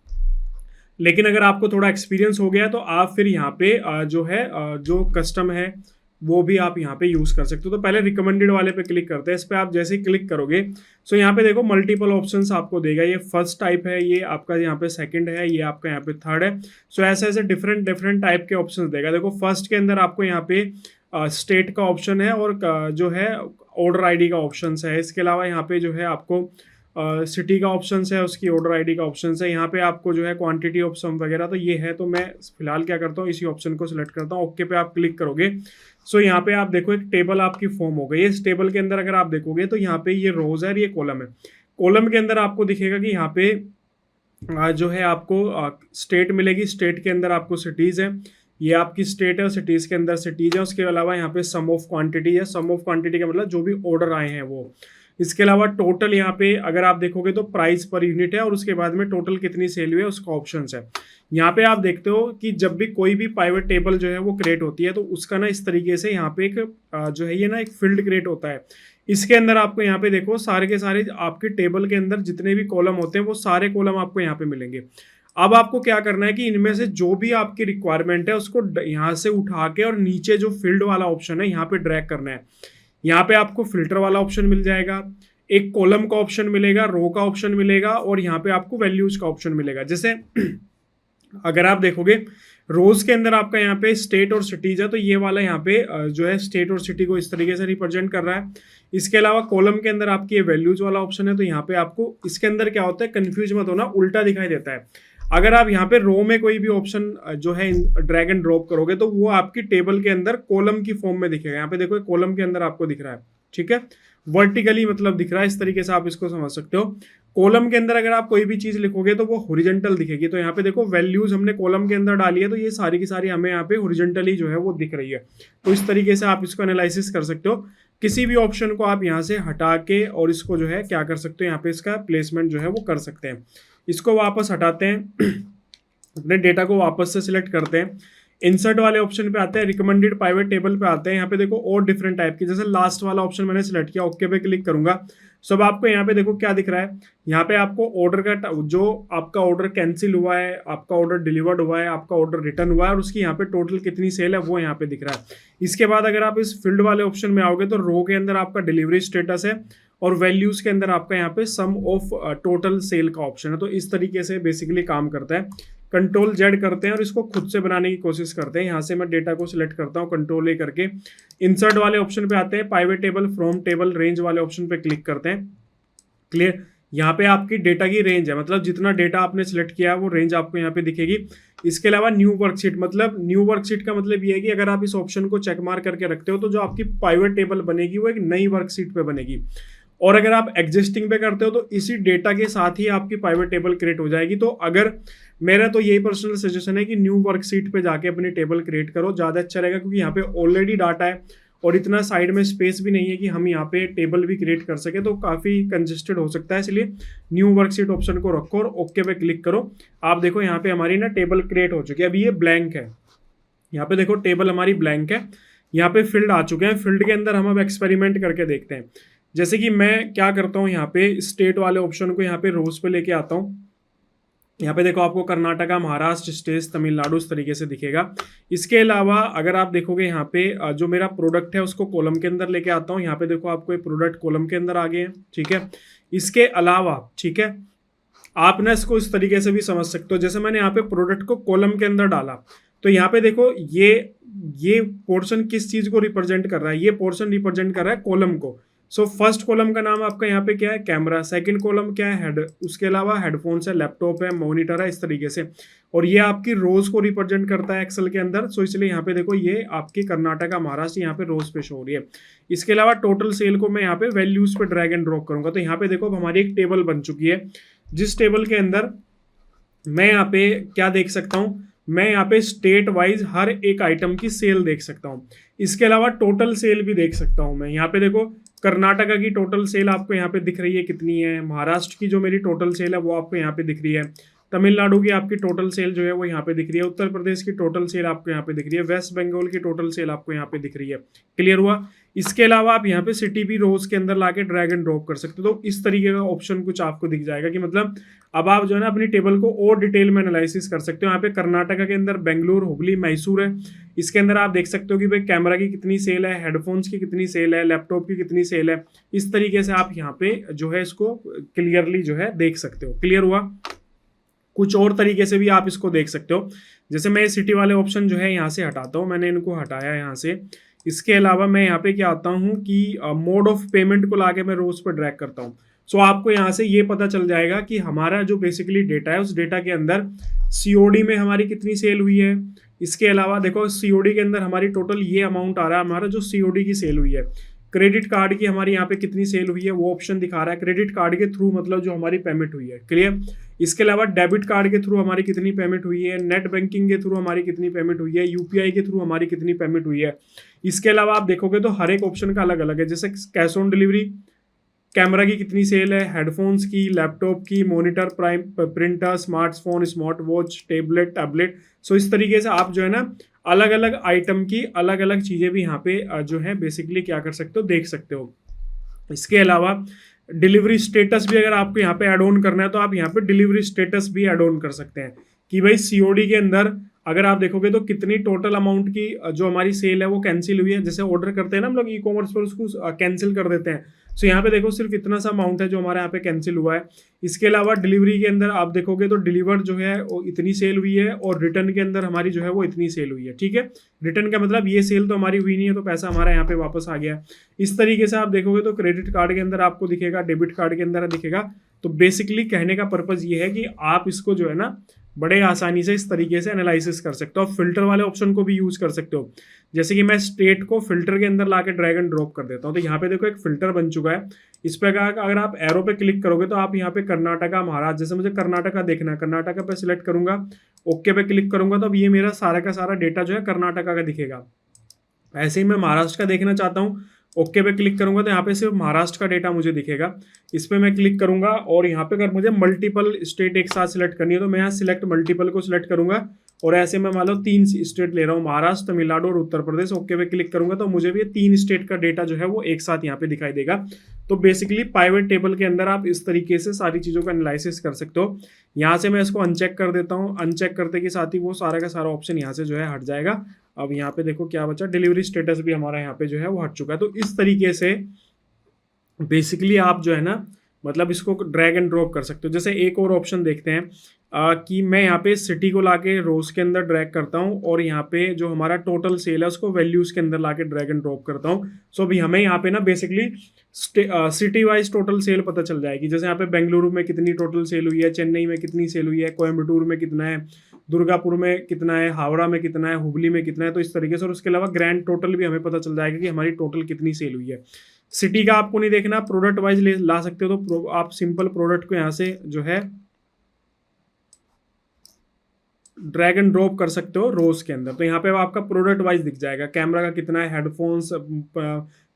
लेकिन अगर आपको थोड़ा एक्सपीरियंस हो गया तो आप फिर यहाँ पे जो है जो कस्टम है वो भी आप यहाँ पे यूज कर सकते हो। तो पहले रिकमेंडेड वाले पे क्लिक करते हैं। इस पे आप जैसे ही क्लिक करोगे सो यहाँ पे देखो मल्टीपल ऑप्शंस आपको देगा। ये फर्स्ट टाइप है, ये आपका यहाँ पे सेकंड है, ये आपका यहाँ पे थर्ड है। सो ऐसे ऐसे डिफरेंट डिफरेंट टाइप के ऑप्शंस देगा। देखो फर्स्ट के अंदर आपको यहाँ पे स्टेट का ऑप्शन है और जो है ऑर्डर आईडी का ऑप्शन है। इसके अलावा यहाँ पे जो है आपको सिटी का ऑप्शन है, उसकी ऑर्डर आईडी का ऑप्शन है। यहाँ पे आपको जो है क्वांटिटी ऑफ सम वगैरह तो ये है। तो मैं फिलहाल क्या करता हूँ, इसी ऑप्शन को सिलेक्ट करता हूँ। ओके पे आप क्लिक करोगे सो यहाँ पे आप देखो एक टेबल आपकी फॉर्म हो गई है। इस टेबल के अंदर अगर आप देखोगे तो यहाँ पे ये रोज है और ये कॉलम है। कॉलम के अंदर आपको दिखेगा कि यहाँ पे जो है आपको स्टेट मिलेगी। स्टेट के अंदर आपको सिटीज है, ये आपकी स्टेट है और सिटीज के अंदर सिटीज है। उसके अलावा यहाँ पे सम ऑफ क्वांटिटी है। सम ऑफ क्वांटिटी का मतलब जो भी ऑर्डर आए हैं वो। इसके अलावा टोटल यहाँ पे अगर आप देखोगे तो प्राइस पर यूनिट है और उसके बाद में टोटल कितनी सेल हुई है उसका ऑप्शन है। यहाँ पे आप देखते हो कि जब भी कोई भी पाइवट टेबल जो है वो क्रिएट होती है तो उसका ना इस तरीके से यहाँ पे एक जो है ये ना एक फील्ड क्रिएट होता है। इसके अंदर आपको यहाँ पे देखो सारे के सारे आपके टेबल के अंदर जितने भी कॉलम होते हैं वो सारे कॉलम आपको यहाँ पे मिलेंगे। अब आपको क्या करना है कि इनमें से जो भी आपकी रिक्वायरमेंट है उसको यहाँ से उठा के और नीचे जो फील्ड वाला ऑप्शन है यहाँ पे ड्रैग करना है। यहाँ पे आपको फिल्टर वाला ऑप्शन मिल जाएगा, एक कॉलम का ऑप्शन मिलेगा, रो का ऑप्शन मिलेगा और यहाँ पे आपको वैल्यूज का ऑप्शन मिलेगा। जैसे अगर आप देखोगे रोज के अंदर आपका यहाँ पे स्टेट और सिटीज है, तो ये वाला यहाँ पे जो है स्टेट और सिटी को इस तरीके से रिप्रेजेंट कर रहा है। इसके अलावा कॉलम के अंदर आपकी ये वैल्यूज वाला ऑप्शन है, तो यहाँ पे आपको इसके अंदर क्या होता है, कंफ्यूज मत होना, उल्टा दिखाई देता है। अगर आप यहाँ पे रो में कोई भी ऑप्शन जो है ड्रैग एंड ड्रॉप करोगे तो वो आपकी टेबल के अंदर कॉलम की फॉर्म में दिखेगा। यहाँ पे देखो कॉलम के अंदर आपको दिख रहा है, ठीक है, वर्टिकली मतलब दिख रहा है। इस तरीके से आप इसको समझ सकते हो। कॉलम के अंदर अगर आप कोई भी चीज लिखोगे तो वो हॉरिजॉन्टल दिखेगी। तो यहाँ पे देखो वैल्यूज हमने कॉलम के अंदर डाली है तो ये सारी की सारी हमें यहाँ पे हॉरिजॉन्टली जो है वो दिख रही है। तो इस तरीके से आप इसको एनालिसिस कर सकते हो। किसी भी ऑप्शन को आप यहाँ से हटा के और इसको जो है क्या कर सकते हो, यहाँ पे इसका प्लेसमेंट जो है वो कर सकते हैं। इसको वापस हटाते हैं, अपने डेटा को वापस से सिलेक्ट करते हैं, इंसर्ट वाले ऑप्शन पे आते हैं, रिकमेंडेड पाइवट टेबल पे आते हैं। यहाँ पे देखो और डिफरेंट टाइप की, जैसे लास्ट वाला ऑप्शन मैंने सिलेक्ट किया, ओके पे क्लिक करूंगा। सब आपको यहाँ पे देखो क्या दिख रहा है, यहाँ पे आपको ऑर्डर का जो आपका ऑर्डर कैंसिल हुआ है, आपका ऑर्डर डिलीवर्ड हुआ है, आपका ऑर्डर रिटर्न हुआ है और उसकी यहाँ पे टोटल कितनी सेल है वो यहाँ पे दिख रहा है। इसके बाद अगर आप इस फील्ड वाले ऑप्शन में आओगे तो रो के अंदर आपका डिलीवरी स्टेटस है और वैल्यूज के अंदर आपका यहाँ पे सम ऑफ टोटल सेल का ऑप्शन है। तो इस तरीके से बेसिकली काम करता है। कंट्रोल जेड करते हैं और इसको खुद से बनाने की कोशिश करते हैं। यहाँ से मैं डेटा को सिलेक्ट करता हूँ, कंट्रोल ए करके इंसर्ट वाले ऑप्शन पे आते हैं, pivot table from table range वाले ऑप्शन पे क्लिक करते हैं। क्लियर, यहाँ पे आपकी डेटा की रेंज है, मतलब जितना डेटा आपने सिलेक्ट किया है वो रेंज आपको यहाँ पे दिखेगी। इसके अलावा न्यू वर्कशीट, मतलब न्यू वर्कशीट का मतलब ये है कि अगर आप इस ऑप्शन को चेक मार्क करके रखते हो तो जो आपकी पाइवट टेबल बनेगी वो एक नई वर्कशीट पे बनेगी। और अगर आप एग्जिस्टिंग पे करते हो तो इसी डेटा के साथ ही आपकी पाइवट टेबल क्रिएट हो जाएगी। तो अगर मेरा तो यही पर्सनल सजेशन है कि न्यू वर्कशीट पे जाके अपनी टेबल क्रिएट करो, ज़्यादा अच्छा रहेगा, क्योंकि यहाँ पे ऑलरेडी डाटा है और इतना साइड में स्पेस भी नहीं है कि हम यहाँ पे टेबल भी क्रिएट कर सके, तो काफ़ी कंजेस्टेड हो सकता है। इसलिए न्यू वर्कशीट ऑप्शन को रखो और ओके पे क्लिक करो। आप देखो यहाँ पे हमारी ना टेबल क्रिएट हो चुकी है। अभी ये ब्लैंक है, यहाँ पे देखो टेबल हमारी ब्लैंक है, यहाँ पे फील्ड आ चुके हैं। फील्ड के अंदर हम अब एक्सपेरिमेंट करके देखते हैं। जैसे कि मैं क्या करता हूँ, यहाँ पे स्टेट वाले ऑप्शन को यहाँ पे रोज पे लेके आता हूँ। यहाँ पे देखो आपको कर्नाटका, महाराष्ट्र, स्टेट, तमिलनाडु इस तरीके से दिखेगा। इसके अलावा अगर आप देखोगे यहाँ पे जो मेरा प्रोडक्ट है उसको कॉलम के अंदर लेके आता हूँ। यहाँ पे देखो आपको ये प्रोडक्ट कॉलम के अंदर आ गए हैं, ठीक है। इसके अलावा ठीक है, आप ना इसको इस तरीके से भी समझ सकते हो। जैसे मैंने यहाँ पे प्रोडक्ट को कॉलम के अंदर डाला तो यहाँ पे देखो ये ये पोर्शन किस चीज को रिप्रेजेंट कर रहा है, ये पोर्शन रिप्रेजेंट कर रहा है कॉलम को। सो फर्स्ट कॉलम का नाम आपका यहाँ पे क्या है, कैमरा। सेकंड कॉलम क्या है, हेड। उसके अलावा हेडफोन्स है, लैपटॉप है, मॉनिटर है, इस तरीके से। और ये आपकी रोज को रिप्रेजेंट करता है एक्सेल के अंदर। सो इसलिए यहाँ पे देखो ये आपकी कर्नाटका महाराष्ट्र यहाँ पे रोज पे शो हो रही है। इसके अलावा टोटल सेल को मैं यहाँ पे वैल्यूज पे ड्रैग एंड ड्रॉप करूंगा, तो यहाँ पे देखो अब हमारी एक टेबल बन चुकी है, जिस टेबल के अंदर मैं यहाँ पे क्या देख सकता हूँ, मैं यहाँ पे स्टेट वाइज हर एक आइटम की सेल देख सकता हूँ। इसके अलावा टोटल सेल भी देख सकता हूँ मैं। यहाँ पे देखो कर्नाटका की टोटल सेल आपको यहाँ पे दिख रही है कितनी है, महाराष्ट्र की जो मेरी टोटल सेल है वो आपको यहाँ पे दिख रही है, तमिलनाडु की आपकी टोटल सेल जो है वो यहाँ पे दिख रही है, उत्तर प्रदेश की टोटल सेल आपको यहाँ पे दिख रही है, वेस्ट बंगाल की टोटल सेल आपको यहाँ पे दिख रही है। क्लियर हुआ। इसके अलावा आप यहाँ पे सिटी भी रोज के अंदर लाके ड्रैग एंड ड्रॉप कर सकते हो। तो इस तरीके का ऑप्शन कुछ आपको दिख जाएगा कि मतलब अब आप जो है ना अपनी टेबल को और डिटेल में एनालिसिस कर सकते हो। यहाँ पे कर्नाटका के अंदर बेंगलुरु, हुबली, मैसूर है। इसके अंदर आप देख सकते हो कि भाई कैमरा की कितनी सेल है, हेडफोन्स की कितनी सेल है, लैपटॉप की कितनी सेल है। इस तरीके से आप यहाँ पे जो है इसको क्लियरली जो है देख सकते हो। क्लियर हुआ। कुछ और तरीके से भी आप इसको देख सकते हो। जैसे मैं सिटी वाले ऑप्शन जो है यहाँ से हटाता हूँ, मैंने इनको हटाया यहाँ से। इसके अलावा मैं यहाँ पे क्या आता हूँ कि मोड ऑफ पेमेंट को लाके मैं रोज पे ड्रैग करता हूँ। सो आपको यहाँ से ये पता चल जाएगा कि हमारा जो बेसिकली डेटा है उस डेटा के अंदर सीओडी में हमारी कितनी सेल हुई है। इसके अलावा देखो सीओडी के अंदर हमारी टोटल ये अमाउंट आ रहा है हमारा जो सीओडी की सेल हुई है। क्रेडिट कार्ड की हमारी यहाँ पे कितनी सेल हुई है वो ऑप्शन दिखा रहा है, क्रेडिट कार्ड के थ्रू मतलब जो हमारी पेमेंट हुई है। क्लियर। इसके अलावा डेबिट कार्ड के थ्रू हमारी कितनी पेमेंट हुई है, नेट बैंकिंग के थ्रू हमारी कितनी पेमेंट हुई है, यूपीआई के थ्रू हमारी कितनी पेमेंट हुई है। इसके अलावा आप देखोगे तो हर एक ऑप्शन का अलग अलग है। जैसे कैश ऑन डिलीवरी, कैमरा की कितनी सेल है, हेडफोन्स की, लैपटॉप की, monitor, prime printer, smartphone, smart watch, tablet. So इस तरीके से आप जो है ना अलग अलग आइटम की अलग अलग चीज़ें भी यहाँ पे जो है बेसिकली क्या कर सकते हो, देख सकते हो। इसके अलावा डिलीवरी स्टेटस भी अगर आपको यहाँ पे ऐड ऑन करना है तो आप यहाँ पे डिलीवरी स्टेटस भी ऐड ऑन कर सकते हैं कि भाई सीओडी के अंदर अगर आप देखोगे तो कितनी टोटल अमाउंट की जो हमारी सेल है वो कैंसिल हुई है। जैसे ऑर्डर करते हैं ना हम लोग ई कॉमर्स पर, उसको कैंसिल कर देते हैं। सो यहाँ पे देखो सिर्फ इतना सा अमाउंट है जो हमारे यहाँ पे कैंसिल हुआ है। इसके अलावा डिलीवरी के अंदर आप देखोगे तो डिलीवर जो है वो इतनी सेल हुई है और रिटर्न के अंदर हमारी जो है वो इतनी सेल हुई है। ठीक है। रिटर्न का मतलब ये सेल तो हमारी हुई नहीं है तो पैसा हमारा यहाँ पे वापस आ गया। इस तरीके से आप देखोगे तो क्रेडिट कार्ड के अंदर आपको दिखेगा, डेबिट कार्ड के अंदर दिखेगा। तो बेसिकली कहने का पर्पज ये है कि आप इसको जो है ना बड़े आसानी से इस तरीके से एनालिसिस कर सकते हो। आप फिल्टर वाले ऑप्शन को भी यूज कर सकते हो। जैसे कि मैं स्टेट को फिल्टर के अंदर लाके ड्रैग एंड ड्रॉप कर देता हूँ, तो यहाँ पे देखो एक फिल्टर बन चुका है। इस पर अगर आप एरो पे क्लिक करोगे तो आप यहाँ पे कर्नाटका, महाराष्ट्र, जैसे मुझे कर्नाटका देखना है, कर्नाटका पे सिलेक्ट करूंगा, ओके पे क्लिक करूंगा तो अब ये मेरा सारा का सारा डेटा जो है कर्नाटका का दिखेगा। ऐसे ही मैं महाराष्ट्र का देखना चाहता हूँ, ओके पे क्लिक करूंगा तो यहाँ पे सिर्फ महाराष्ट्र का डेटा मुझे दिखेगा। इस पर मैं क्लिक करूंगा और यहाँ पे अगर मुझे मल्टीपल स्टेट एक साथ सिलेक्ट करनी है तो मैं यहाँ सिलेक्ट मल्टीपल को सिलेक्ट करूंगा और ऐसे मैं मान लो 3 स्टेट ले रहा हूँ, महाराष्ट्र, तमिलनाडु और उत्तर प्रदेश। ओके पे क्लिक करूंगा तो मुझे भी 3 स्टेट का डेटा जो है वो एक साथ यहाँ पे दिखाई देगा। तो बेसिकली पाइवट टेबल के अंदर आप इस तरीके से सारी चीज़ों का एनालिसिस कर सकते हो। यहाँ से मैं इसको अनचेक कर देता हूँ, अनचेक करते के साथ ही वो सारा का सारा ऑप्शन यहाँ से जो है हट जाएगा। अब यहाँ पे देखो क्या बचा, डिलीवरी स्टेटस भी हमारा यहाँ पे जो है वो हट चुका है। तो इस तरीके से बेसिकली आप जो है ना मतलब इसको ड्रैग एंड ड्रॉप कर सकते हो। जैसे एक और ऑप्शन देखते हैं कि मैं यहाँ पे सिटी को लाके रोज के अंदर ड्रैग करता हूँ और यहाँ पे जो हमारा टोटल सेल है उसको वैल्यूज के अंदर लाके ड्रैग एंड ड्रॉप करता हूँ। सो अभी हमें यहाँ पे ना basically city wise total sale पता चल जाएगी। जैसे यहाँ पे बेंगलुरु में कितनी टोटल सेल हुई है, चेन्नई में कितनी सेल हुई है, कोयम्बटूर में कितना है, दुर्गापुर में कितना है, हावड़ा में कितना है, हुबली में कितना है। तो इस तरीके से, और उसके अलावा ग्रैंड टोटल भी हमें पता चल जाएगा कि हमारी टोटल कितनी सेल हुई है। सिटी का आपको नहीं देखना, प्रोडक्ट वाइज ला सकते हो। तो आप सिंपल प्रोडक्ट को यहाँ से जो है ड्रैग एंड ड्रॉप कर सकते हो रोज के अंदर। तो यहाँ पे आपका प्रोडक्ट वाइज दिख जाएगा, कैमरा का कितना है, हेडफोन्स,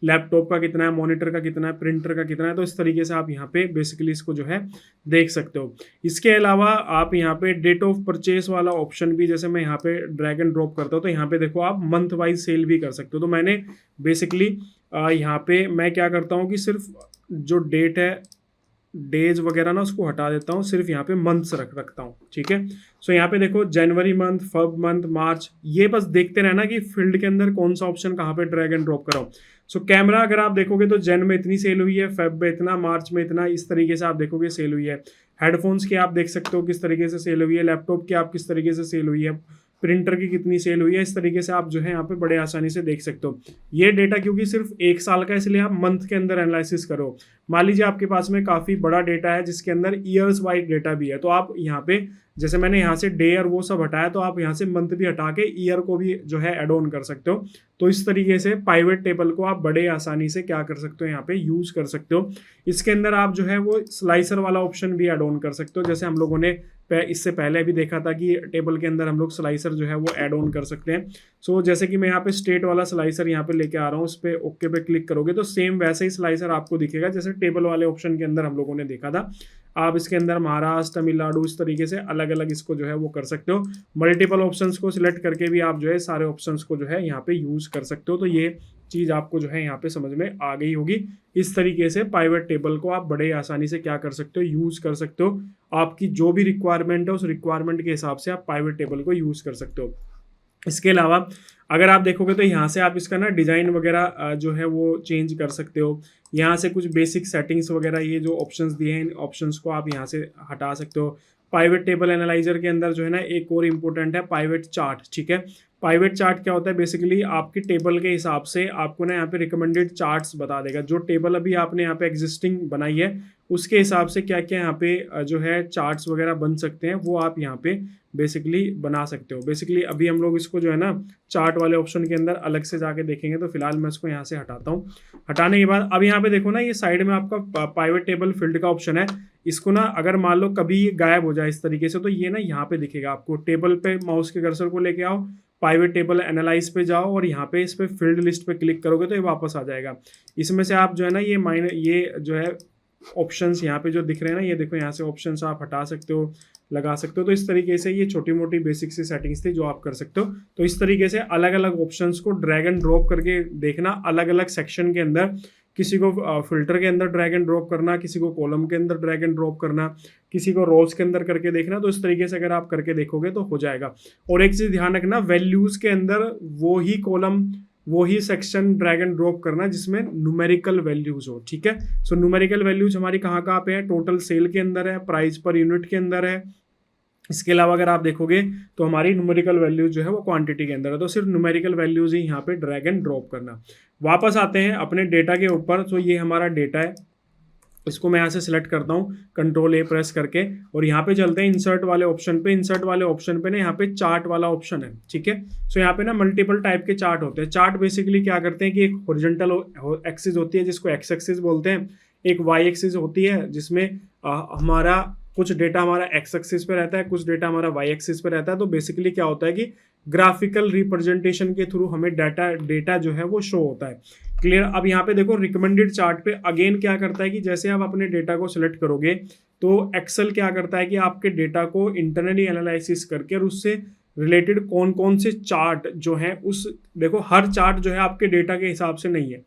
लैपटॉप का कितना है, मॉनिटर का कितना है, प्रिंटर का कितना है। तो इस तरीके से आप यहाँ पे बेसिकली इसको जो है देख सकते हो। इसके अलावा आप यहाँ पे डेट ऑफ परचेस वाला ऑप्शन भी, जैसे मैं यहाँ पे ड्रैग एंड ड्रॉप करता हूँ तो यहाँ पे देखो आप मंथ वाइज सेल भी कर सकते हो। तो मैंने बेसिकली यहाँ पे मैं क्या करता हूँ कि सिर्फ जो डेट है, डेज वगैरह ना उसको हटा देता हूँ, सिर्फ यहाँ पे मंथ्स रखता हूँ। ठीक है। सो यहाँ पे देखो जनवरी मंथ, फब मंथ, मार्च, ये बस देखते रहना कि फील्ड के अंदर कौन सा ऑप्शन कहाँ पे ड्रैग एंड ड्रॉप कराओ। सो कैमरा अगर आप देखोगे तो जन में इतनी सेल हुई है, फेब में इतना, मार्च में इतना, इस तरीके से आप देखोगे सेल हुई है। हेडफोन्स की आप देख सकते हो किस तरीके से सेल हुई है, लैपटॉप की आप किस तरीके से सेल हुई है, प्रिंटर की कितनी सेल हुई है, इस तरीके से आप जो है यहाँ पे बड़े आसानी से देख सकते हो। ये डेटा क्योंकि सिर्फ 1 साल का, इसलिए आप मंथ के अंदर एनालिसिस करो। मान लीजिए आपके पास में काफ़ी बड़ा डेटा है जिसके अंदर ईयर्स वाइज डेटा भी है, तो आप यहाँ पे जैसे मैंने यहाँ से डे और वो सब हटाया, तो आप यहाँ से मंथ भी हटा के ईयर को भी जो है एड ऑन कर सकते हो। तो इस तरीके से पाइवेट टेबल को आप बड़े आसानी से क्या कर सकते हो, यहाँ पे यूज कर सकते हो। इसके अंदर आप जो है वो स्लाइसर वाला ऑप्शन भी एड ऑन कर सकते हो, जैसे हम लोगों ने इससे पहले भी देखा था कि टेबल के अंदर हम लोग स्लाइसर जो है वो ऐड ऑन कर सकते हैं। सो जैसे कि मैं यहाँ पे स्टेट वाला स्लाइसर यहाँ पे लेके आ रहा हूँ, उस पर ओके पे क्लिक करोगे तो सेम वैसे ही स्लाइसर आपको दिखेगा जैसे टेबल वाले ऑप्शन के अंदर हम लोगों ने देखा था। आप इसके अंदर महाराष्ट्र, तमिलनाडु, इस तरीके से अलग अलग इसको जो है वो कर सकते हो। मल्टीपल ऑप्शंस को सिलेक्ट करके भी आप जो है सारे ऑप्शंस को जो है यहाँ पे यूज कर सकते हो। तो ये चीज़ आपको जो है यहाँ पे समझ में आ गई होगी। इस तरीके से पाइवेट टेबल को आप बड़े आसानी से क्या कर सकते हो, यूज कर सकते हो। आपकी जो भी रिक्वायरमेंट है उस रिक्वायरमेंट के हिसाब से आप पाइवेट टेबल को यूज कर सकते हो। इसके अलावा अगर आप देखोगे तो यहाँ से आप इसका ना डिज़ाइन वगैरह जो है वो चेंज कर सकते हो। यहाँ से कुछ बेसिक सेटिंग्स वगैरह ये जो ऑप्शंस दिए हैं, इन ऑप्शंस को आप यहाँ से हटा सकते हो। पाइवेट टेबल एनालाइजर के अंदर जो है ना एक और इम्पोर्टेंट है पाइवेट चार्ट, ठीक है। पाइवेट चार्ट क्या होता है, बेसिकली आपकी टेबल के हिसाब से आपको ना यहाँ पे रिकमेंडेड चार्ट्स बता देगा। जो टेबल अभी आपने यहाँ पे एग्जिस्टिंग बनाई है उसके हिसाब से क्या क्या यहाँ पे जो है चार्ट्स वगैरह बन सकते हैं, वो आप यहाँ पे बेसिकली बना सकते हो। बेसिकली अभी हम लोग इसको जो है ना चार्ट वाले ऑप्शन के अंदर अलग से जाके देखेंगे, तो फिलहाल मैं इसको यहाँ से हटाता हूँ। हटाने के बाद अब यहाँ पे देखो ना, ये साइड में आपका पाइवेट टेबल फील्ड का ऑप्शन है। इसको ना अगर मान लो कभी गायब हो जाए इस तरीके से, तो ये ना यहाँ पे दिखेगा आपको। टेबल पे माउस के कर्सर को लेके आओ, पाइवेट टेबल एनालाइज पे जाओ और यहाँ पे इस पे फील्ड लिस्ट पे क्लिक करोगे तो ये वापस आ जाएगा। इसमें से आप जो है ना ये जो है ऑप्शंस यहाँ पे जो दिख रहे हैं ना, ये देखो यहाँ से ऑप्शंस आप हटा सकते हो, लगा सकते हो। तो इस तरीके से ये छोटी मोटी बेसिक सी सेटिंग्स थी जो आप कर सकते हो। तो इस तरीके से अलग अलग ऑप्शंस को ड्रैग एंड ड्रॉप करके देखना, अलग अलग सेक्शन के अंदर, किसी को फिल्टर के अंदर ड्रैग एंड ड्रॉप करना, किसी को कॉलम के अंदर ड्रैग एंड ड्रॉप करना, किसी को रोज के अंदर करके देखना। तो इस तरीके से अगर आप करके देखोगे तो हो जाएगा। और एक चीज ध्यान रखना, वैल्यूज के अंदर वो ही कॉलम, वो ही सेक्शन ड्रैग एंड ड्रॉप करना जिसमें न्यूमेरिकल वैल्यूज हो, ठीक है। सो न्यूमेरिकल वैल्यूज हमारी कहाँ कहाँ पे है, टोटल सेल के अंदर है, प्राइस पर यूनिट के अंदर है। इसके अलावा अगर आप देखोगे तो हमारी न्यूमेरिकल वैल्यूज जो है वो क्वांटिटी के अंदर है। तो सिर्फ न्यूमेरिकल वैल्यूज ही यहाँ पे ड्रैग एंड ड्रॉप करना। वापस आते हैं अपने डेटा के ऊपर। तो ये हमारा डेटा है, इसको मैं यहाँ से सिलेक्ट करता हूँ कंट्रोल ए प्रेस करके, और यहाँ पे चलते हैं इंसर्ट वाले ऑप्शन पे। इंसर्ट वाले ऑप्शन पे ना यहाँ पे चार्ट वाला ऑप्शन है, ठीक है। सो यहाँ पे ना मल्टीपल टाइप के चार्ट होते हैं। चार्ट बेसिकली क्या करते हैं कि एक हॉरिजॉन्टल एक्सिस होती है जिसको एक्स एक्सिस बोलते हैं, एक वाई एक्सिस होती है जिसमें हमारा कुछ डेटा हमारा एक्स एक्सिस पे रहता है, कुछ डेटा हमारा वाई एक्सिस पे रहता है। तो बेसिकली क्या होता है कि ग्राफिकल रिप्रेजेंटेशन के थ्रू हमें डेटा जो है वो शो होता है। क्लियर। अब यहाँ पे देखो रिकमेंडेड चार्ट पे अगेन क्या करता है कि जैसे आप अपने डेटा को सिलेक्ट करोगे तो एक्सेल क्या करता है कि आपके डेटा को इंटरनली एनालिसिस करके और उससे रिलेटेड कौन कौन से चार्ट जो है उस, देखो हर चार्ट जो है आपके डेटा के हिसाब से नहीं है।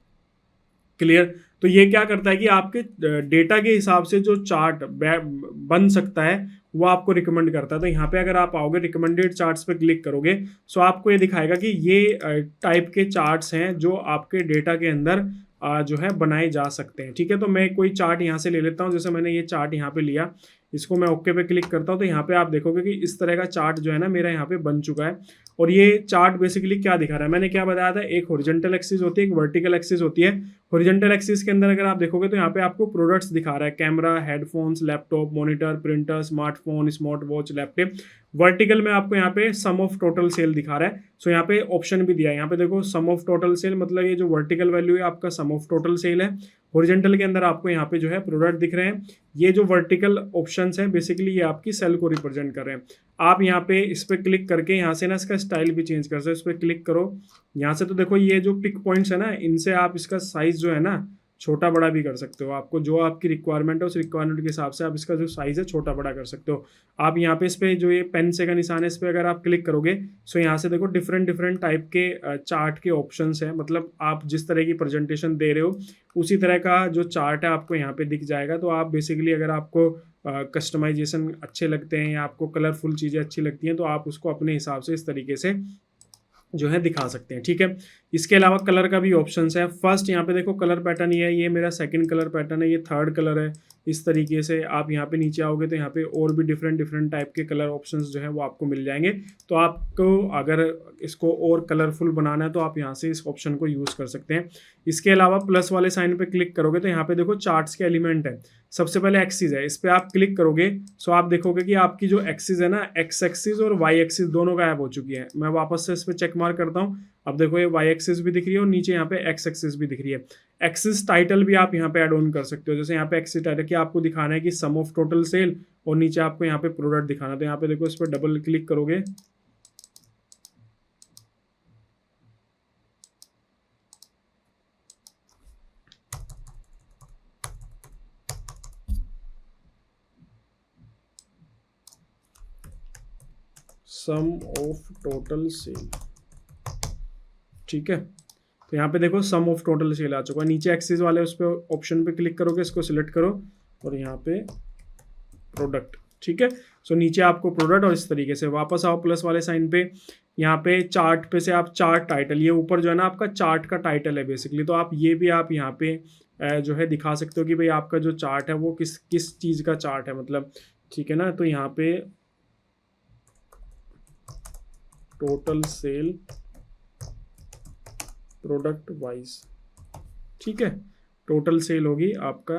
क्लियर। तो ये क्या करता है कि आपके डेटा के हिसाब से जो चार्ट बन सकता है वो आपको रिकमेंड करता है। तो यहाँ पे अगर आप आओगे रिकमेंडेड चार्ट्स पे क्लिक करोगे, सो आपको ये दिखाएगा कि ये टाइप के चार्ट्स हैं जो आपके डेटा के अंदर जो है बनाए जा सकते हैं, ठीक है। तो मैं कोई चार्ट यहाँ से ले लेता हूँ, जैसे मैंने ये चार्ट यहाँ पे लिया, इसको मैं ओके पे क्लिक करता हूँ तो यहाँ पे आप देखोगे कि इस तरह का चार्ट जो है ना मेरा यहाँ पे बन चुका है। और ये चार्ट बेसिकली क्या दिखा रहा है, मैंने क्या बताया था, एक हॉरिजॉन्टल एक्सिस होती है, एक वर्टिकल एक्सिस होती है। हॉरिजॉन्टल एक्सिस के अंदर अगर आप देखोगे तो यहाँ पे आपको प्रोडक्ट्स दिखा रहा है, camera, headphones, laptop, monitor, printer, smartphone, smart watch, laptop. Vertical में आपको यहाँ पे सम ऑफ टोटल सेल दिखा रहा है। सो यहाँ पे ऑप्शन भी दिया है, यहाँ पे देखो सम ऑफ टोटल सेल, मतलब ये जो वर्टिकल वैल्यू है आपका सम ऑफ टोटल सेल है। हॉरिजॉन्टल के अंदर आपको यहाँ पे जो है प्रोडक्ट दिख रहे हैं। ये जो वर्टिकल ऑप्शंस हैं बेसिकली ये आपकी सेल को रिप्रेजेंट कर रहे हैं। आप यहाँ पे इस पर क्लिक करके यहाँ से ना इसका स्टाइल भी चेंज कर सकते हो। इस पर क्लिक करो यहाँ से, तो देखो ये जो पिक पॉइंट्स है ना, इनसे आप इसका साइज जो है ना छोटा बड़ा भी कर सकते हो। आपको जो आपकी रिक्वायरमेंट है उस रिक्वायरमेंट के हिसाब से आप इसका जो साइज़ है छोटा बड़ा कर सकते हो। आप यहाँ पे इस पर जो ये पेन से का निशान है इस पर अगर आप क्लिक करोगे, सो यहाँ से देखो डिफरेंट टाइप के चार्ट के ऑप्शंस हैं। मतलब आप जिस तरह की प्रेजेंटेशन दे रहे हो उसी तरह का जो चार्ट है आपको यहाँ पे दिख जाएगा। तो आप बेसिकली अगर आपको कस्टमाइजेशन अच्छे लगते हैं या आपको कलरफुल चीज़ें अच्छी लगती हैं तो आप उसको अपने हिसाब से इस तरीके से जो है दिखा सकते हैं, ठीक है। इसके अलावा कलर का भी ऑप्शंस है। फर्स्ट यहाँ पे देखो कलर पैटर्न ये है, ये मेरा सेकंड कलर पैटर्न है, ये थर्ड कलर है, इस तरीके से आप यहाँ पे नीचे आओगे तो यहाँ पे और भी डिफरेंट डिफरेंट टाइप के कलर ऑप्शंस जो है वो आपको मिल जाएंगे। तो आपको अगर इसको और कलरफुल बनाना है तो आप यहाँ से इस ऑप्शन को यूज़ कर सकते हैं। इसके अलावा प्लस वाले साइन पे क्लिक करोगे तो यहाँ पे देखो चार्ट्स के एलिमेंट है। सबसे पहले एक्सिस है, इस पर आप क्लिक करोगे सो आप देखोगे कि आपकी जो एक्सिस है ना, एक्स एक्सिस और वाई एक्सिस दोनों गायब हो चुकी है। मैं वापस से इस पर चेक मार्क करता हूँ। अब देखो ये वाई एक्सिस भी दिख रही है और नीचे यहाँ पे एक्स एक्सिस भी दिख रही है। एक्सिस टाइटल भी आप यहाँ पे ऐड ऑन कर सकते हो। जैसे यहाँ पे एक्सिस टाइटल क्या आपको दिखाना है कि सम ऑफ टोटल सेल, और नीचे आपको यहाँ पे प्रोडक्ट दिखाना है। तो यहाँ पे देखो इस पर डबल क्लिक करोगे सम ऑफ टोटल सेल, ठीक है। तो यहाँ पे देखो सम ऑफ टोटल सेल आ चुका है। नीचे एक्सिस वाले उस पर ऑप्शन पे क्लिक करोगे, इसको सिलेक्ट करो और यहाँ पे प्रोडक्ट, ठीक है। सो नीचे आपको प्रोडक्ट, और इस तरीके से वापस आओ प्लस वाले साइन पे। यहाँ पे चार्ट पे से आप चार्ट टाइटल, ये ऊपर जो है ना आपका चार्ट का टाइटल है बेसिकली, तो आप ये भी आप यहाँ पे जो है दिखा सकते हो कि भाई आपका जो चार्ट है वो किस किस चीज़ का चार्ट है, मतलब, ठीक है ना। तो यहाँ पे टोटल सेल प्रोडक्ट वाइज, ठीक है। टोटल सेल होगी आपका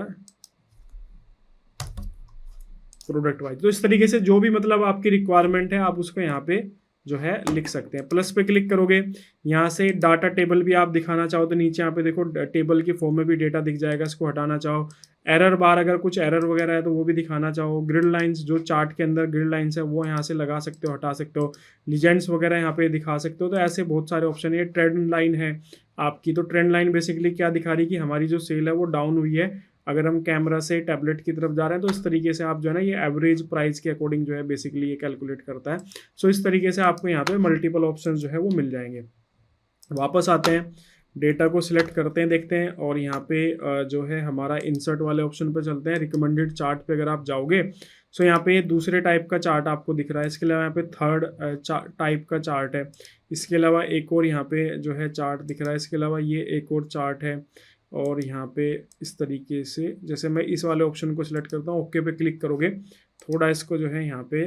प्रोडक्ट वाइज। तो इस तरीके से जो भी मतलब आपकी रिक्वायरमेंट है आप उसको यहाँ पे जो है लिख सकते हैं। प्लस पे क्लिक करोगे, यहाँ से डाटा टेबल भी आप दिखाना चाहो तो नीचे यहाँ पे देखो टेबल की फॉर्म में भी डेटा दिख जाएगा। इसको हटाना चाहो, एरर बार अगर कुछ एरर वगैरह है तो वो भी दिखाना चाहो। ग्रिड लाइंस, जो चार्ट के अंदर ग्रिड लाइंस है वो यहाँ से लगा सकते हो, हटा सकते हो। लीजेंड्स वगैरह यहाँ पे दिखा सकते हो। तो ऐसे बहुत सारे ऑप्शन है। ये ट्रेंड लाइन है आपकी, तो ट्रेंड लाइन बेसिकली क्या दिखा रही है कि हमारी जो सेल है वो डाउन हुई है। अगर हम कैमरा से टैबलेट की तरफ जा रहे हैं तो इस तरीके से आप जो है ना ये एवरेज प्राइस के अकॉर्डिंग जो है बेसिकली ये कैलकुलेट करता है। सो इस तरीके से आपको यहाँ पे मल्टीपल ऑप्शंस जो है वो मिल जाएंगे। वापस आते हैं, डेटा को सिलेक्ट करते हैं, देखते हैं, और यहाँ पे जो है हमारा इंसर्ट वाले ऑप्शन पे चलते हैं। रिकमेंडेड चार्ट पे अगर आप जाओगे सो यहाँ पे दूसरे टाइप का चार्ट आपको दिख रहा है। इसके अलावा यहाँ पे थर्ड टाइप का चार्ट है। इसके अलावा एक और यहाँ पे जो है चार्ट दिख रहा है। इसके अलावा ये एक और चार्ट है। और यहाँ पे इस तरीके से, जैसे मैं इस वाले ऑप्शन को सिलेक्ट करता हूँ, ओके पे क्लिक करोगे, थोड़ा इसको जो है यहाँ पे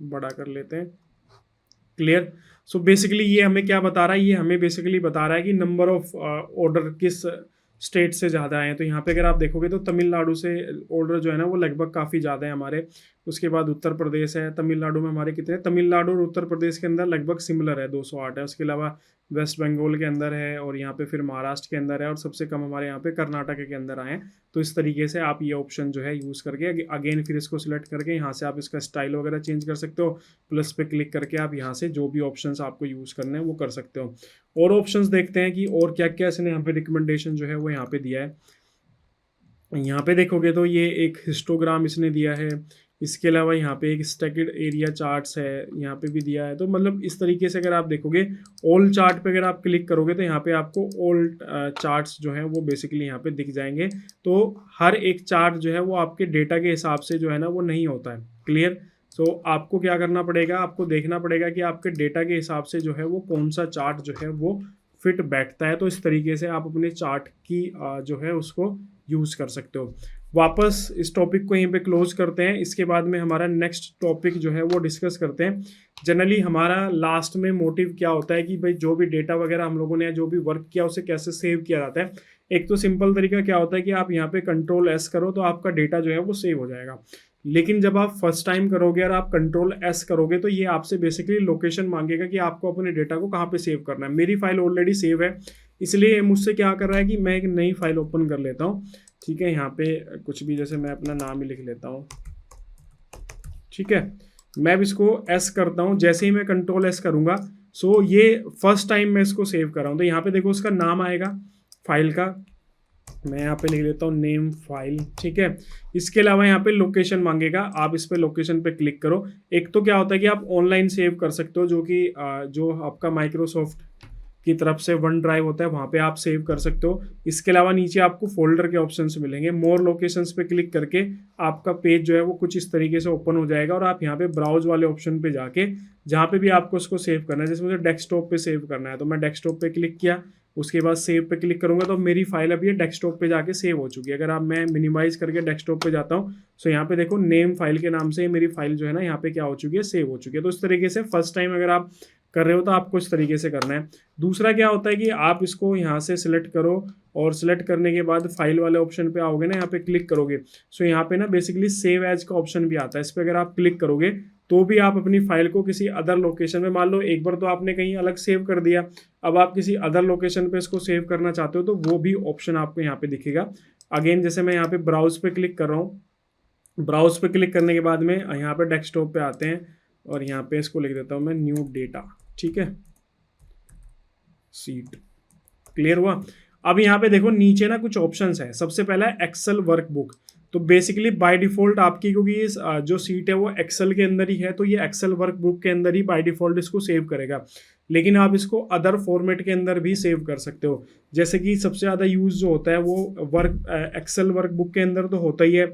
बड़ा कर लेते हैं। क्लियर। सो बेसिकली ये हमें क्या बता रहा है, ये हमें बेसिकली बता रहा है कि नंबर ऑफ ऑर्डर किस स्टेट से ज़्यादा आए हैं। तो यहाँ पे अगर आप देखोगे तो तमिलनाडु से ऑर्डर जो है ना वो लगभग काफ़ी ज़्यादा है हमारे। उसके बाद उत्तर प्रदेश है। तमिलनाडु में हमारे कितने, तमिलनाडु और उत्तर प्रदेश के अंदर लगभग सिमिलर है, 208 है। उसके अलावा वेस्ट बंगाल के अंदर है, और यहाँ पे फिर महाराष्ट्र के अंदर है, और सबसे कम हमारे यहाँ पे कर्नाटक के अंदर आए हैं। तो इस तरीके से आप ये ऑप्शन जो है यूज़ करके अगेन फिर इसको सिलेक्ट करके यहाँ से आप इसका स्टाइल वगैरह चेंज कर सकते हो। प्लस पे क्लिक करके आप यहाँ से जो भी ऑप्शंस आपको यूज़ करने हैं वो कर सकते हो। और ऑप्शंस देखते हैं कि और क्या क्या इसने यहाँ पे रिकमेंडेशन जो है वो यहाँ पे दिया है। यहाँ पे देखोगे तो ये एक हिस्टोग्राम इसने दिया है। इसके अलावा यहाँ पे एक स्टैक्ड एरिया चार्ट्स है, यहाँ पे भी दिया है। तो मतलब इस तरीके से अगर आप देखोगे ऑल चार्ट पे अगर आप क्लिक करोगे तो यहाँ पे आपको ऑल चार्ट्स जो है वो बेसिकली यहाँ पे दिख जाएंगे। तो हर एक चार्ट जो है वो आपके डेटा के हिसाब से जो है ना वो नहीं होता है। क्लियर। सो आपको क्या करना पड़ेगा, आपको देखना पड़ेगा कि आपके डेटा के हिसाब से जो है वो कौन सा चार्ट जो है वो फिट बैठता है। तो इस तरीके से आप अपने चार्ट की जो है उसको यूज़ कर सकते हो। वापस इस टॉपिक को यहीं पे क्लोज करते हैं। इसके बाद में हमारा नेक्स्ट टॉपिक जो है वो डिस्कस करते हैं। जनरली हमारा लास्ट में मोटिव क्या होता है कि भाई जो भी डेटा वगैरह हम लोगों ने जो भी वर्क किया उसे कैसे सेव किया जाता है। एक तो सिंपल तरीका क्या होता है कि आप यहाँ पे Ctrl+S करो तो आपका डेटा जो है वो सेव हो जाएगा। लेकिन जब आप फर्स्ट टाइम करोगे और आप Ctrl+S करोगे तो ये आपसे बेसिकली लोकेशन मांगेगा कि आपको अपने डेटा को कहाँ पे सेव करना है। मेरी फाइल ऑलरेडी सेव है, इसलिए मुझसे क्या कर रहा है कि मैं एक नई फाइल ओपन कर लेता हूँ। ठीक है, यहाँ पे कुछ भी, जैसे मैं अपना नाम ही लिख लेता हूँ। ठीक है, मैं भी इसको S करता हूँ। जैसे ही मैं Ctrl+S करूँगा सो ये फर्स्ट टाइम मैं इसको सेव कर रहा हूँ। तो यहाँ पे देखो उसका नाम आएगा फाइल का, मैं यहाँ पे लिख लेता हूँ नेम फाइल। ठीक है, इसके अलावा यहाँ पे लोकेशन मांगेगा, आप इस पे लोकेशन पे क्लिक करो। एक तो क्या होता है कि आप ऑनलाइन सेव कर सकते हो, जो कि जो आपका माइक्रोसॉफ्ट की तरफ से वन ड्राइव होता है वहाँ पे आप सेव कर सकते हो। इसके अलावा नीचे आपको फोल्डर के ऑप्शंस मिलेंगे। मोर लोकेशंस पे क्लिक करके आपका पेज जो है वो कुछ इस तरीके से ओपन हो जाएगा, और आप यहाँ पे ब्राउज वाले ऑप्शन पे जाके जहाँ पे भी आपको उसको सेव करना है, जैसे मुझे डेस्कटॉप पे सेव करना है तो मैं डेस्कटॉप पे क्लिक किया, उसके बाद सेव पे क्लिक करूंगा तो मेरी फाइल अभी डेस्कटॉप पे जाके सेव हो चुकी है। अगर आप मैं मिनिमाइज करके डेस्कटॉप पे जाता हूँ तो यहाँ पे देखो नेम फाइल के नाम से मेरी फाइल जो है ना यहाँ पे क्या हो चुकी है, सेव हो चुकी है। तो इस तरीके से फर्स्ट टाइम अगर आप कर रहे हो तो आपको इस तरीके से करना है। दूसरा क्या होता है कि आप इसको यहाँ से सिलेक्ट करो और सिलेक्ट करने के बाद फाइल वाले ऑप्शन पे आओगे ना, यहाँ पे क्लिक करोगे। सो यहाँ पे ना बेसिकली सेव एज का ऑप्शन भी आता है। इस पर अगर आप क्लिक करोगे तो भी आप अपनी फाइल को किसी अदर लोकेशन में, मान लो एक बार तो आपने कहीं अलग सेव कर दिया, अब आप किसी अदर लोकेशन पे इसको सेव करना चाहते हो तो वो भी ऑप्शन आपको यहाँ पे दिखेगा। अगेन जैसे मैं यहाँ पे ब्राउज पे क्लिक कर रहा हूँ, ब्राउज पे क्लिक करने के बाद में यहाँ पे डेस्कटॉप पे आते हैं और यहाँ पे इसको लिख देता हूँ मैं न्यू डेटा, ठीक है, सीट। क्लियर हुआ। अब यहाँ पे देखो नीचे ना कुछ ऑप्शंस है। सबसे पहला है एक्सेल वर्कबुक। तो बेसिकली बाय डिफॉल्ट आपकी, क्योंकि इस जो सीट है वो एक्सेल के अंदर ही है, तो ये एक्सेल वर्कबुक के अंदर ही बाय डिफॉल्ट इसको सेव करेगा। लेकिन आप इसको अदर फॉर्मेट के अंदर भी सेव कर सकते हो। जैसे कि सबसे ज़्यादा यूज जो होता है वो एक्सेल वर्कबुक के अंदर तो होता ही है,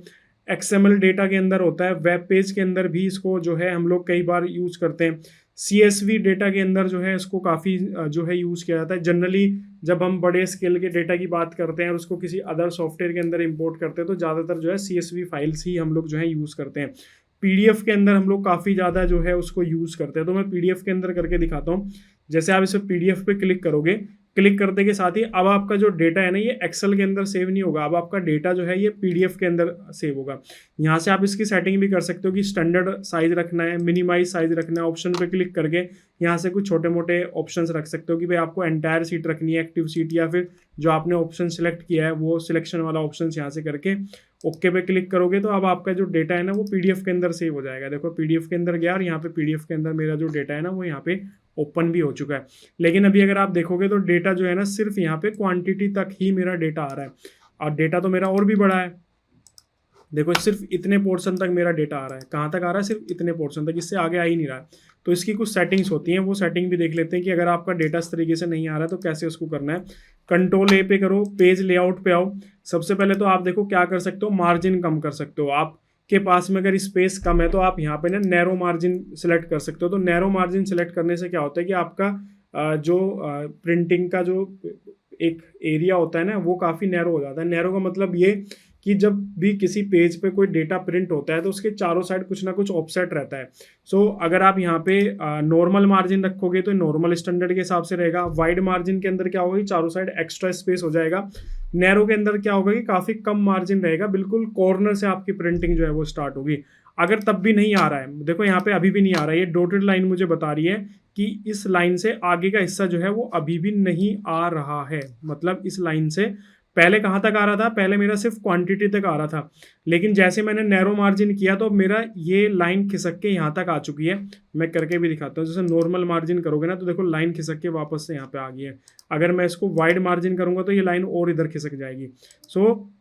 एक्सएमएल डेटा के अंदर होता है, वेब पेज के अंदर भी इसको जो है हम लोग कई बार यूज करते हैं, CSV डेटा के अंदर जो है इसको काफ़ी जो है यूज़ किया जाता है। जनरली जब हम बड़े स्केल के डेटा की बात करते हैं और उसको किसी अदर सॉफ्टवेयर के अंदर इंपोर्ट करते हैं तो ज़्यादातर जो है CSV फाइल्स ही हम लोग जो है यूज़ करते हैं। PDF के अंदर हम लोग काफ़ी ज़्यादा जो है उसको यूज़ करते हैं। तो मैं PDF के अंदर करके दिखाता हूँ। जैसे आप इस PDF पे क्लिक करोगे, क्लिक करने के साथ ही अब आपका जो डेटा है ना ये एक्सेल के अंदर सेव नहीं होगा, अब आपका डेटा जो है ये PDF के अंदर सेव होगा। यहाँ से आप इसकी सेटिंग भी कर सकते हो कि स्टैंडर्ड साइज रखना है, मिनिमाइज साइज रखना है। ऑप्शन पे क्लिक करके यहाँ से कुछ छोटे मोटे ऑप्शंस रख सकते हो कि भाई आपको एंटायर सीट रखनी है, एक्टिव सीट, या फिर जो आपने ऑप्शन सिलेक्ट किया है वो सिलेक्शन वाला ऑप्शन यहाँ से करके ओके पे क्लिक करोगे तो अब आपका जो डेटा है ना वो PDF के अंदर सेव हो जाएगा। देखो PDF के अंदर गया और यहाँ पे PDF के अंदर मेरा जो डेटा है ना वो यहाँ पे ओपन भी हो चुका है। लेकिन अभी अगर आप देखोगे तो डेटा जो है ना सिर्फ यहाँ पे क्वांटिटी तक ही मेरा डेटा आ रहा है, और डेटा तो मेरा और भी बड़ा है। देखो सिर्फ इतने पोर्शन तक मेरा डेटा आ रहा है। कहाँ तक आ रहा है? सिर्फ इतने पोर्शन तक, इससे आगे आ ही नहीं रहा है। तो इसकी कुछ सेटिंग्स होती हैं, वो सेटिंग भी देख लेते हैं कि अगर आपका डेटा इस तरीके से नहीं आ रहा है तो कैसे उसको करना है। कंट्रोल A पे करो, पेज लेआउट पे आओ। सबसे पहले तो आप देखो क्या कर सकते हो, मार्जिन कम कर सकते हो। आपके पास में अगर स्पेस कम है तो आप यहाँ पे ना नैरो मार्जिन सेलेक्ट कर सकते हो। तो नैरो मार्जिन सेलेक्ट करने से क्या होता है कि आपका जो प्रिंटिंग का जो एक एरिया होता है ना वो काफ़ी नैरो हो जाता है। नैरो का मतलब ये कि जब भी किसी पेज पे कोई डेटा प्रिंट होता है तो उसके चारों साइड कुछ ना कुछ ऑफसेट रहता है। सो अगर आप यहाँ पे नॉर्मल मार्जिन रखोगे तो नॉर्मल स्टैंडर्ड के हिसाब से रहेगा। वाइड मार्जिन के अंदर क्या होगा कि चारों साइड एक्स्ट्रा स्पेस हो जाएगा। नैरो के अंदर क्या होगा कि काफ़ी कम मार्जिन रहेगा, बिल्कुल कॉर्नर से आपकी प्रिंटिंग जो है वो स्टार्ट होगी। अगर तब भी नहीं आ रहा है, देखो यहाँ पे अभी भी नहीं आ रहा है, ये डॉटेड लाइन मुझे बता रही है कि इस लाइन से आगे का हिस्सा जो है वो अभी भी नहीं आ रहा है। मतलब इस लाइन से पहले कहाँ तक आ रहा था, पहले मेरा सिर्फ क्वांटिटी तक आ रहा था, लेकिन जैसे मैंने नैरो मार्जिन किया तो मेरा ये लाइन खिसक के यहाँ तक आ चुकी है। मैं करके भी दिखाता हूँ। जैसे नॉर्मल मार्जिन करोगे ना तो देखो लाइन खिसक के वापस से यहाँ पे आ गई है। अगर मैं इसको वाइड मार्जिन करूंगा तो ये लाइन और इधर खिसक जाएगी। सो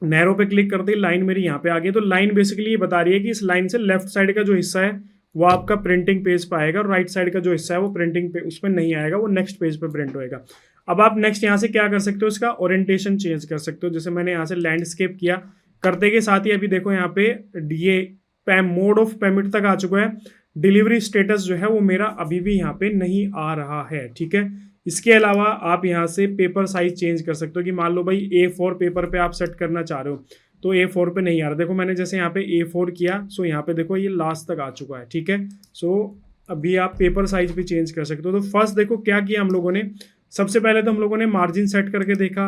नैरो पे क्लिक करते ही लाइन मेरी यहाँ पे आ गई। तो लाइन बेसिकली ये बता रही है कि इस लाइन से लेफ्ट साइड का जो हिस्सा है वो आपका प्रिंटिंग पेज पे आएगा और राइट साइड का जो हिस्सा है वो प्रिंटिंग पे उस पर नहीं आएगा, वो नेक्स्ट पेज पे प्रिंट होएगा। अब आप नेक्स्ट यहाँ से क्या कर सकते हो, इसका ओरिएंटेशन चेंज कर सकते हो। जैसे मैंने यहाँ से लैंडस्केप किया, करते के साथ ही अभी देखो यहाँ पे ये मोड ऑफ पेमेंट तक आ चुका है। डिलीवरी स्टेटस जो है वो मेरा अभी भी यहाँ पे नहीं आ रहा है, ठीक है। इसके अलावा आप यहाँ से पेपर साइज चेंज कर सकते हो कि मान लो भाई A4 पेपर पे आप सेट करना चाह रहे हो तो A4 पे नहीं आ रहा। देखो मैंने जैसे यहाँ पे A4 किया, सो यहाँ पे देखो ये लास्ट तक आ चुका है, ठीक है। सो अभी आप पेपर साइज भी चेंज कर सकते हो। तो फर्स्ट देखो क्या किया हम लोगों ने, सबसे पहले तो हम लोगों ने मार्जिन सेट करके देखा।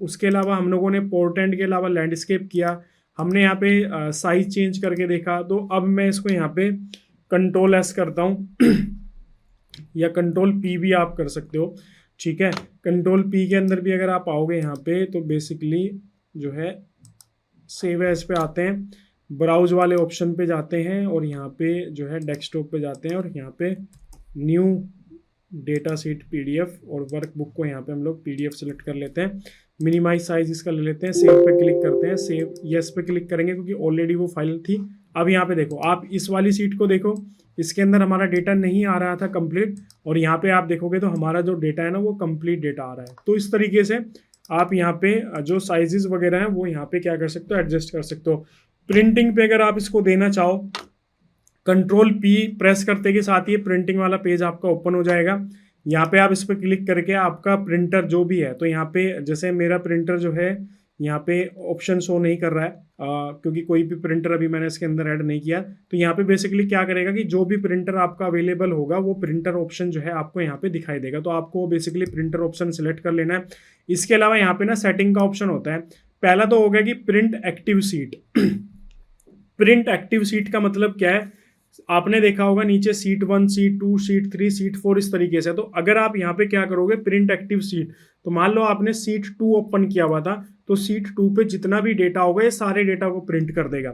उसके अलावा हम लोगों ने पोर्टेंट के अलावा लैंडस्केप किया। हमने यहाँ पे साइज चेंज करके देखा। तो अब मैं इसको यहाँ पे कंट्रोल S करता हूँ या कंट्रोल P भी आप कर सकते हो, ठीक है। कंट्रोल P के अंदर भी अगर आप आओगे यहाँ पे तो बेसिकली जो है सेव एज पे आते हैं, ब्राउज वाले ऑप्शन पे जाते हैं और यहाँ पे जो है डेस्कटॉप पे जाते हैं और यहाँ पे न्यू डेटा सीट PDF और वर्कबुक को यहाँ पे हम लोग PDF सेलेक्ट कर लेते हैं। मिनिमाइज साइज इसका ले लेते हैं, सेव पे क्लिक करते हैं, सेव यस पे क्लिक करेंगे क्योंकि ऑलरेडी वो फाइल थी। अब यहाँ पे देखो, आप इस वाली सीट को देखो, इसके अंदर हमारा डेटा नहीं आ रहा था कंप्लीट, और यहाँ पे आप देखोगे तो हमारा जो डेटा है ना वो कंप्लीट डेटा आ रहा है। तो इस तरीके से आप यहाँ पे जो साइजेस वगैरह हैं वो यहाँ पे क्या कर सकते हो, एडजस्ट कर सकते हो। प्रिंटिंग पे अगर आप इसको देना चाहो, कंट्रोल P प्रेस करते के साथ ये प्रिंटिंग वाला पेज आपका ओपन हो जाएगा। यहाँ पे आप इस पर क्लिक करके आपका प्रिंटर जो भी है, तो यहाँ पे जैसे मेरा प्रिंटर जो है यहाँ पे ऑप्शन शो नहीं कर रहा है, क्योंकि कोई भी प्रिंटर अभी मैंने इसके अंदर ऐड नहीं किया। तो यहाँ पे बेसिकली क्या करेगा कि जो भी प्रिंटर आपका अवेलेबल होगा वो प्रिंटर ऑप्शन जो है आपको यहाँ पे दिखाई देगा। तो आपको बेसिकली प्रिंटर ऑप्शन सिलेक्ट कर लेना है। इसके अलावा यहाँ पे ना सेटिंग का ऑप्शन होता है। पहला तो होगा कि print active seat. Print active seat का मतलब क्या है, आपने देखा होगा नीचे सीट 1, सीट 2, सीट 3, सीट 4 इस तरीके से। तो अगर आप यहाँ पे क्या करोगे प्रिंट एक्टिव सीट, तो मान लो आपने सीट 2 ओपन किया हुआ था, तो सीट 2 पे जितना भी डेटा होगा ये सारे डेटा को प्रिंट कर देगा।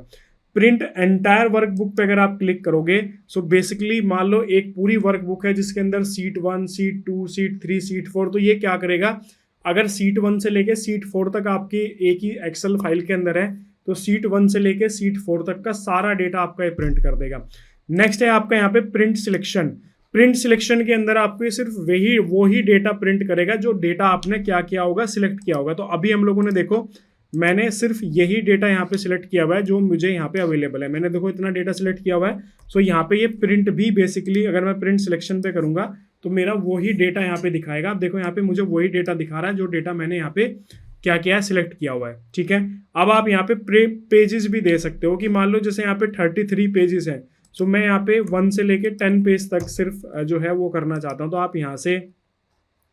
प्रिंट एंटायर वर्कबुक पे अगर आप क्लिक करोगे, सो बेसिकली मान लो एक पूरी वर्कबुक है जिसके अंदर सीट 1, सीट 2, सीट 3, सीट 4, तो ये क्या करेगा, अगर सीट 1 से लेके सीट 4 तक आपकी एक ही एक्सेल फाइल के अंदर है, तो सीट 1 से लेके सीट 4 तक का सारा डेटा आपका ये प्रिंट कर देगा। नेक्स्ट है आपका यहाँ पे प्रिंट सिलेक्शन। प्रिंट सिलेक्शन के अंदर आपको सिर्फ वो ही डेटा प्रिंट करेगा जो डेटा आपने क्या किया होगा, सिलेक्ट किया होगा। तो अभी हम लोगों ने देखो, मैंने सिर्फ यही डेटा यहाँ पे सिलेक्ट किया हुआ है जो मुझे यहाँ पे अवेलेबल है। मैंने देखो इतना डेटा सिलेक्ट किया हुआ है। सो यहाँ पे ये प्रिंट भी बेसिकली अगर मैं प्रिंट सिलेक्शन पे करूंगा तो मेरा वही डेटा यहाँ पे दिखाएगा। आप देखो यहाँ पे मुझे वही डेटा दिखा रहा है जो डेटा मैंने यहाँ पे क्या किया है, सिलेक्ट किया हुआ है। ठीक है, अब आप यहाँ पे पेजेस भी दे सकते हो कि मान लो जैसे यहाँ पे 33 पेजेस हैं, सो मैं यहाँ पे 1 से लेके 10 पेज तक सिर्फ जो है वो करना चाहता हूँ। तो आप यहाँ से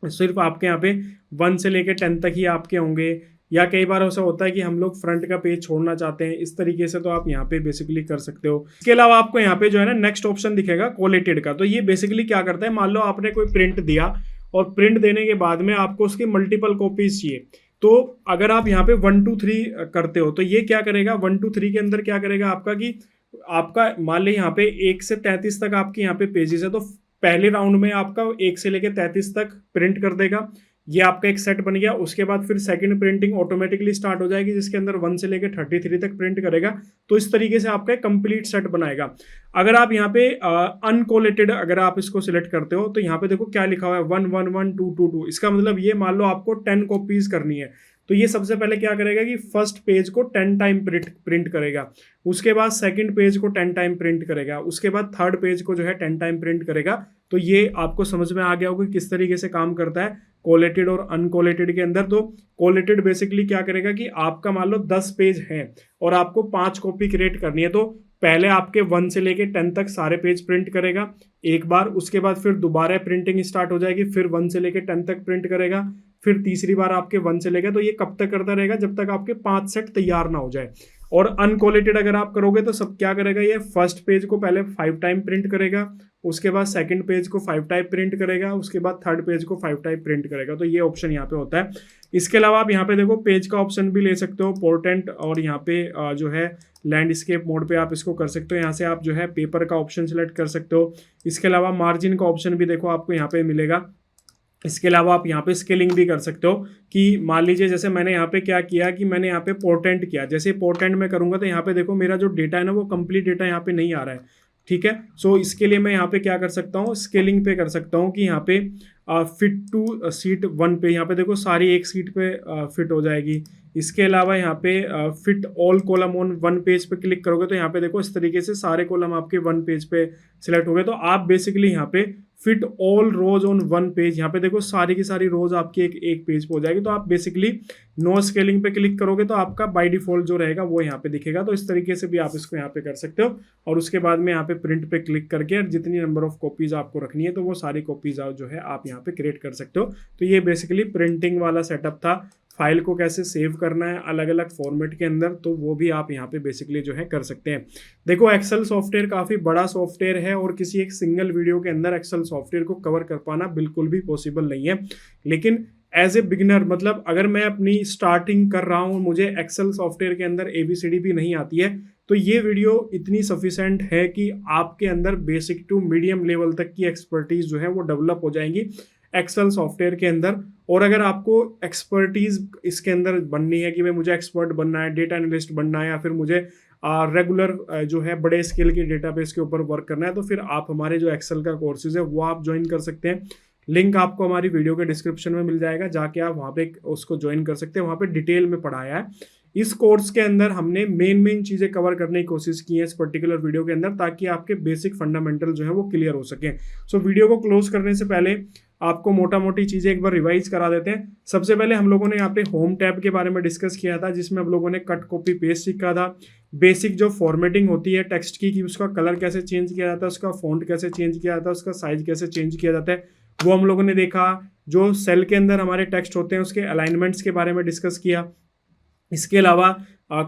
सिर्फ आपके यहाँ पे 1 से लेके 10 तक ही आपके होंगे, या कई बार ऐसा होता है कि हम लोग फ्रंट का पेज छोड़ना चाहते हैं, इस तरीके से तो आप यहाँ पे बेसिकली कर सकते हो। इसके अलावा आपको यहाँ पे जो है ना नेक्स्ट ऑप्शन दिखेगा कोलेटेड का। तो ये बेसिकली क्या करता है, मान लो आपने कोई प्रिंट दिया और प्रिंट देने के बाद में आपको उसकी मल्टीपल कॉपीज चाहिए। तो अगर आप यहाँ पे 1 2 3 करते हो तो ये क्या करेगा, 1 2 3 के अंदर क्या करेगा आपका कि आपका मान ली यहाँ पे 1 से 33 तक आपके यहाँ पे पेजेस है, तो पहले राउंड में आपका 1 से लेके 33 तक प्रिंट कर देगा। ये आपका एक सेट बन गया। उसके बाद फिर सेकंड प्रिंटिंग ऑटोमेटिकली स्टार्ट हो जाएगी जिसके अंदर 1 से लेकर 33 तक प्रिंट करेगा। तो इस तरीके से आपका एक कंप्लीट सेट बनाएगा। अगर आप यहाँ पे अनकोलेटेड अगर आप इसको सिलेक्ट करते हो तो यहाँ पे देखो क्या लिखा हुआ है 1 1 1 2 2 2। इसका मतलब ये मान लो आपको 10 कॉपीज करनी है, तो ये सबसे पहले क्या करेगा कि फर्स्ट पेज को 10 टाइम प्रिंट करेगा, उसके बाद सेकंड पेज को 10 टाइम प्रिंट करेगा, उसके बाद थर्ड पेज को जो है 10 टाइम प्रिंट करेगा। तो ये आपको समझ में आ गया होगा कि किस तरीके से काम करता है कोलेटेड और अनकोलेटेड के अंदर। तो कोलेटेड बेसिकली क्या करेगा कि आपका मान लो 10 पेज है और आपको 5 कॉपी क्रिएट करनी है, तो पहले आपके 1 से लेके 10 तक सारे पेज प्रिंट करेगा एक बार, उसके बाद फिर दोबारा प्रिंटिंग स्टार्ट हो जाएगी, फिर 1 से लेके 10 तक प्रिंट करेगा, फिर तीसरी बार आपके 1 से लेकर, तो ये कब तक करता रहेगा जब तक आपके 5 सेट तैयार ना हो जाए। और अनकोलेटेड अगर आप करोगे तो सब क्या करेगा, ये फर्स्ट पेज को पहले 5 टाइम प्रिंट करेगा, उसके बाद सेकंड पेज को 5 टाइप प्रिंट करेगा, उसके बाद थर्ड पेज को 5 टाइप प्रिंट करेगा। तो ये ऑप्शन यहाँ पे होता है। इसके अलावा आप यहाँ पे देखो पेज का ऑप्शन भी ले सकते हो, पोर्ट्रेट, और यहाँ पे जो है लैंडस्केप मोड पे आप इसको कर सकते हो। यहाँ से आप जो है पेपर का ऑप्शन सिलेक्ट कर सकते हो। इसके अलावा मार्जिन का ऑप्शन भी देखो आपको यहाँ पे मिलेगा। इसके अलावा आप यहाँ पे स्केलिंग भी कर सकते हो कि मान लीजिए जैसे मैंने यहाँ पे क्या किया कि मैंने यहाँ पे पोर्ट्रेट किया, जैसे पोर्ट्रेट में करूँगा तो यहाँ पे देखो मेरा जो डेटा है ना वो कंप्लीट डेटा यहाँ पे नहीं आ रहा है। ठीक है, सो इसके लिए मैं यहाँ पे क्या कर सकता हूँ, स्केलिंग पे कर सकता हूँ कि यहाँ पे फिट टू सीट 1 पे, यहाँ पे देखो सारी एक सीट पे फिट हो जाएगी। इसके अलावा यहाँ पे fit all column on 1 page पे क्लिक करोगे तो यहाँ पे देखो इस तरीके से सारे कॉलम आपके 1 पेज पे सिलेक्ट हो गए। तो आप बेसिकली यहाँ पे fit all rows on 1 page, यहाँ पे देखो सारी की सारी रोज आपकी एक पेज पे हो जाएगी। तो आप बेसिकली नो स्केलिंग पे क्लिक करोगे तो आपका बाय डिफॉल्ट जो रहेगा वो यहाँ पे दिखेगा। तो इस तरीके से भी आप इसको यहाँ पे कर सकते हो। और उसके बाद में यहाँ पे प्रिंट पे क्लिक करके जितनी नंबर ऑफ कॉपीज आपको रखनी है तो वो सारी कॉपीज जो है आप यहाँ पे क्रिएट कर सकते हो। तो ये बेसिकली प्रिंटिंग वाला सेटअप था। फाइल को कैसे सेव करना है अलग अलग फॉर्मेट के अंदर, तो वो भी आप यहाँ पे बेसिकली जो है कर सकते हैं। देखो एक्सेल सॉफ्टवेयर काफ़ी बड़ा सॉफ्टवेयर है और किसी एक सिंगल वीडियो के अंदर एक्सेल सॉफ्टवेयर को कवर कर पाना बिल्कुल भी पॉसिबल नहीं है। लेकिन एज ए बिगिनर, मतलब अगर मैं अपनी स्टार्टिंग कर रहा हूँ, मुझे एक्सेल सॉफ्टवेयर के अंदर ABCD भी नहीं आती है, तो ये वीडियो इतनी सफिशेंट है कि आपके अंदर बेसिक टू मीडियम लेवल तक की एक्सपर्टीज जो है वो डेवलप हो जाएंगी एक्सेल सॉफ्टवेयर के अंदर। और अगर आपको एक्सपर्टीज इसके अंदर बननी है कि भाई मुझे एक्सपर्ट बनना है, डेटा एनालिस्ट बनना है, या फिर मुझे रेगुलर जो है बड़े स्केल के डेटाबेस के ऊपर वर्क करना है, तो फिर आप हमारे जो एक्सेल का कोर्सेज है वो आप ज्वाइन कर सकते हैं। लिंक आपको हमारी वीडियो के डिस्क्रिप्शन में मिल जाएगा, जाके आप वहाँ पे उसको ज्वाइन कर सकते हैं। वहाँ पे डिटेल में पढ़ाया है। इस कोर्स के अंदर हमने मेन चीज़ें कवर करने की कोशिश की है इस पर्टिकुलर वीडियो के अंदर, ताकि आपके बेसिक फंडामेंटल जो है वो क्लियर हो सके। सो वीडियो को क्लोज करने से पहले आपको मोटा मोटी चीज़ें एक बार रिवाइज करा देते हैं। सबसे पहले हम लोगों ने यहाँ पे होम टैब के बारे में डिस्कस किया था, जिसमें हम लोगों ने कट कॉपी पेस्ट सीखा था। बेसिक जो फॉर्मेटिंग होती है टेक्स्ट की, कि उसका कलर कैसे चेंज किया जाता है, उसका फॉन्ट कैसे चेंज किया जाता है, उसका साइज कैसे चेंज किया जाता है, वो हम लोगों ने देखा। जो सेल के अंदर हमारे टेक्स्ट होते हैं उसके अलाइनमेंट्स के बारे में डिस्कस किया। इसके अलावा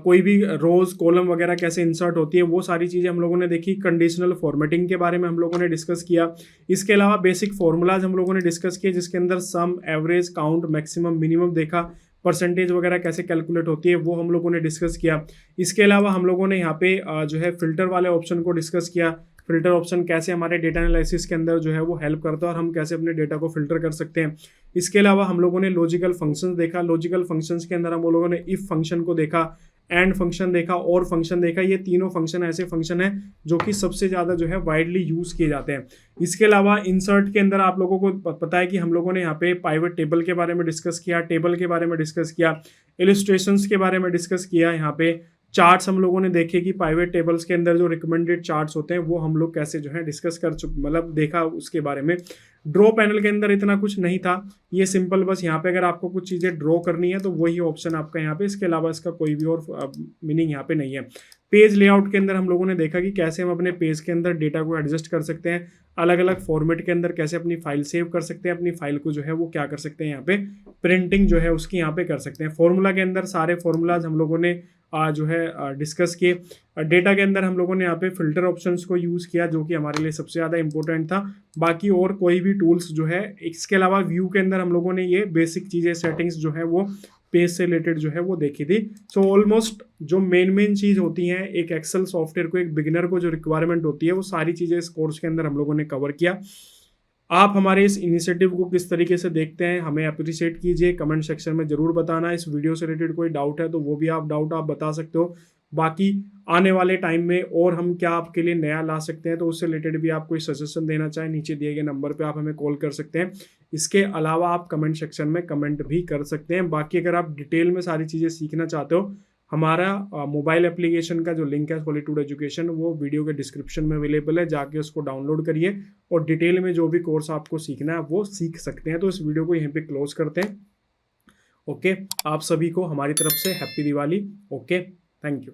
कोई भी रोज कॉलम वगैरह कैसे इंसर्ट होती है, वो सारी चीज़ें हम लोगों ने देखी। कंडीशनल फॉर्मेटिंग के बारे में हम लोगों ने डिस्कस किया। इसके अलावा बेसिक फॉर्मूलाज हम लोगों ने डिस्कस किए, जिसके अंदर सम, एवरेज, काउंट, मैक्सिमम, मिनिमम देखा। परसेंटेज वगैरह कैसे कैलकुलेट होती है वो हम लोगों ने डिस्कस किया। इसके अलावा हम लोगों ने यहाँ पे जो है फिल्टर वाले ऑप्शन को डिस्कस किया। फिल्टर ऑप्शन कैसे हमारे डेटा एनालिसिस के अंदर जो है वो हेल्प करता है और हम कैसे अपने डेटा को फिल्टर कर सकते हैं। इसके अलावा हम लोगों ने लॉजिकल फंक्शंस देखा। लॉजिकल फंक्शंस के अंदर हम लोगों ने इफ फंक्शन को देखा, एंड फंक्शन देखा, और फंक्शन देखा। ये तीनों फंक्शन ऐसे फंक्शन हैं जो कि सबसे ज़्यादा जो है वाइडली यूज़ किए जाते हैं। इसके अलावा इंसर्ट के अंदर आप लोगों को पता है कि हम लोगों ने यहाँ पे पाइवट टेबल के बारे में डिस्कस किया, टेबल के बारे में डिस्कस किया, इलिस्ट्रेशंस के बारे में डिस्कस किया। यहाँ पे चार्ट्स हम लोगों ने देखे कि पाइवट टेबल्स के अंदर जो रिकमेंडेड चार्ट्स होते हैं वो हम लोग कैसे जो है डिस्कस कर चुके, मतलब देखा उसके बारे में। ड्रॉ पैनल के अंदर इतना कुछ नहीं था, ये सिंपल बस यहाँ पे अगर आपको कुछ चीज़ें ड्रॉ करनी है तो वही ऑप्शन आपका यहाँ पे, इसके अलावा इसका कोई भी और मीनिंग यहाँ पे नहीं है। पेज लेआउट के अंदर हम लोगों ने देखा कि कैसे हम अपने पेज के अंदर डेटा को एडजस्ट कर सकते हैं, अलग अलग फॉर्मेट के अंदर कैसे अपनी फाइल सेव कर सकते हैं, अपनी फाइल को जो है वो क्या कर सकते हैं यहाँ पे प्रिंटिंग जो है उसकी यहाँ पे कर सकते हैं। फॉर्मूला के अंदर सारे फॉर्मूलाज हम लोगों ने जो है डिस्कस किए। डेटा के अंदर हम लोगों ने यहाँ पे फिल्टर ऑप्शंस को यूज़ किया, जो कि हमारे लिए सबसे ज़्यादा इंपॉर्टेंट था। बाकी और कोई भी टूल्स जो है, इसके अलावा व्यू के अंदर हम लोगों ने ये बेसिक चीज़ें, सेटिंग्स जो है वो पेज से रिलेटेड जो है वो देखी थी। सो ऑलमोस्ट जो मेन चीज़ होती हैं एक एक्सेल सॉफ्टवेयर को, एक बिगिनर को जो रिक्वायरमेंट होती है, वो सारी चीज़ें इस कोर्स के अंदर हम लोगों ने कवर किया। आप हमारे इस इनिशिएटिव को किस तरीके से देखते हैं हमें अप्रिशिएट कीजिए, कमेंट सेक्शन में ज़रूर बताना। इस वीडियो से रिलेटेड कोई डाउट है तो वो भी आप बता सकते हो। बाकी आने वाले टाइम में और हम क्या आपके लिए नया ला सकते हैं, तो उससे रिलेटेड भी आप कोई सजेशन देना चाहें, नीचे दिए गए नंबर पे आप हमें कॉल कर सकते हैं। इसके अलावा आप कमेंट सेक्शन में कमेंट भी कर सकते हैं। बाकी अगर आप डिटेल में सारी चीज़ें सीखना चाहते हो, हमारा मोबाइल एप्लीकेशन का जो लिंक है सॉलिट्यूड एजुकेशन, वो वीडियो के डिस्क्रिप्शन में अवेलेबल है, जाके उसको डाउनलोड करिए और डिटेल में जो भी कोर्स आपको सीखना है वो सीख सकते हैं। तो इस वीडियो को यहीं पे क्लोज करते हैं। ओके, आप सभी को हमारी तरफ से happy Diwali. Okay, thank you.